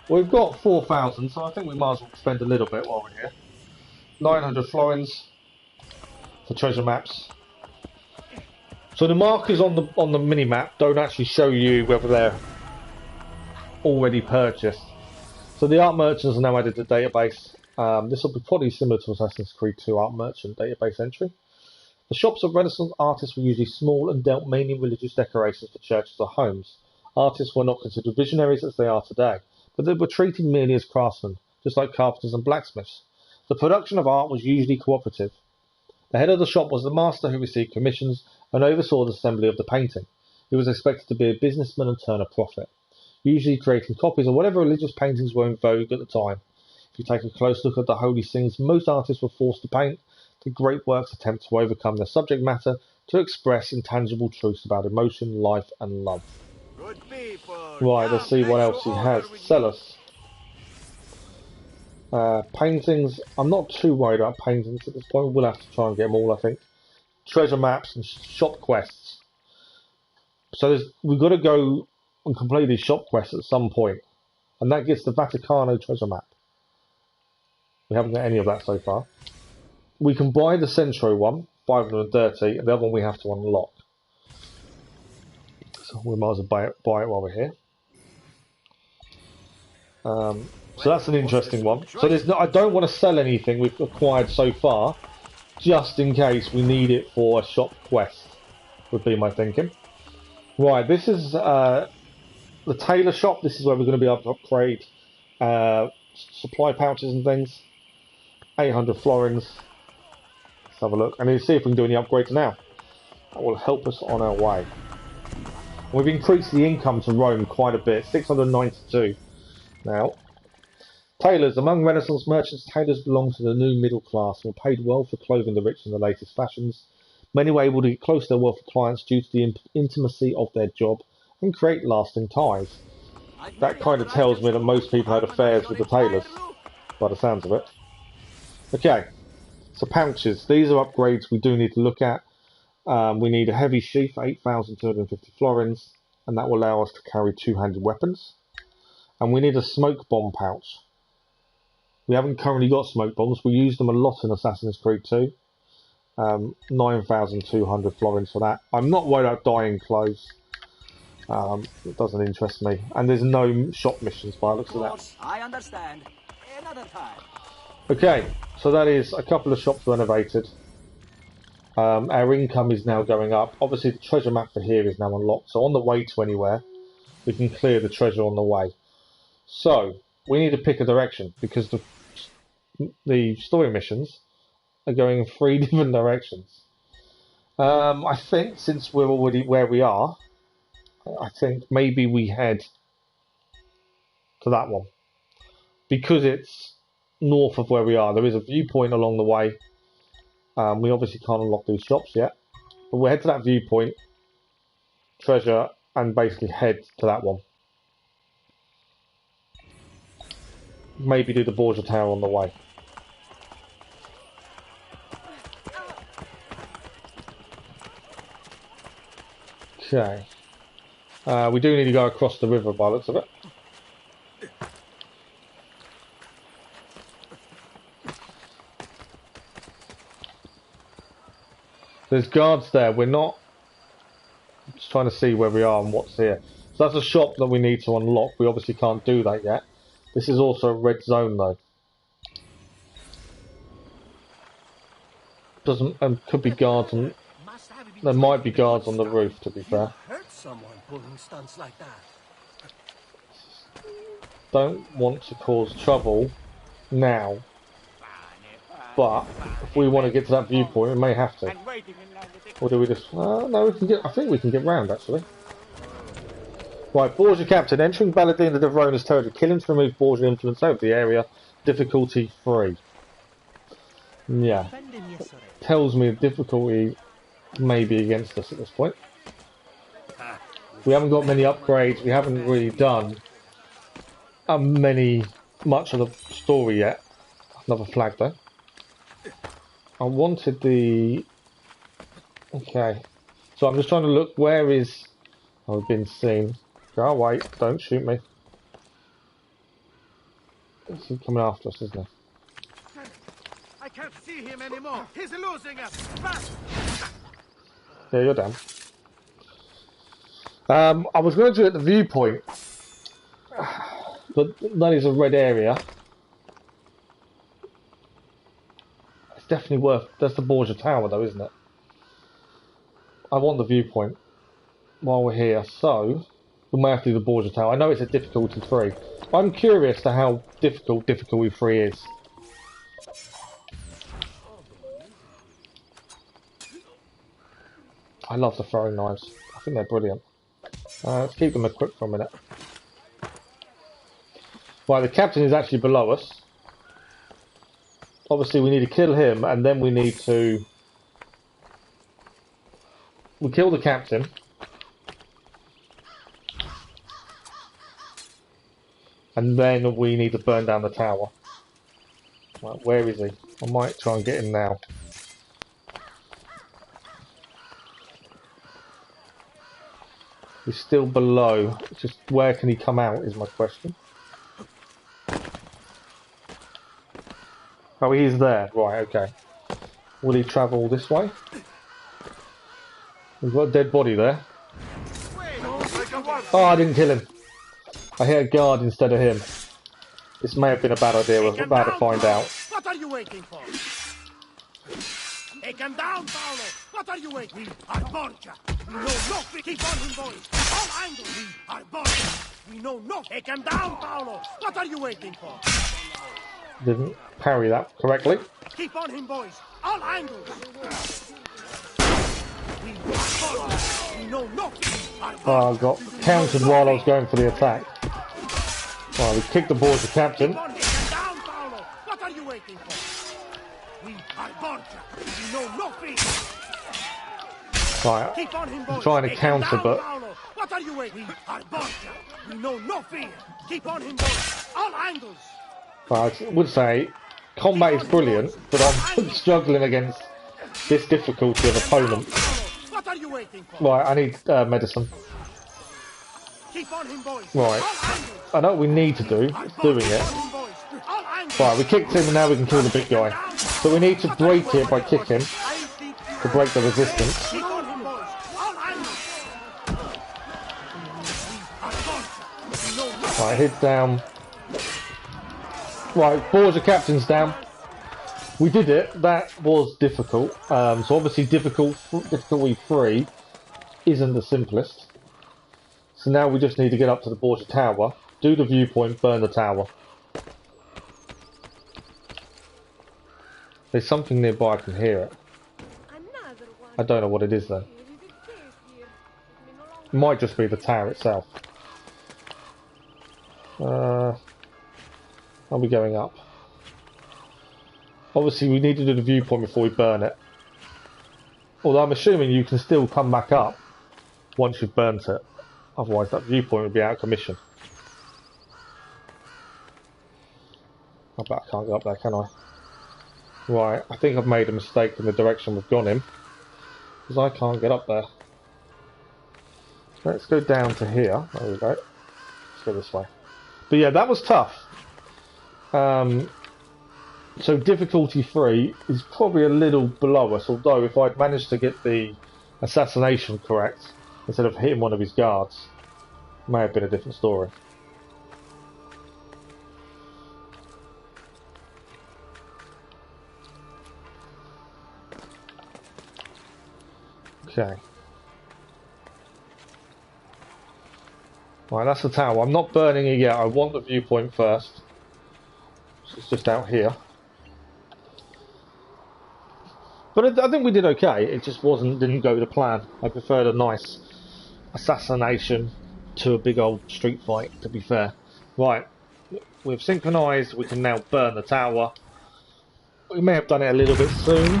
We've got 4,000, so I think we might as well spend a little bit while we're here. 900 florins for treasure maps. So the markers on the mini map don't actually show you whether they're already purchased. So the art merchants are now added to the database. This will be probably similar to Assassin's Creed 2 art merchant database entry. The shops of Renaissance artists were usually small and dealt mainly in religious decorations for churches or homes. Artists were not considered visionaries as they are today, but they were treated merely as craftsmen, just like carpenters and blacksmiths. The production of art was usually cooperative. The head of the shop was the master who received commissions and oversaw the assembly of the painting. He was expected to be a businessman and turn a profit, usually creating copies of whatever religious paintings were in vogue at the time. If you take a close look at the holy scenes most artists were forced to paint, the great works attempt to overcome their subject matter to express intangible truths about emotion, life and love. Good people. Right, let's see what else he has to sell us. Paintings. I'm not too worried about paintings at this point. We'll have to try and get them all, I think. Treasure maps and shop quests. So we've got to go and complete these shop quests at some point. And that gets the Vaticano treasure map. We haven't got any of that so far. We can buy the Centro one, 530, and the other one we have to unlock. So we might as well buy it while we're here. So that's an interesting one. So I don't want to sell anything we've acquired so far, just in case we need it for a shop quest, would be my thinking. Right, this is the tailor shop. This is where we're going to be able to upgrade supply pouches and things. 800 florins. Let's have a look. I need to see if we can do any upgrades now. That will help us on our way. We've increased the income to Rome quite a bit. 692 now. Tailors. Among Renaissance merchants, tailors belong to the new middle class and were paid well for clothing the rich in the latest fashions. Many were able to get close to their wealthy clients due to the intimacy of their job and create lasting ties. That kind of tells me that most people had affairs with the tailors, by the sounds of it. Okay, so pouches. These are upgrades we do need to look at. We need a heavy sheath, 8,250 florins, and that will allow us to carry two-handed weapons. And we need a smoke bomb pouch. We haven't currently got smoke bombs. We use them a lot in Assassin's Creed 2. 9,200 florins for that. I'm not worried about dyeing clothes. It doesn't interest me. And there's no shop missions by the looks of that. I understand. Another time. Okay, so that is a couple of shops renovated. Our income is now going up. Obviously the treasure map for here is now unlocked. So on the way to anywhere, we can clear the treasure on the way. So we need to pick a direction because the story missions are going in 3 different directions. I think since we're already where we are, I think maybe we head to that one. Because it's north of where we are. There is a viewpoint along the way. We obviously can't unlock these shops yet. But we'll head to that viewpoint, treasure, and basically head to that one. Maybe do the Borgia Tower on the way. Okay. We do need to go across the river by the looks of it. There's guards there. We're not just trying to see where we are and what's here. So that's a shop that we need to unlock. We obviously can't do that yet. This is also a red zone though. doesn't could be guards on. There might be guards on the roof. To be fair, hurt someone pulling stunts like that. Don't want to cause trouble now, but if we want to get to that viewpoint, we may have to. Or do we just? No, we can get. I think we can get round actually. Right, Borgia Captain. Entering Balladina de Verona's territory. Kill him to remove Borgia influence over the area. Difficulty 3. Yeah. Tells me the difficulty may be against us at this point. We haven't got many upgrades. We haven't really done much of the story yet. Another flag though. I wanted the... Okay. So I'm just trying to look. Where is... I've been seen. Go away. Don't shoot me. He's coming after us, isn't he? I can't see him anymore. He's losing us. Fast. Yeah, you're down. I was going to do it at the viewpoint, but that is a red area. It's definitely worth. That's the Borgia Tower, though, isn't it? I want the viewpoint while we're here, so we may have to do the Borgia Tower. I know it's a difficulty 3. I'm curious to how difficult difficulty 3 is. I love the throwing knives. I think they're brilliant. Let's keep them equipped for a minute. Right, the captain is actually below us. Obviously, we need to kill him, and then we need to... We kill the captain. And then we need to burn down the tower. Right, where is he? I might try and get him now. He's still below. Just where can he come out is my question. Oh, he's there. Right, okay. Will he travel this way? We've got a dead body there. Oh, I didn't kill him. I hit a guard instead of him. This may have been a bad idea. We're about to find out. What are you waiting for? Take him down, Paolo! What are you waiting for? We are Borgia! We know nothing! Keep on him, boys! All angles! We are Borgia! We know nothing! Take him down, Paolo! What are you waiting for? Didn't parry that correctly. Keep on him, boys! All angles! We are Borgia! We know nothing! Oh, I got countered while I was going for the attack. Well, we kicked the Borgia captain. Keep on him down, Paolo! What are you waiting for? We are Borgia! We know nothing! Right, Keep on him, boys. I'm trying to counter, down, but... Paolo. What are you waiting? We are Borgia. We know no fear. Keep on him, boys. All angles. Right, I would say combat is brilliant, but I'm struggling against this difficulty of opponent. What are you waiting for? Right, I need medicine. Keep on him, boys. Right, I know what we need to do. It's doing it. Right, we kicked him and now we can kill the big guy. So we need to break it by kicking to break the resistance. Right, head down. Right, Borgia captain's down. We did it. That was difficult. So obviously difficulty 3 isn't the simplest. So now we just need to get up to the Borgia tower, do the viewpoint, burn the tower. There's something nearby, I can hear it. I don't know what it is though. It might just be the tower itself. Are we going up? Obviously we need to do the viewpoint before we burn it. Although I'm assuming you can still come back up once you've burnt it. Otherwise that viewpoint would be out of commission. I bet I can't go up there, can I? Right, I think I've made a mistake in the direction we've gone in. Because I can't get up there. Let's go down to here. There we go. Let's go this way. But yeah, that was tough. So difficulty 3 is probably a little below us, although if I'd managed to get the assassination correct, instead of hitting one of his guards, it may have been a different story. Okay. Right, that's the tower. I'm not burning it yet. I want the viewpoint first. So it's just out here. But I think we did okay. It just didn't go to plan. I preferred a nice assassination to a big old street fight, to be fair. Right, we've synchronised. We can now burn the tower. We may have done it a little bit soon,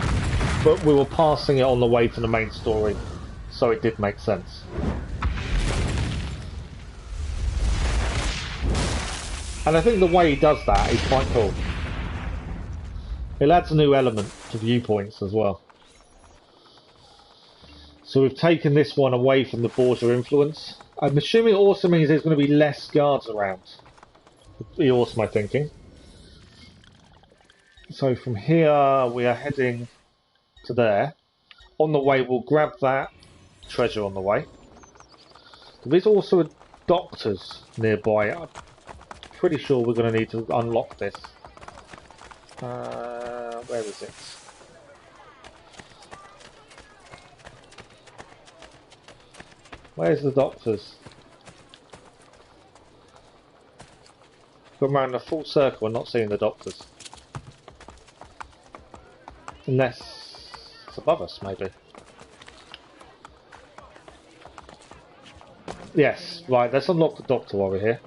but we were passing it on the way to the main story, so it did make sense. And I think the way he does that is quite cool. It adds a new element to viewpoints as well. So we've taken this one away from the Borgia influence. I'm assuming it also means there's going to be less guards around. Would be also my thinking. So from here we are heading to there. On the way we'll grab that treasure on the way. There's also a doctor's nearby. I'm pretty sure we're going to need to unlock this. Where is it? Where's the doctor's? Gone around a full circle and not seeing the doctors. Unless it's above us, maybe. Yes, right, let's unlock the doctor while we're here.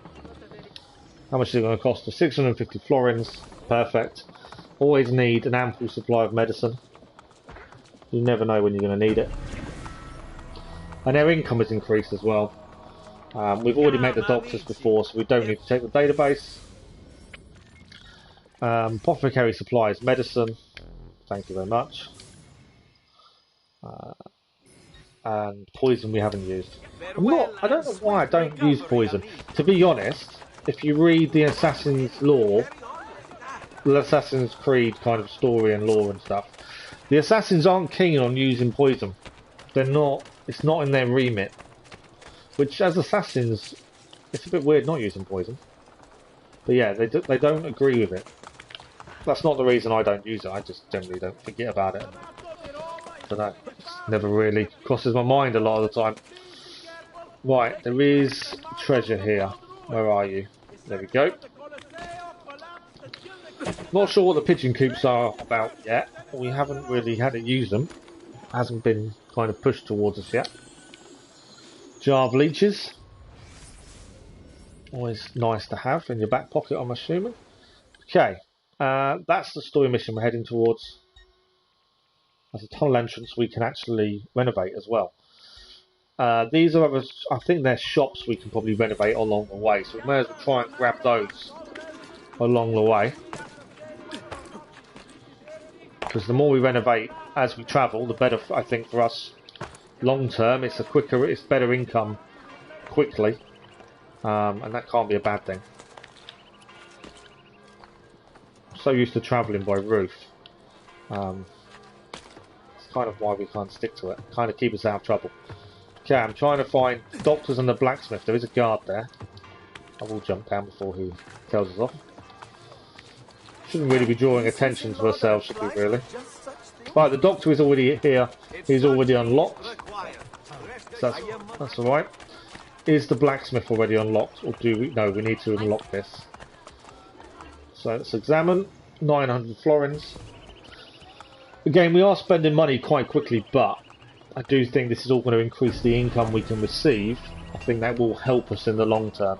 How much is it going to cost us? 650 florins. Perfect. Always need an ample supply of medicine. You never know when you're going to need it. And their income is increased as well. We've already met the doctors before, so we don't need to take the database. Apothecary supplies medicine. Thank you very much. And poison we haven't used. I don't know why I don't use poison. To be honest, if you read the Assassin's lore, the Assassin's Creed kind of story and lore and stuff, the Assassins aren't keen on using poison. They're not. It's not in their remit. Which, as Assassins, it's a bit weird not using poison. But yeah, they don't agree with it. That's not the reason I don't use it. I just generally don't forget about it. I don't know. It never really crosses my mind a lot of the time. Right, there is treasure here. Where are you? There we go. Not sure what the pigeon coops are about yet. We haven't really had to use them. Hasn't been kind of pushed towards us yet. Jar of leeches. Always nice to have in your back pocket, I'm assuming. Okay, that's the story mission we're heading towards. There's a tunnel entrance we can actually renovate as well. These are other, I think they're shops we can probably renovate along the way, so we may as well try and grab those along the way. Because the more we renovate as we travel, the better, I think, for us long term. It's better income quickly, and that can't be a bad thing. I'm so used to travelling by roof. It's kind of why we can't stick to it. Kind of keep us out of trouble. Okay, I'm trying to find doctors and the blacksmith. There is a guard there. I will jump down before he tells us off. Shouldn't really be drawing attention to ourselves, should we really? Right, the doctor is already here. He's already unlocked. So that's alright. Is the blacksmith already unlocked? Or do we? No, we need to unlock this. So let's examine. 900 florins. Again, we are spending money quite quickly, but I do think this is all going to increase the income we can receive. I think that will help us in the long term.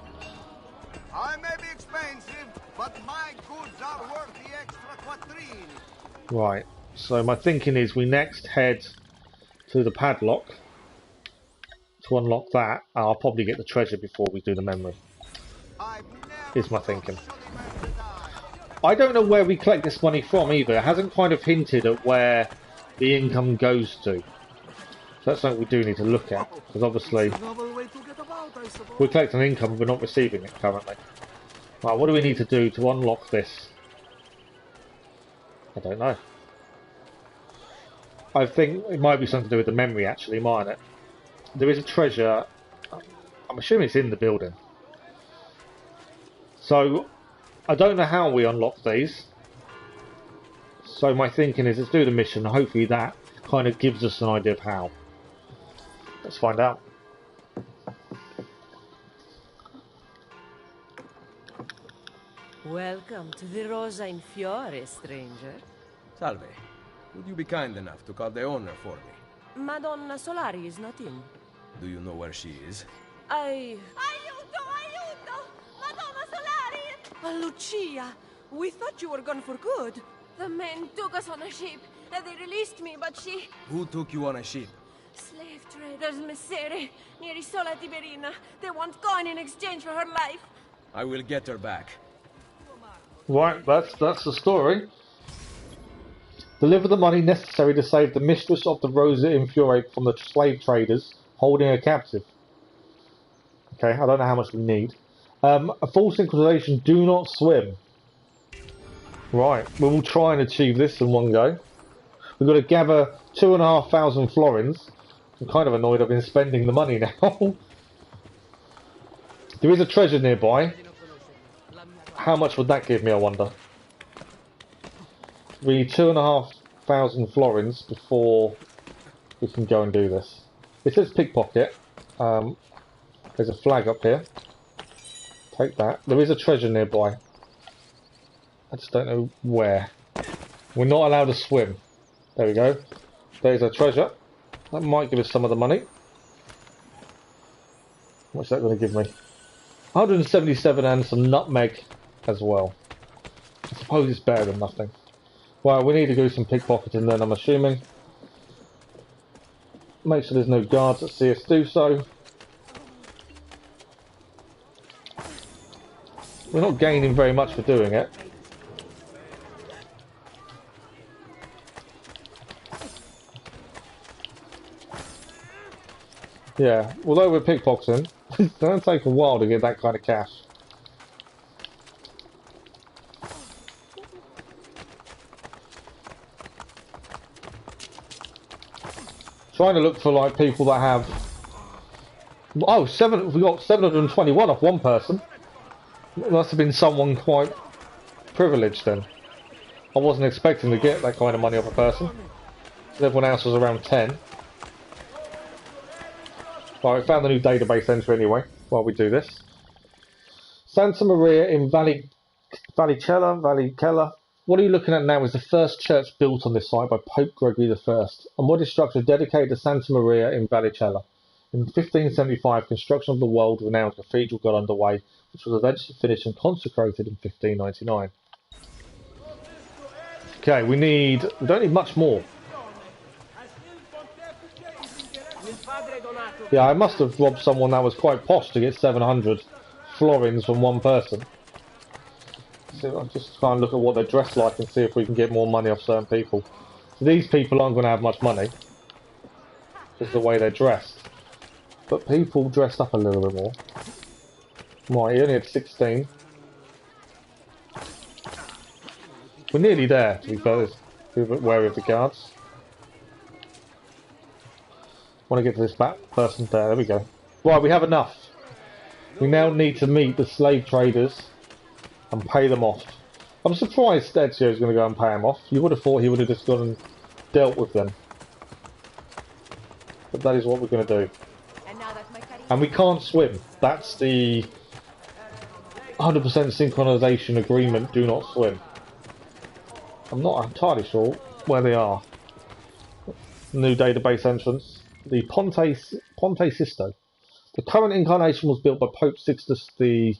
I may be expensive, but my goods are worth the extra quattrine. Right, so my thinking is we next head to the padlock to unlock that. I'll probably get the treasure before we do the memory. Is my thinking. I don't know where we collect this money from either. It hasn't kind of hinted at where the income goes to. So that's something we do need to look at, because obviously we're collecting income, we're not receiving it currently. Right, what do we need to do to unlock this? I don't know. I think it might be something to do with the memory, actually, mightn't it? There is a treasure. I'm assuming it's in the building. So I don't know how we unlock these. So my thinking is let's do the mission. Hopefully that kind of gives us an idea of how. Let's find out. Welcome to the Rosa in Fiore, stranger. Salve. Would you be kind enough to call the owner for me? Madonna Solari is not in. Do you know where she is? Aiuto! Aiuto! Madonna Solari! Lucia! We thought you were gone for good. The men took us on a ship, and they released me, but she... Who took you on a ship? Slave traders, Messere, near Isola Tiberina. They want coin in exchange for her life. I will get her back. Right, that's the story. Deliver the money necessary to save the mistress of the Rosa in Fiore from the slave traders holding her captive. Okay, I don't know how much we need. A full synchronization, do not swim. Right, we will try and achieve this in one go. We've got to gather 2,500 florins. I'm kind of annoyed I've been spending the money now. There is a treasure nearby. How much would that give me, I wonder? We need 2,500 florins before we can go and do this. It says pickpocket. There's a flag up here. Take that. There is a treasure nearby. I just don't know where. We're not allowed to swim. There we go. There's a treasure. That might give us some of the money. What's that going to give me? 177 and some nutmeg as well. I suppose it's better than nothing. Well, we need to do some pickpocketing then, I'm assuming. Make sure there's no guards that see us do so. We're not gaining very much for doing it. Yeah, although we're pickpocketing, it's going to take a while to get that kind of cash. Trying to look for like people that have... Oh, we got 721 off one person. It must have been someone quite privileged then. I wasn't expecting to get that kind of money off a person. Everyone else was around 10. Right, we found the new database entry anyway, while we do this. Santa Maria in Vallicella. What are you looking at now is the first church built on this site by Pope Gregory I. A modest structure dedicated to Santa Maria in Vallicella. In 1575, construction of the world-renowned cathedral got underway, which was eventually finished and consecrated in 1599. Okay, we don't need much more. Yeah, I must have robbed someone that was quite posh to get 700 florins from one person. So I'll just try and look at what they're dressed like and see if we can get more money off certain people. So these people aren't going to have much money. Just the way they're dressed. But people dressed up a little bit more. Right, he only had 16. We're nearly there, to be fair. Be a bit wary of the guards. Want to get to this back person there we go. Right, we have enough. We now need to meet the slave traders and pay them off. I'm surprised Ezio is going to go and pay them off. You would have thought he would have just gone and dealt with them. But that is what we're going to do. And we can't swim. That's the 100% synchronization agreement, do not swim. I'm not entirely sure where they are. New database entrance. The Ponte Sisto. The current incarnation was built by Pope Sixtus the...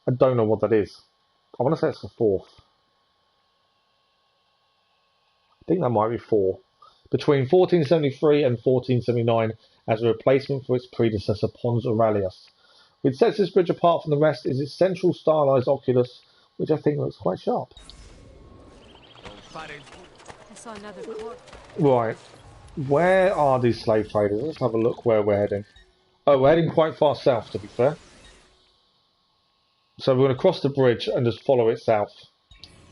I don't know what that is. I want to say it's the 4th. I think that might be 4. Between 1473 and 1479 as a replacement for its predecessor Pons Aurelius. What sets this bridge apart from the rest is its central stylized oculus, which I think looks quite sharp. I saw another court. Right. Where are these slave traders? Let's have a look where we're heading. Oh, we're heading quite far south, to be fair. So we're going to cross the bridge and just follow it south.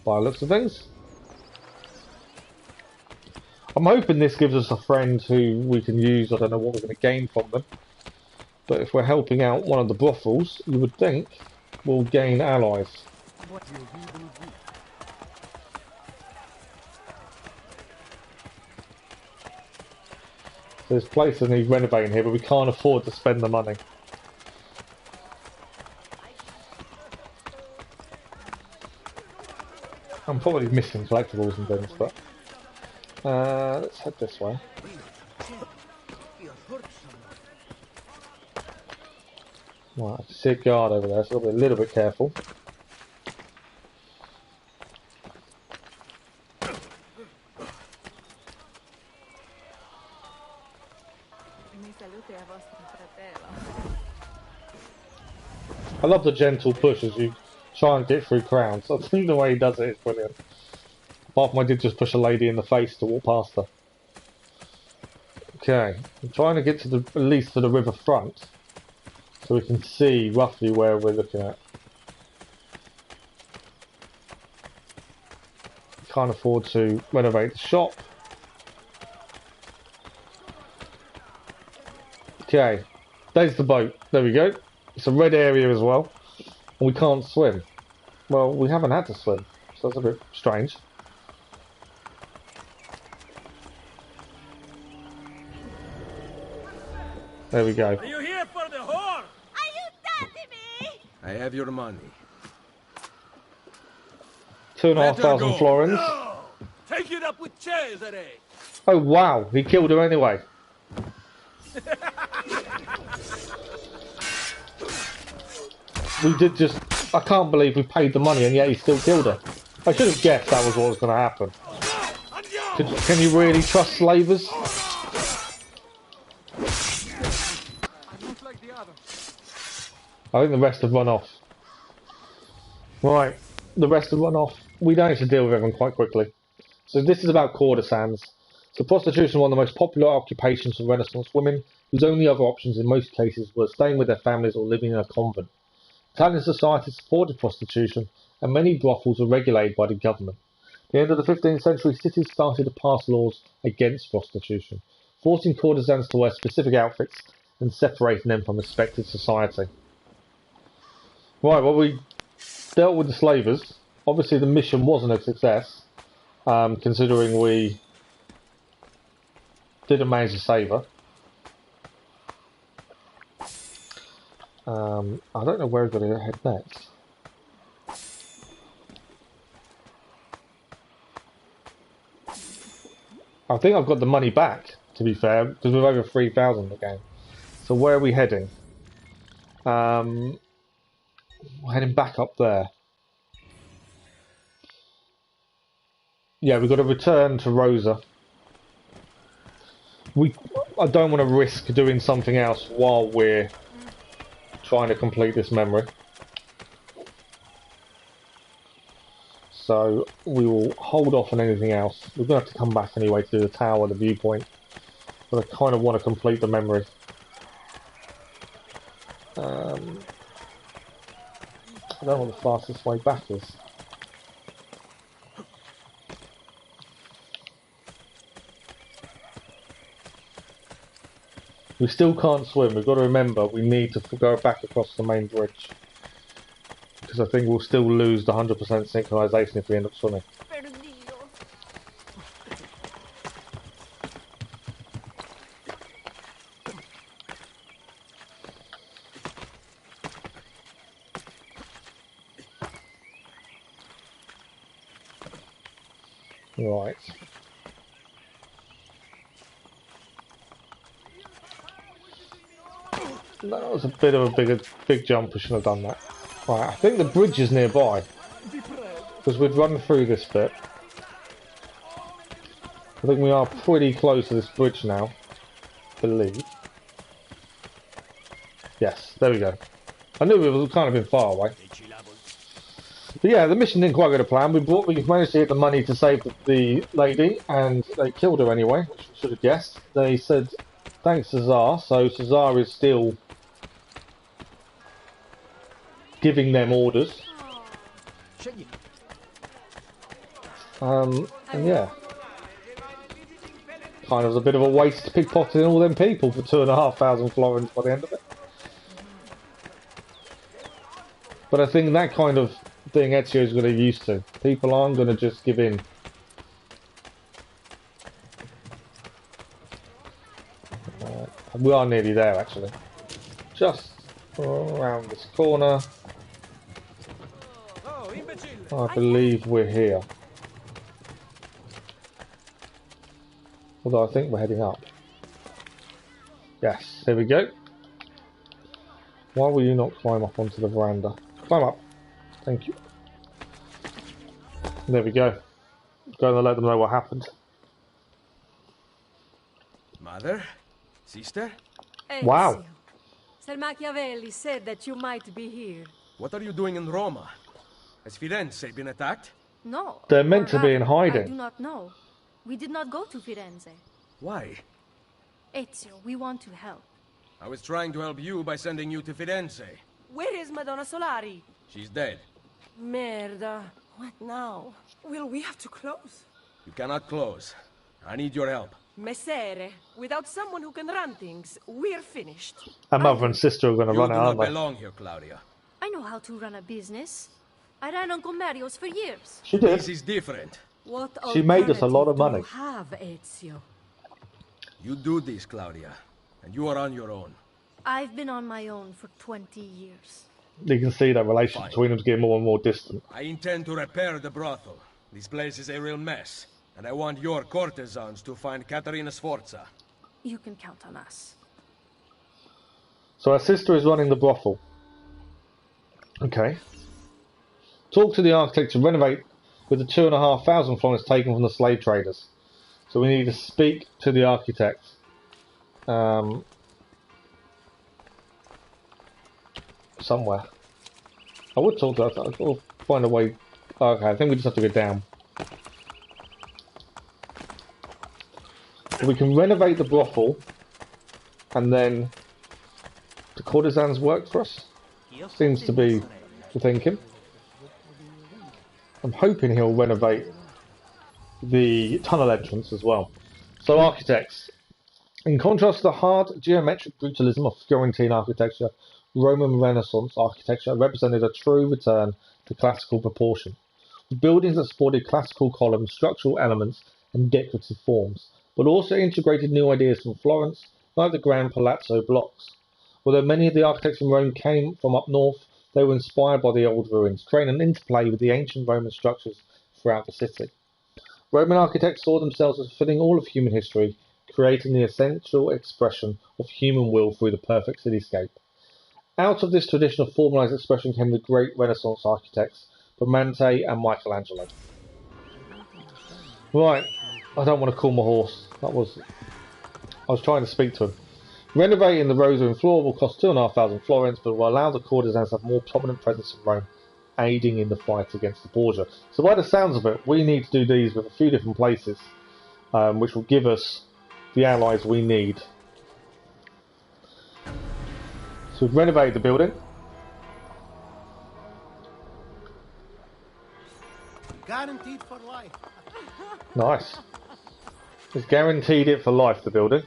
By the looks of things. I'm hoping this gives us a friend who we can use. I don't know what we're going to gain from them. But if we're helping out one of the brothels, you would think we'll gain allies. There's places that need renovating here, but we can't afford to spend the money. I'm probably missing collectibles and things, but let's head this way. Right, I can see a guard over there, so I'll be a little bit careful. I love the gentle push as you try and get through crowds. I think the way he does it is brilliant. Apart from I did just push a lady in the face to walk past her. Okay, I'm trying to get to at least to the river front, so we can see roughly where we're looking at. Can't afford to renovate the shop. Okay, there's the boat. There we go. It's a red area as well. And we can't swim. Well, we haven't had to swim, so that's a bit strange. There we go. Are you here for the whore? Are you dating me? I have your money. 2,500 florins. No! Take it up with Cesare. Oh wow, he killed her anyway. We did just... I can't believe we paid the money and yet he still killed her. I should have guessed that was what was going to happen. Can you really trust slavers? I think the rest have run off. Right, the rest have run off. We don't need to deal with everyone quite quickly. So this is about courtesans. So prostitution is one of the most popular occupations for Renaissance women, whose only other options in most cases were staying with their families or living in a convent. Italian society supported prostitution, and many brothels were regulated by the government. At the end of the 15th century, cities started to pass laws against prostitution, forcing courtesans to wear specific outfits and separating them from respected society. Right, well, we dealt with the slavers. Obviously the mission wasn't a success, considering we didn't manage to save her. I don't know where we're going to head next. I think I've got the money back, to be fair, because we're over 3,000 again. So where are we heading? We're heading back up there. Yeah, we've got to return to Rosa. I don't want to risk doing something else while we're trying to complete this memory. So we will hold off on anything else. We're going to have to come back anyway to do the tower, the viewpoint. But I kind of want to complete the memory. I don't know what the fastest way back is. We still can't swim. We've got to remember we need to go back across the main bridge. Because I think we'll still lose the 100% synchronization if we end up swimming. Right. That was a bit of a big jump. I should have done that. Right, I think the bridge is nearby. Because we'd run through this bit. I think we are pretty close to this bridge now. I believe. Yes, there we go. I knew we were kind of been far away. But yeah, the mission didn't quite go to plan. We managed to get the money to save the lady, and they killed her anyway, which we should have guessed. They said, thanks Cesar, so Cesar is still giving them orders. And yeah. Kind of a bit of a waste pickpocketing all them people for 2,500 florins by the end of it. But I think that kind of thing Ezio's going to get used to. People aren't going to just give in. We are nearly there, actually. Just around this corner. I believe we're here. Although I think we're heading up. Yes, here we go. Why will you not climb up onto the veranda? Climb up. Thank you. There we go. Going to let them know what happened. Mother? Sister? Wow. Sir Machiavelli said that you might be here. What are you doing in Roma? Has Firenze been attacked? No. They're meant to be in I hiding. do not know. We did not go to Firenze. Why? Ezio, we want to help. I was trying to help you by sending you to Firenze. Where is Madonna Solari? She's dead. Merda. What now? Will we have to close? You cannot close. I need your help. Messere, without someone who can run things, we're finished. Her mother and sister are going to run it, aren't You they? do not belong here, Claudia. I know how to run a business. I ran on Commerios for years. She did. This is different. What She made us a lot of money. alternative do you have, Ezio? You do this, Claudia, and you are on your own. I've been on my own for 20 years. You can see that relationship between them is getting more and more distant. I intend to repair the brothel. This place is a real mess, and I want your courtesans to find Caterina Sforza. You can count on us. So her sister is running the brothel. Okay. Talk to the architect to renovate with the 2,500 florins taken from the slave traders. So we need to speak to the architect. Somewhere. I would talk to her. I'll find a way. Okay, I think we just have to go down. So we can renovate the brothel, and then the courtesans work for us. Seems to be the thinking. I'm hoping he'll renovate the tunnel entrance as well. So architects. In contrast to the hard geometric brutalism of Florentine architecture, Roman Renaissance architecture represented a true return to classical proportion, with buildings that sported classical columns, structural elements, and decorative forms, but also integrated new ideas from Florence, like the Grand Palazzo blocks. Although many of the architects in Rome came from up north, they were inspired by the old ruins, creating an interplay with the ancient Roman structures throughout the city. Roman architects saw themselves as filling all of human history, creating the essential expression of human will through the perfect cityscape. Out of this tradition of formalised expression came the great Renaissance architects, Bramante and Michelangelo. Right, I don't want to call my horse. I was trying to speak to him. Renovating the Rosarian floor will cost 2,500 florins, but will allow the courtesans to have more prominent presence in Rome, aiding in the fight against the Borgia. So by the sounds of it, we need to do these with a few different places, which will give us the allies we need. So we've renovated the building. Guaranteed for life. Nice. It's guaranteed it for life, the building.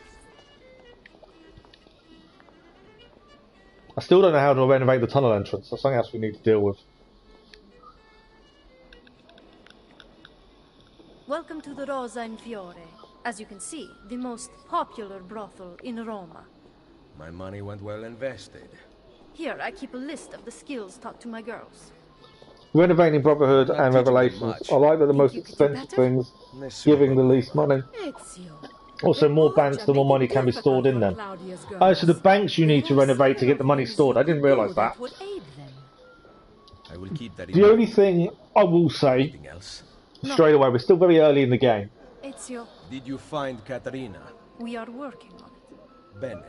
I still don't know how to renovate the tunnel entrance. That's something else we need to deal with. Welcome to the Rosa in Fiore. As you can see, the most popular brothel in Roma. My money went well invested. Here, I keep a list of the skills taught to my girls. Renovating Brotherhood and Revelations. I like that the most expensive things giving the least money. Also, more banks, the more money can be stored in them. Oh, so the banks you need to renovate to get the money stored. I didn't realise that. I will keep that in The only thing I will say, straight away, we're still very early in the game. Ezio, Did you find Caterina? we are working on it. Bene.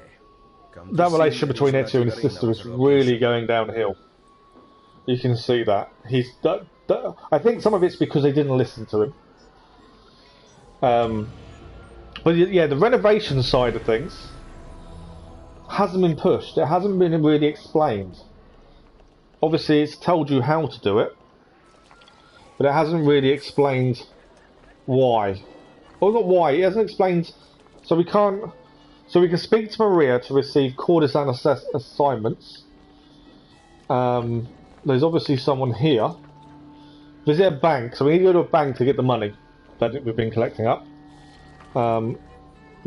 Come to That see relationship me, between Miss Ezio and his Caterina sister is was really going downhill. You can see that. I think some of it's because they didn't listen to him. But yeah, the renovation side of things hasn't been pushed. It hasn't been really explained. Obviously, it's told you how to do it, but it hasn't really explained why. Well, not why. It hasn't explained. So we can speak to Maria to receive courtesan assignments. There's obviously someone here. Visit a bank. So we need to go to a bank to get the money that we've been collecting up.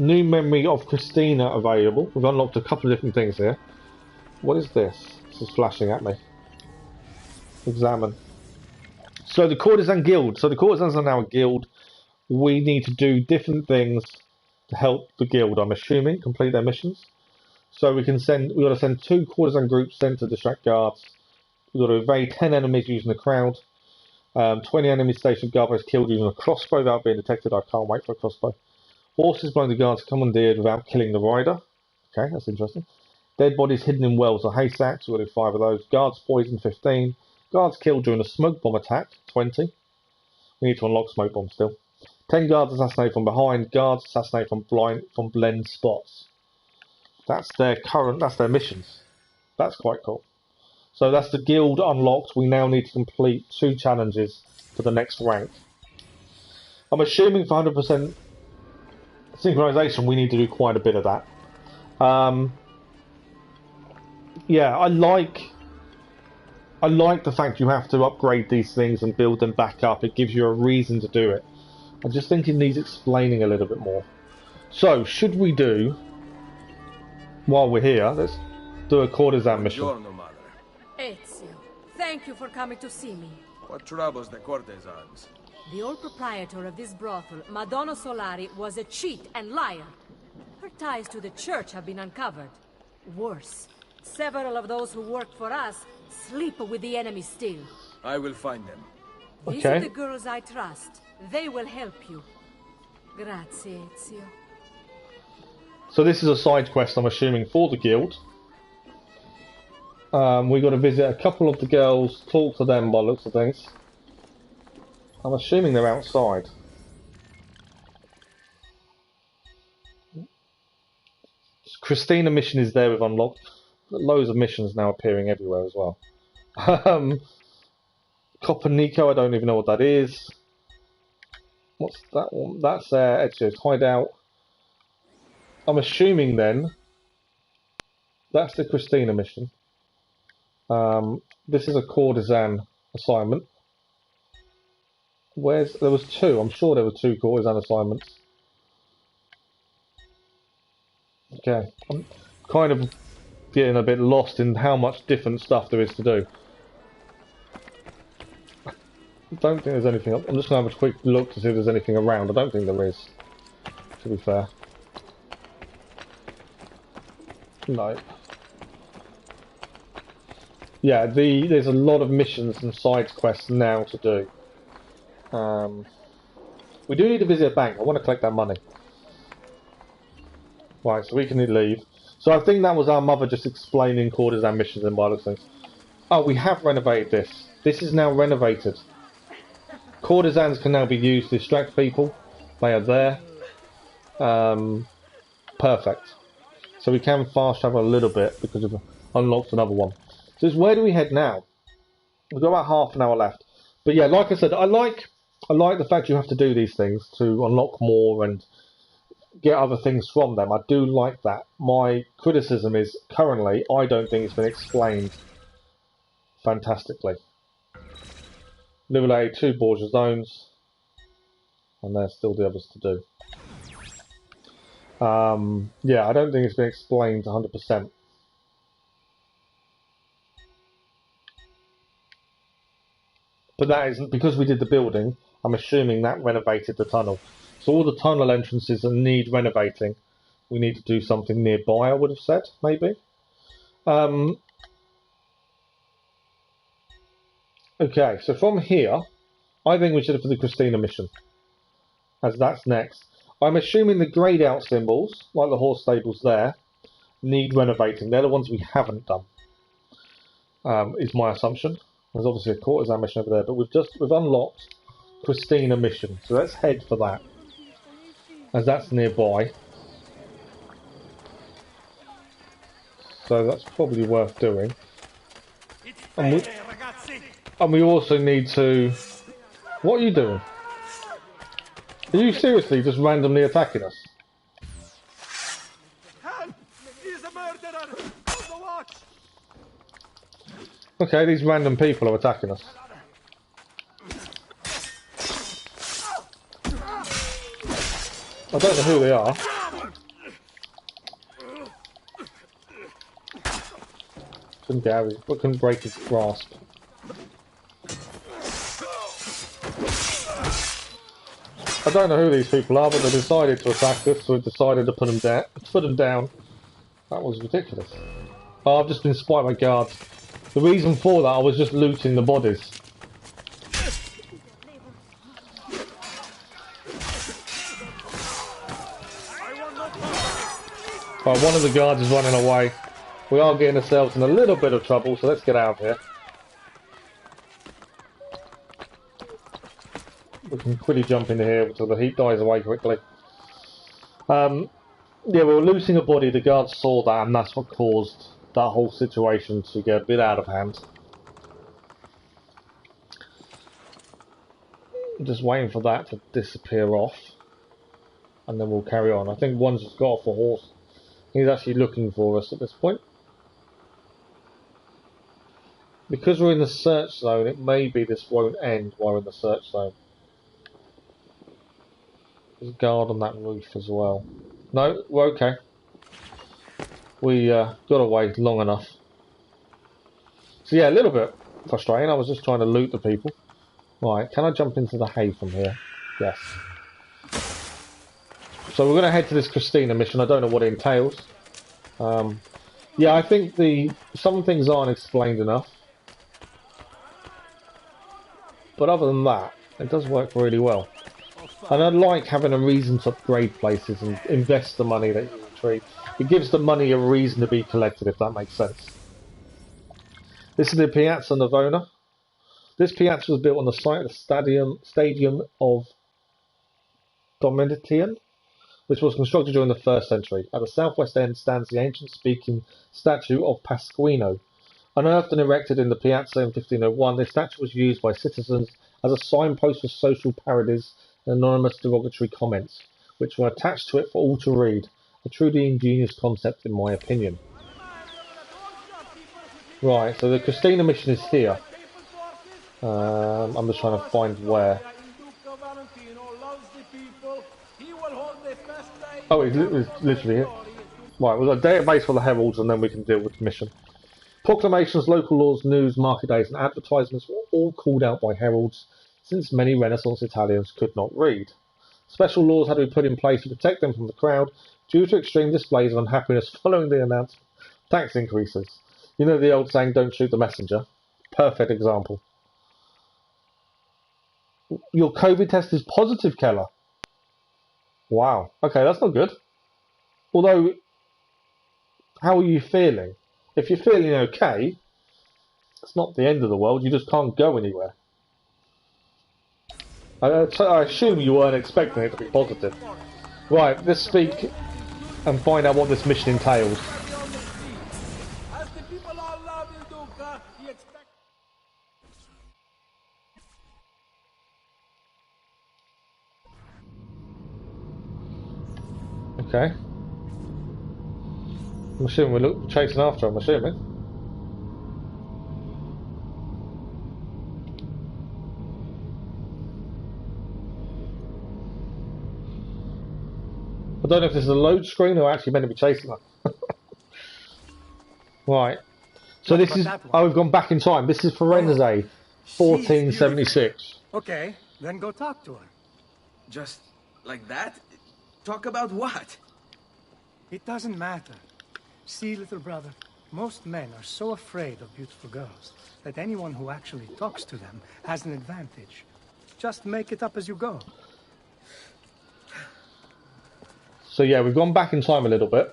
New memory of Christina available. We've unlocked a couple of different things here. What is this? This is flashing at me. Examine. So the Courtesan Guild. So the Courtesans are now a guild. We need to do different things to help the guild, I'm assuming, complete their missions. So we've got to send 2 Courtesan groups sent to distract guards. We've got to evade 10 enemies using the crowd. 20 enemies stationed guard is killed using a crossbow without being detected. I can't wait for a crossbow. Horses blowing the guards commandeered without killing the rider. Okay, that's interesting. Dead bodies hidden in wells or haystacks. We've got to do 5 of those. Guards poisoned, 15. Guards killed during a smoke bomb attack, 20. We need to unlock smoke bombs still. 10 guards assassinated from behind. Guards assassinated from blend spots. That's their missions. That's quite cool. So that's the guild unlocked. We now need to complete 2 challenges for the next rank. I'm assuming for 100% synchronization we need to do quite a bit of that. Yeah, I like the fact you have to upgrade these things and build them back up. It gives you a reason to do it. I just think it needs explaining a little bit more. So, should we do, while we're here, let's do a courtesan mission. Buongiorno, madre. Ezio, thank you for coming to see me. What troubles the courtesans? The old proprietor of this brothel, Madonna Solari, was a cheat and liar. Her ties to the church have been uncovered. Worse, several of those who work for us sleep with the enemy still. I will find them. These are the girls I trust. They will help you. Grazie, Ezio. So this is a side quest, I'm assuming, for the guild. We've got to visit a couple of the girls, talk to them by the looks of things. I'm assuming they're outside. Christina mission is there with unlocked. Loads of missions now appearing everywhere as well. Copernico, I don't even know what that is. What's that one? That's Ezio's hideout. I'm assuming then that's the Christina mission. This is a courtesan assignment. There was 2. I'm sure there were 2 courtesan assignments. Okay, I'm kind of getting a bit lost in how much different stuff there is to do. I don't think there's anything up. I'm just going to have a quick look to see if there's anything around. I don't think there is, to be fair. No. Yeah, there's a lot of missions and side quests now to do. We do need to visit a bank. I want to collect that money. Right, so we can leave. So I think that was our mother just explaining courtesan missions and by things. Oh, we have renovated this. This is now renovated. Courtesans can now be used to distract people. They are there. Perfect. So we can fast travel a little bit because we've unlocked another one. So where do we head now? We've got about half an hour left. But yeah, like I said, I like the fact you have to do these things to unlock more and get other things from them. I do like that. My criticism is currently I don't think it's been explained fantastically. Level A, 2 Borgia zones, and there's still the others to do. Yeah, I don't think it's been explained 100%. But that isn't because we did the building. I'm assuming that renovated the tunnel. So all the tunnel entrances that need renovating, we need to do something nearby, I would have said, maybe. Okay, so from here, I think we should have for the Christina mission, as that's next. I'm assuming the greyed out symbols, like the horse stables there, need renovating. They're the ones we haven't done, is my assumption. There's obviously a courtesan mission over there, but we've unlocked Christina mission, so let's head for that, as that's nearby. So that's probably worth doing. And we also need to... What are you doing? Are you seriously just randomly attacking us? Help! He's a murderer! On the watch! Okay, these random people are attacking us. I don't know who they are. couldn't break his grasp. I don't know who these people are, but they decided to attack us, so we decided to put them down. That was ridiculous. Oh, I've just been spotted by guards. The reason for that, I was just looting the bodies. Right, one of the guards is running away. We are getting ourselves in a little bit of trouble, so let's get out of here. We can quickly jump into here until the heat dies away quickly. Yeah, we were losing a body. The guards saw that, and that's what caused that whole situation to get a bit out of hand. I'm just waiting for that to disappear off, and then we'll carry on. I think one's just got off a horse. He's actually looking for us at this point. Because we're in the search zone, it may be this won't end while we're in the search zone. There's a guard on that roof as well. No, we're okay. We got away long enough. So yeah, a little bit frustrating. I was just trying to loot the people. Right, can I jump into the hay from here? Yes. So we're going to head to this Christina mission. I don't know what it entails. Yeah, I think some things aren't explained enough. But other than that, it does work really well. And I like having a reason to upgrade places and invest the money that you retrieve. It gives the money a reason to be collected, if that makes sense. This is the Piazza Navona. This piazza was built on the site of the Stadium of Domitian, which was constructed during the 1st century. At the southwest end stands the ancient speaking statue of Pasquino. Unearthed and erected in the piazza in 1501, this statue was used by citizens as a signpost for social parodies and anonymous derogatory comments, which were attached to it for all to read. A truly ingenious concept, in my opinion. Right, so the Christina mission is here. I'm just trying to find where. Oh, it's literally here. Right, we've got a database for the heralds, and then we can deal with the mission. Proclamations, local laws, news, market days, and advertisements were all called out by heralds, since many Renaissance Italians could not read. Special laws had to be put in place to protect them from the crowd due to extreme displays of unhappiness following the announced tax increases. You know the old saying, don't shoot the messenger? Perfect example. Your COVID test is positive, Keller. Wow. Okay, that's not good. Although, how are you feeling? If you're feeling okay, it's not the end of the world. You just can't go anywhere. I assume you weren't expecting it to be positive. Right, let's speak and find out what this mission entails. Okay. I'm assuming we're chasing after him, I'm assuming. I don't know if this is a load screen or actually meant to be chasing them. Right. So this is... Oh, we've gone back in time. This is Firenze, 1476. Okay, then go talk to her. Just like that? Talk about what? It doesn't matter. See, little brother, most men are so afraid of beautiful girls that anyone who actually talks to them has an advantage. Just make it up as you go. So yeah, we've gone back in time a little bit.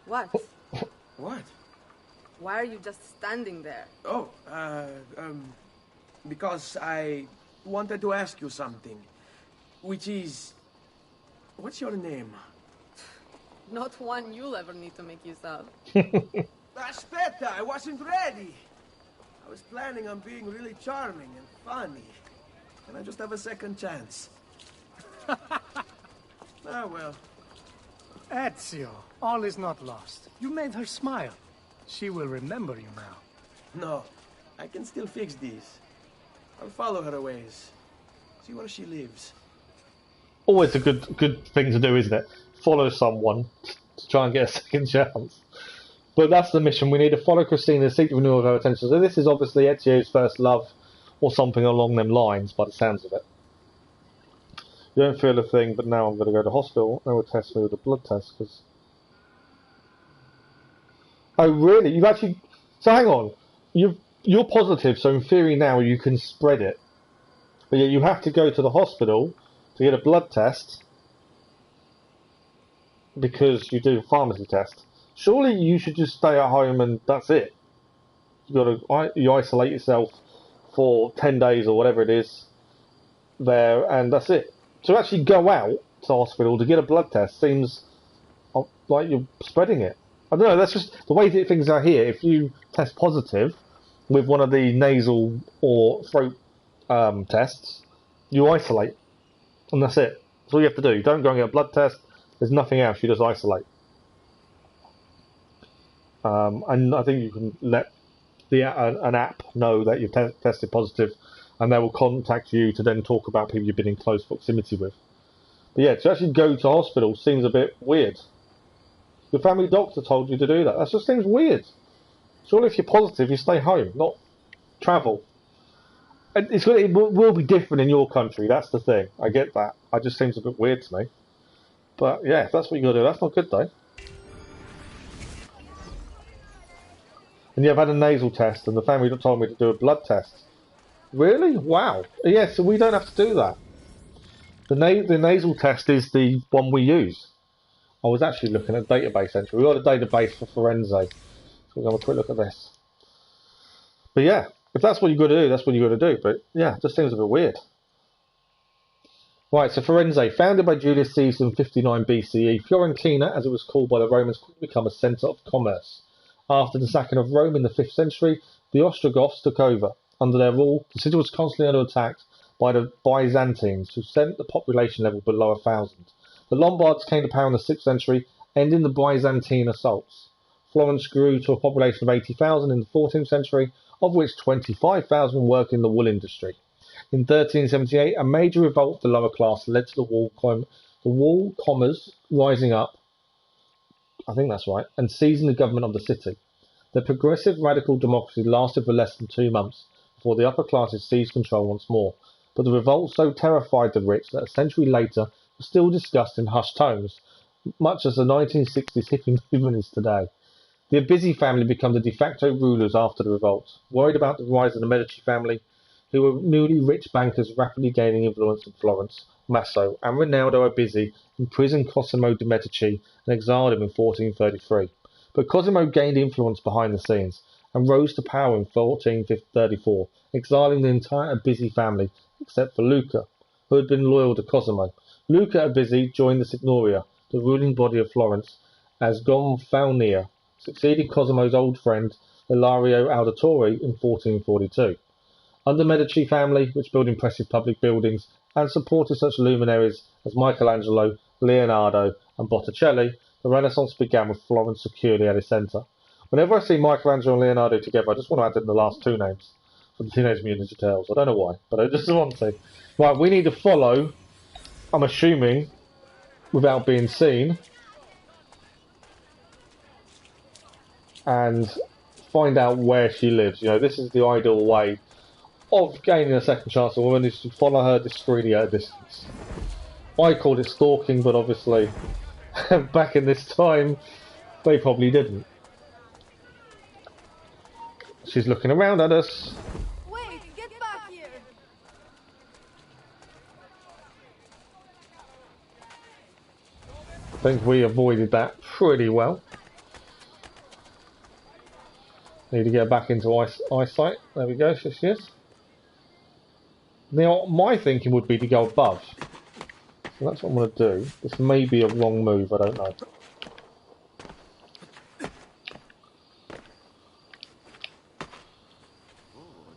What? What? Why are you just standing there? Oh, because I wanted to ask you something. Which is... What's your name? Not one you'll ever need to make use of. Aspetta, I wasn't ready. I was planning on being really charming and funny. Can I just have a second chance? Oh, well. Ezio, all is not lost. You made her smile. She will remember you now. No, I can still fix these. I'll follow her ways. See where she lives. Always a good thing to do, isn't it? Follow someone to try and get a second chance. But that's the mission. We need to follow Christina, seek the renewal of her attention. So this is obviously Ezio's first love, or something along them lines, by the sounds of it. You don't feel a thing, but now I'm going to go to hospital. They will test me with a blood test. Cause... Oh, really? You've actually... So hang on. You're positive, so in theory now you can spread it. But yet you have to go to the hospital to get a blood test because you do a pharmacy test. Surely you should just stay at home and that's it. You isolate yourself for 10 days or whatever it is there, and that's it. To actually go out to the hospital to get a blood test seems like you're spreading it. I don't know, that's just the way that things are here. If you test positive with one of the nasal or throat tests, you isolate, and that's it. That's all you have to do. You don't go and get a blood test. There's nothing else. You just isolate. And I think you can let an app know that you've tested positive, and they will contact you to then talk about people you've been in close proximity with. But yeah, to actually go to hospital seems a bit weird. Your family doctor told you to do that. That just seems weird. Surely if you're positive, you stay home, not travel. And it will be different in your country, that's the thing. I get that. It just seems a bit weird to me. But yeah, if that's what you got to do, that's not good though. And yeah, I've had a nasal test, and the family told me to do a blood test. Really? Wow. Yeah, so we don't have to do that. The nasal test is the one we use. I was actually looking at database entry. We've got a database for Firenze. So we're going to have a quick look at this. But yeah, if that's what you've got to do, that's what you've got to do. But yeah, it just seems a bit weird. Right, so Firenze, founded by Julius Caesar in 59 BCE, Fiorentina, as it was called by the Romans, quickly became a centre of commerce. After the sacking of Rome in the 5th century, the Ostrogoths took over. Under their rule, the city was constantly under attack by the Byzantines, who sent the population level below 1,000. The Lombards came to power in the 6th century, ending the Byzantine assaults. Florence grew to a population of 80,000 in the 14th century, of which 25,000 worked in the wool industry. In 1378, a major revolt of the lower class led to the wool commerce rising up, I think that's right, and seizing the government of the city. The progressive radical democracy lasted for less than 2 months before the upper classes seized control once more. But the revolt so terrified the rich that a century later was still discussed in hushed tones, much as the 1960s hippie movement is today. The Odyssey family became the de facto rulers after the revolt. Worried about the rise of the Medici family, who were newly rich bankers rapidly gaining influence in Florence, Masso and Rinaldo Odyssey imprisoned Cosimo de' Medici and exiled him in 1433. But Cosimo gained influence behind the scenes and rose to power in 1434, exiling the entire Odyssey family except for Luca, who had been loyal to Cosimo. Luca Odyssey joined the Signoria, the ruling body of Florence, as Gonfalonier, succeeding Cosimo's old friend Ilario Auditore in 1442. Under the Medici family, which built impressive public buildings and supported such luminaries as Michelangelo, Leonardo and Botticelli, the Renaissance began with Florence securely at its centre. Whenever I see Michelangelo and Leonardo together, I just want to add in the last 2 names for the Teenage Mutant Ninja Turtles. I don't know why, but I just want to. Right, we need to follow, I'm assuming, without being seen, and find out where she lives. You know, this is the ideal way of gaining a second chance. A woman is to follow her discreetly at a distance. I called it stalking, but obviously, back in this time, they probably didn't. She's looking around at us. Wait, get back here! I think we avoided that pretty well. Need to get back into eyesight. There we go, so she is. Now, my thinking would be to go above. So that's what I'm going to do. This may be a wrong move, I don't know.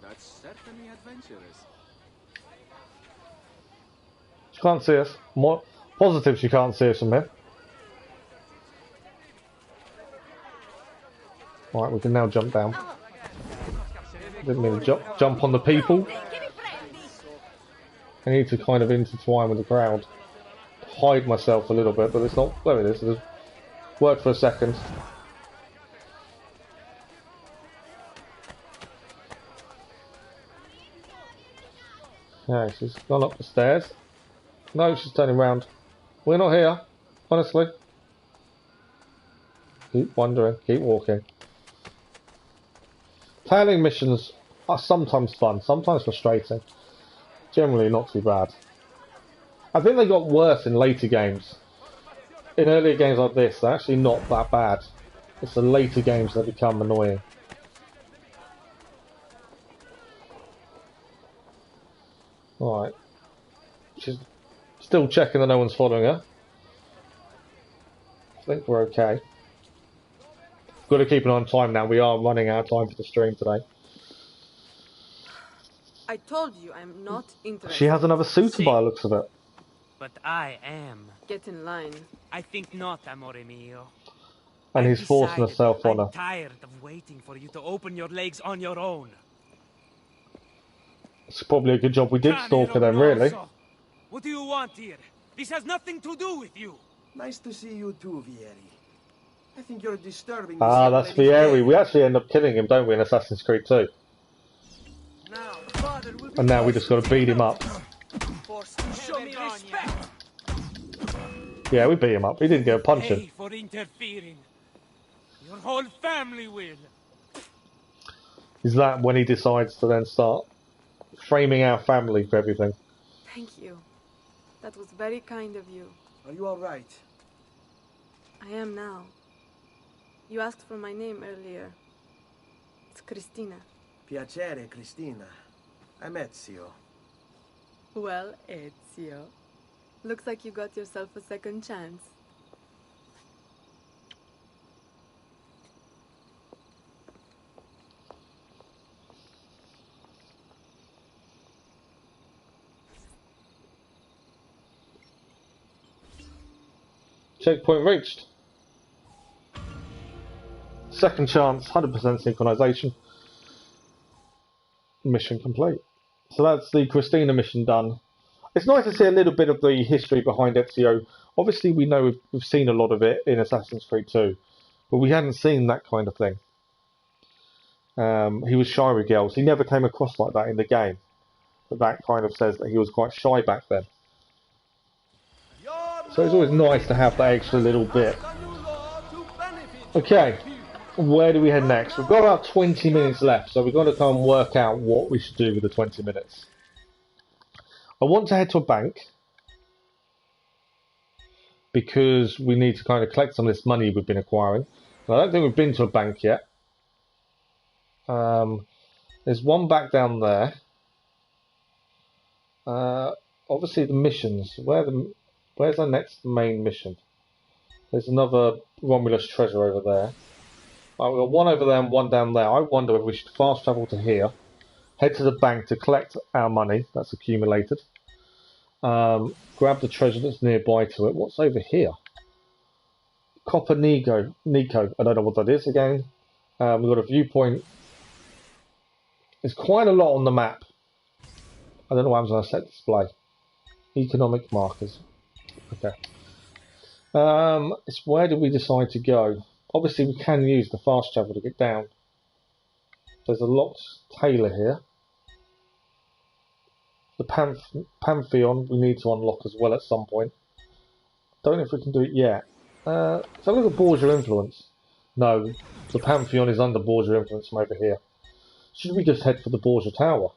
That's certainly adventurous. She can't see us. More positive she can't see us from here. Alright, we can now jump down. Didn't mean to jump on the people. I need to kind of intertwine with the crowd. Hide myself a little bit, but it's not... There it is. Worked for a second. Yeah, she's gone up the stairs. No, she's turning round. We're not here, honestly. Keep wandering, keep walking. Tailing missions are sometimes fun, sometimes frustrating. Generally not too bad. I think they got worse in later games. In earlier games like this, they're actually not that bad. It's the later games that become annoying. Alright. She's still checking that no one's following her. I think we're okay. Got to keep an eye on time now. We are running out of time for the stream today. I told you I'm not interested. She has another suitor by the looks of it. But I am. Get in line. I think not, amore mio. And he's forcing himself on her. I'm tired of waiting for you to open your legs on your own. It's probably a good job we did stalk her then, really. What do you want here? This has nothing to do with you. Nice to see you too, Vieri. I think you're disturbing. Ah, that's Vieri. We actually end up killing him, don't we, in Assassin's Creed 2? And now we just got to beat him up. Show me respect. Yeah, we beat him up. He didn't get a punch in. Pay for interfering. Your whole family will. Is that when he decides to then start framing our family for everything? Thank you. That was very kind of you. Are you all right? I am now. You asked for my name earlier. It's Cristina. Piacere, Cristina. I'm Ezio. Well, Ezio. Looks like you got yourself a second chance. Checkpoint reached. Second chance, 100% synchronization. Mission complete. So that's the Cristina mission done. It's nice to see a little bit of the history behind Ezio. Obviously, we know we've seen a lot of it in Assassin's Creed 2, but we hadn't seen that kind of thing. He was shy with girls. He never came across like that in the game. But that kind of says that he was quite shy back then. So it's always nice to have that extra little bit. Okay, where do we head next? We've got about 20 minutes left, so we've got to kind of work out what we should do with the 20 minutes. I want to head to a bank because we need to kind of collect some of this money we've been acquiring. And I don't think we've been to a bank yet. There's one back down there. Obviously the missions. Where's our next main mission? There's another Romulus treasure over there. Right, we've got one over there and one down there. I wonder if we should fast travel to here, head to the bank to collect our money that's accumulated, grab the treasure that's nearby to it. What's over here? Copper Nico. I don't know what that is again. We've got a viewpoint. There's quite a lot on the map. I don't know what happens when I set display. Economic markers. Okay. It's where do we decide to go? Obviously we can use the fast travel to get down. There's a locked tailor here. The Pantheon we need to unlock as well at some point. Don't know if we can do it yet. So look at Borgia influence. No, the Pantheon is under Borgia influence from over here. Should we just head for the Borgia Tower?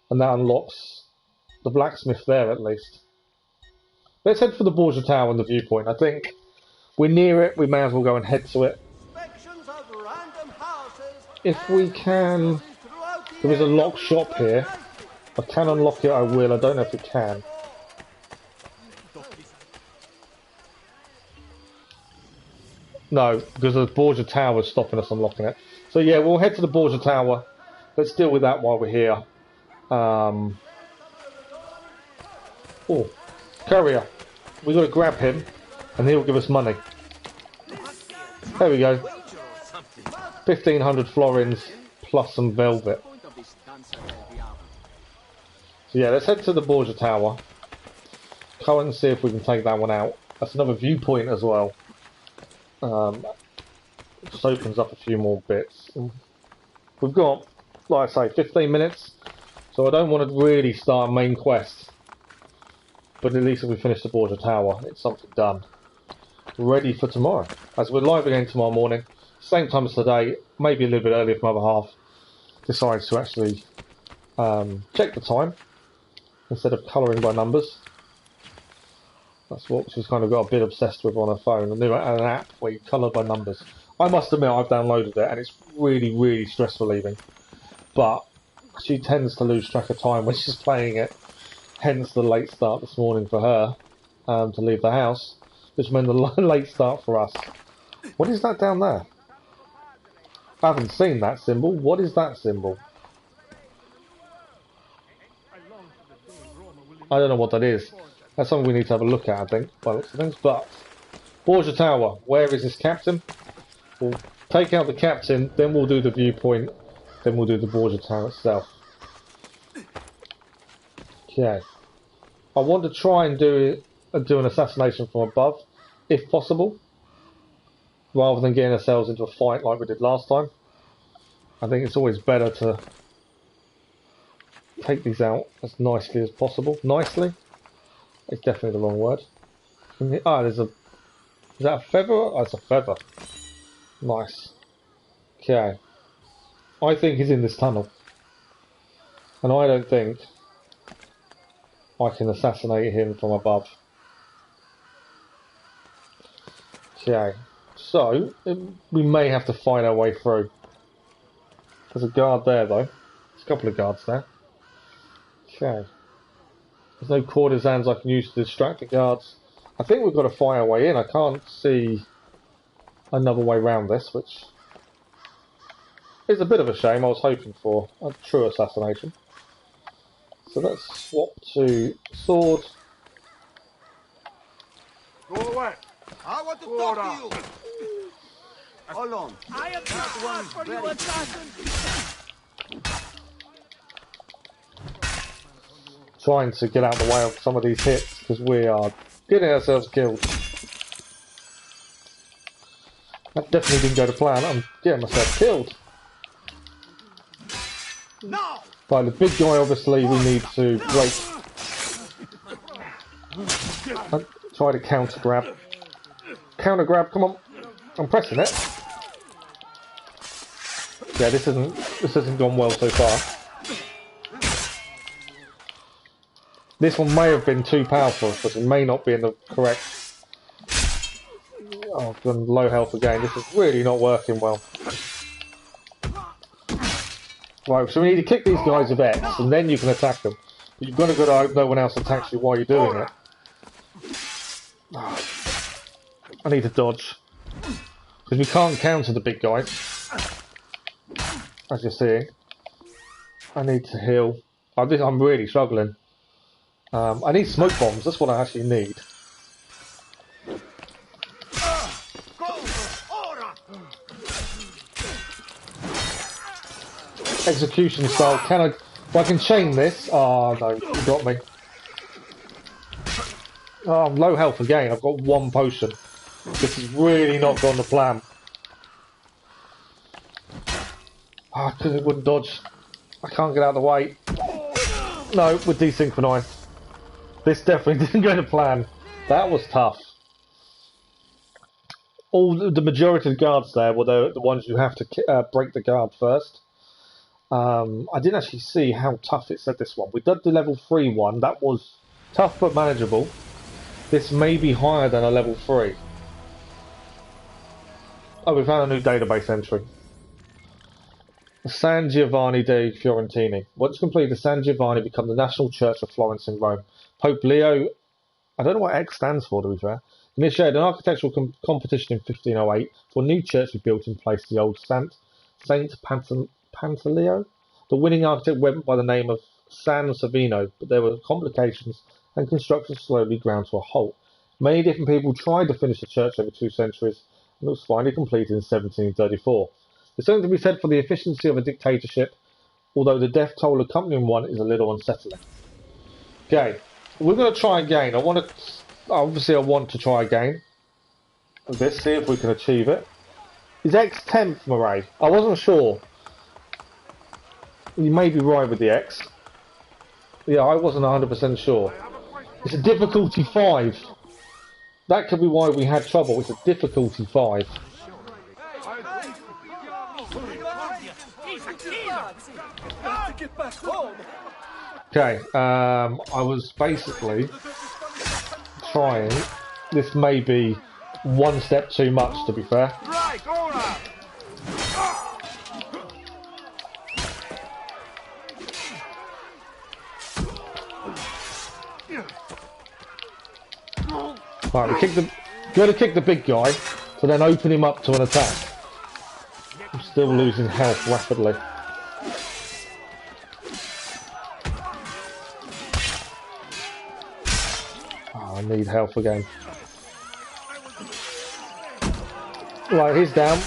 And that unlocks the blacksmith there at least. Let's head for the Borgia Tower and the viewpoint. I think we're near it, we may as well go and head to it. If we can... There is a locked shop here. If I can unlock it, I will. I don't know if we can. No, because the Borgia Tower is stopping us unlocking it. So yeah, we'll head to the Borgia Tower. Let's deal with that while we're here. Oh, courier. We've got to grab him, and he'll give us money. There we go. 1,500 florins, plus some velvet. So yeah, let's head to the Borgia Tower. Go and see if we can take that one out. That's another viewpoint as well. Just opens up a few more bits. We've got, like I say, 15 minutes, so I don't want to really start a main quest. But at least if we finish the Borgia Tower, it's something done. Ready for tomorrow. As we're live again tomorrow morning, same time as today, maybe a little bit earlier if my other half decides to actually check the time instead of colouring by numbers. That's what she's kind of got a bit obsessed with on her phone. An app where you colour by numbers. I must admit I've downloaded it and it's really, really stress relieving. But she tends to lose track of time when she's playing it. Hence the late start this morning for her to leave the house, which meant the late start for us. What is that down there? I haven't seen that symbol. What is that symbol? I don't know what that is. That's something we need to have a look at, I think, by lots of things. But Borgia Tower, where is this captain? We'll take out the captain, then we'll do the viewpoint, then we'll do the Borgia Tower itself. Okay. I want to try and do an assassination from above, if possible, rather than getting ourselves into a fight like we did last time. I think it's always better to take these out as nicely as possible. Nicely? It's definitely the wrong word. Ah, is that a feather? Oh, it's a feather. Nice. Okay. I think he's in this tunnel. And I don't think I can assassinate him from above. Okay. So, we may have to find our way through. There's a guard there, though. There's a couple of guards there. Okay. There's no courtesans I can use to distract the guards. I think we've got to find our way in. I can't see another way around this, which is a bit of a shame. I was hoping for a true assassination. So let's swap to sword. Go away. I want to talk to you. Hold on. I am not one for you, assassin. Trying to get out of the way of some of these hits because we are getting ourselves killed. That definitely didn't go to plan. I'm getting myself killed. No. Right, the big guy obviously we need to break. Try to counter grab. Counter grab, come on. I'm pressing it. Yeah, this hasn't gone well so far. This one may have been too powerful, but it may not be in the correct. Oh, I've gone low health again. This is really not working well. Right, so we need to kick these guys with X, and then you can attack them. But you've got to hope no one else attacks you while you're doing it. Oh, I need to dodge. Because we can't counter the big guys. As you're seeing. I need to heal. I'm really struggling. I need smoke bombs, that's what I actually need. Execution style, if I can chain this, oh no, you got me. Oh, I'm low health again, I've got one potion. This is really not gone to plan. Oh, because it wouldn't dodge. I can't get out of the way. No, we're desynchronized. This definitely didn't go to plan. That was tough. The majority of the guards there were the ones you have to break the guard first. I didn't actually see how tough it said this one. We did the level 3 one. That was tough but manageable. This may be higher than a level 3. Oh, we found a new database entry. San Giovanni dei Fiorentini. Once completed, San Giovanni became the National Church of Florence in Rome. Pope Leo, I don't know what X stands for, to be fair, initiated an architectural competition in 1508 for a new church to be built in place of the old Saint Pantaleo. The winning architect went by the name of San Savino, but there were complications and construction slowly ground to a halt. Many different people tried to finish the church over 2 centuries, and it was finally completed in 1734. There's something to be said for the efficiency of a dictatorship, although the death toll accompanying one is a little unsettling. Okay, we're going to try again. I want to try again. this, see if we can achieve it. Is X 10th, Murray? I wasn't sure. You may be right with the X. Yeah, I wasn't 100% sure. It's a difficulty 5. That could be why we had trouble. It's a difficulty 5. Okay, I was basically trying. This may be one step too much, to be fair. Right, we gotta kick the big guy to then open him up to an attack. I'm still losing health rapidly. Oh, I need health again. Right, he's down.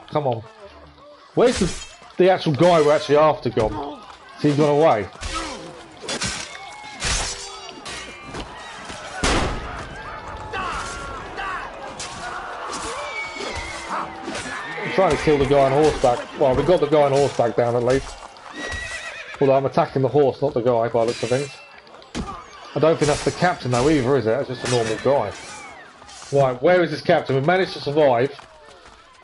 Come on. Where's the actual guy we're actually after gone? Has he gone away? I'm trying to kill the guy on horseback. Well, we got the guy on horseback down at least. Although I'm attacking the horse, not the guy, by the looks of things. I don't think that's the captain though either, is it? It's just a normal guy. Right, where is this captain? We've managed to survive.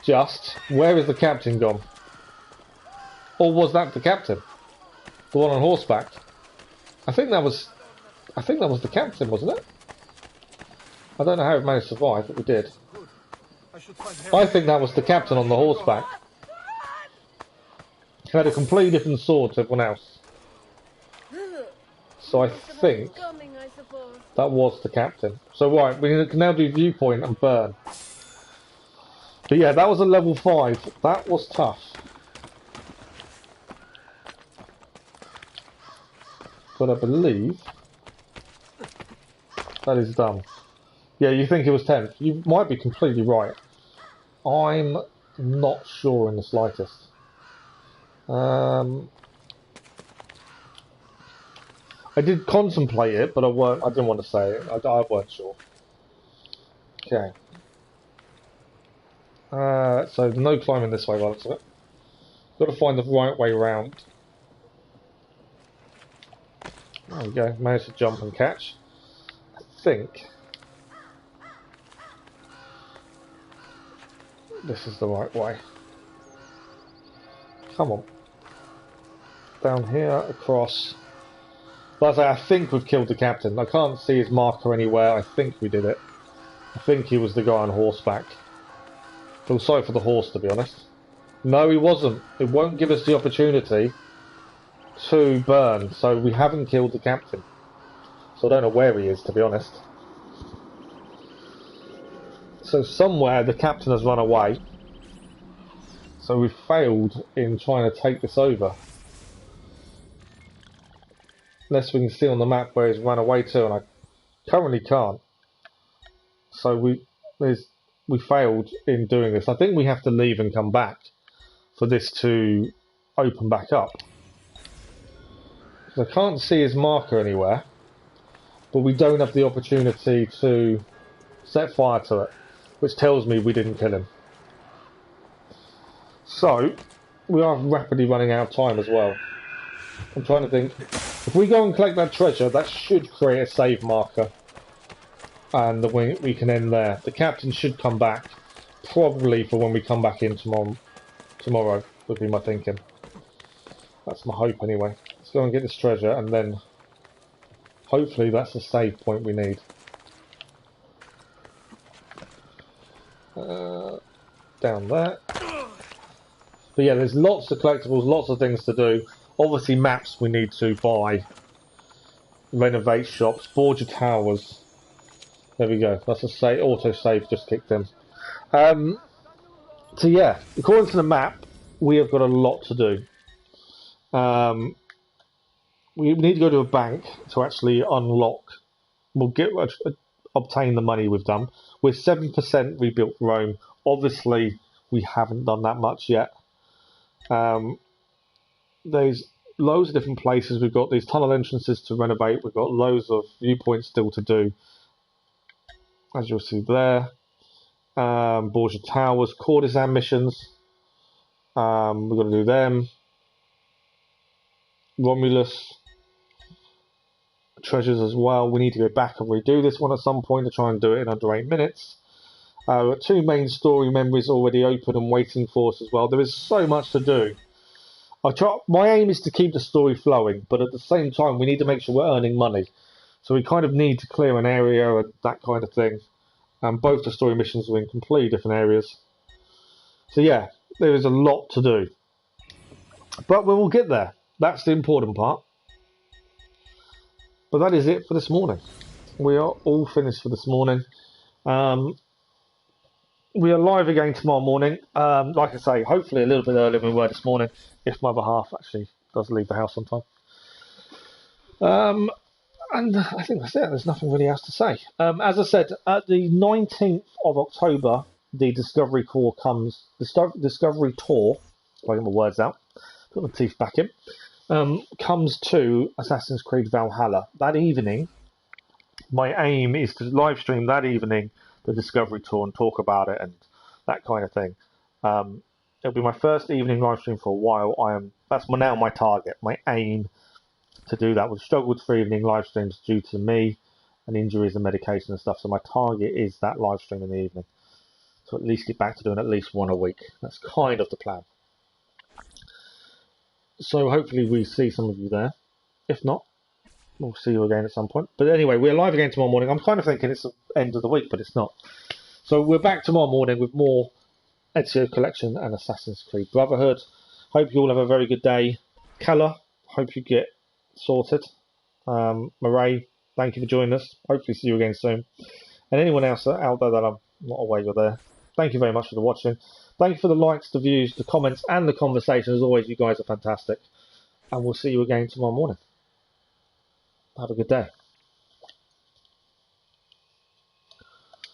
Just, where is the captain gone? Or was that the captain? The one on horseback? I think that was the captain, wasn't it? I don't know how we managed to survive, but we did. I think that was the captain on the horseback. He had a completely different sword to everyone else. So I think that was the captain. So right, we can now do viewpoint and burn. But yeah, that was a level 5. That was tough. But I believe that is done. Yeah, you think it was 10th. You might be completely right. I'm not sure in the slightest. I did contemplate it, but I didn't want to say it. I weren't sure. Okay. So no climbing this way, by the looks of it. Got to find the right way round. There we go. Managed to jump and catch. I think this is the right way. Come on. Down here, across. But I think we've killed the captain. I can't see his marker anywhere. I think we did it. I think he was the guy on horseback. Feel sorry for the horse, to be honest. No, he wasn't. It won't give us the opportunity to burn, so we haven't killed the captain. So I don't know where he is, to be honest. So somewhere the captain has run away. So we've failed in trying to take this over. Unless we can see on the map where he's run away to, and I currently can't. So we failed in doing this. I think we have to leave and come back for this to open back up. I can't see his marker anywhere, but we don't have the opportunity to set fire to it, which tells me we didn't kill him. So, we are rapidly running out of time as well. I'm trying to think. If we go and collect that treasure, that should create a save marker. And we can end there. The captain should come back, probably for when we come back in tomorrow. Tomorrow would be my thinking. That's my hope anyway. Let's go and get this treasure, and then hopefully that's the save point we need. Down there. But yeah, there's lots of collectibles, lots of things to do. Obviously maps we need to buy. Renovate shops, forge towers. There we go. That's a save. Auto save just kicked in. So yeah, according to the map, we have got a lot to do. We need to go to a bank to actually unlock. We'll obtain the money we've done. We're 7% rebuilt Rome. Obviously, we haven't done that much yet. There's loads of different places. We've got these tunnel entrances to renovate. We've got loads of viewpoints still to do, as you'll see there. Borgia Towers, courtesan missions. We've got to do them. Romulus treasures as well. We need to go back and redo this one at some point to try and do it in under 8 minutes. 2 main story memories already open and waiting for us as well. There is so much to do. My aim is to keep the story flowing, but at the same time we need to make sure we're earning money. So we kind of need to clear an area and that kind of thing. And both the story missions are in completely different areas. So yeah, there is a lot to do. But we will get there. That's the important part. But that is it for this morning. We are all finished for this morning. We are live again tomorrow morning. Like I say, hopefully a little bit earlier than we were this morning, if my other half actually does leave the house on time. And I think that's it. There's nothing really else to say. As I said, at the 19th of October, the Discovery Tour comes. Discovery Tour, if I get my words out, put my teeth back in, comes to Assassin's Creed Valhalla. That evening, my aim is to live stream that evening the Discovery Tour and talk about it and that kind of thing. It'll be my first evening live stream for a while. That's now my target, my aim to do that. We've struggled for evening live streams due to me and injuries and medication and stuff. So my target is that live stream in the evening. So at least get back to doing at least one a week. That's kind of the plan. So hopefully we see some of you there. If not, we'll see you again at some point. But anyway, we're live again tomorrow morning. I'm kind of thinking it's the end of the week, but it's not. So we're back tomorrow morning with more Ezio Collection and Assassin's Creed Brotherhood. Hope you all have a very good day. Keller, hope you get sorted. Murray, thank you for joining us. Hopefully see you again soon. And anyone else out there that I'm not aware you're there, thank you very much for the watching. Thank you for the likes, the views, the comments, and the conversation. As always, you guys are fantastic. And we'll see you again tomorrow morning. Have a good day.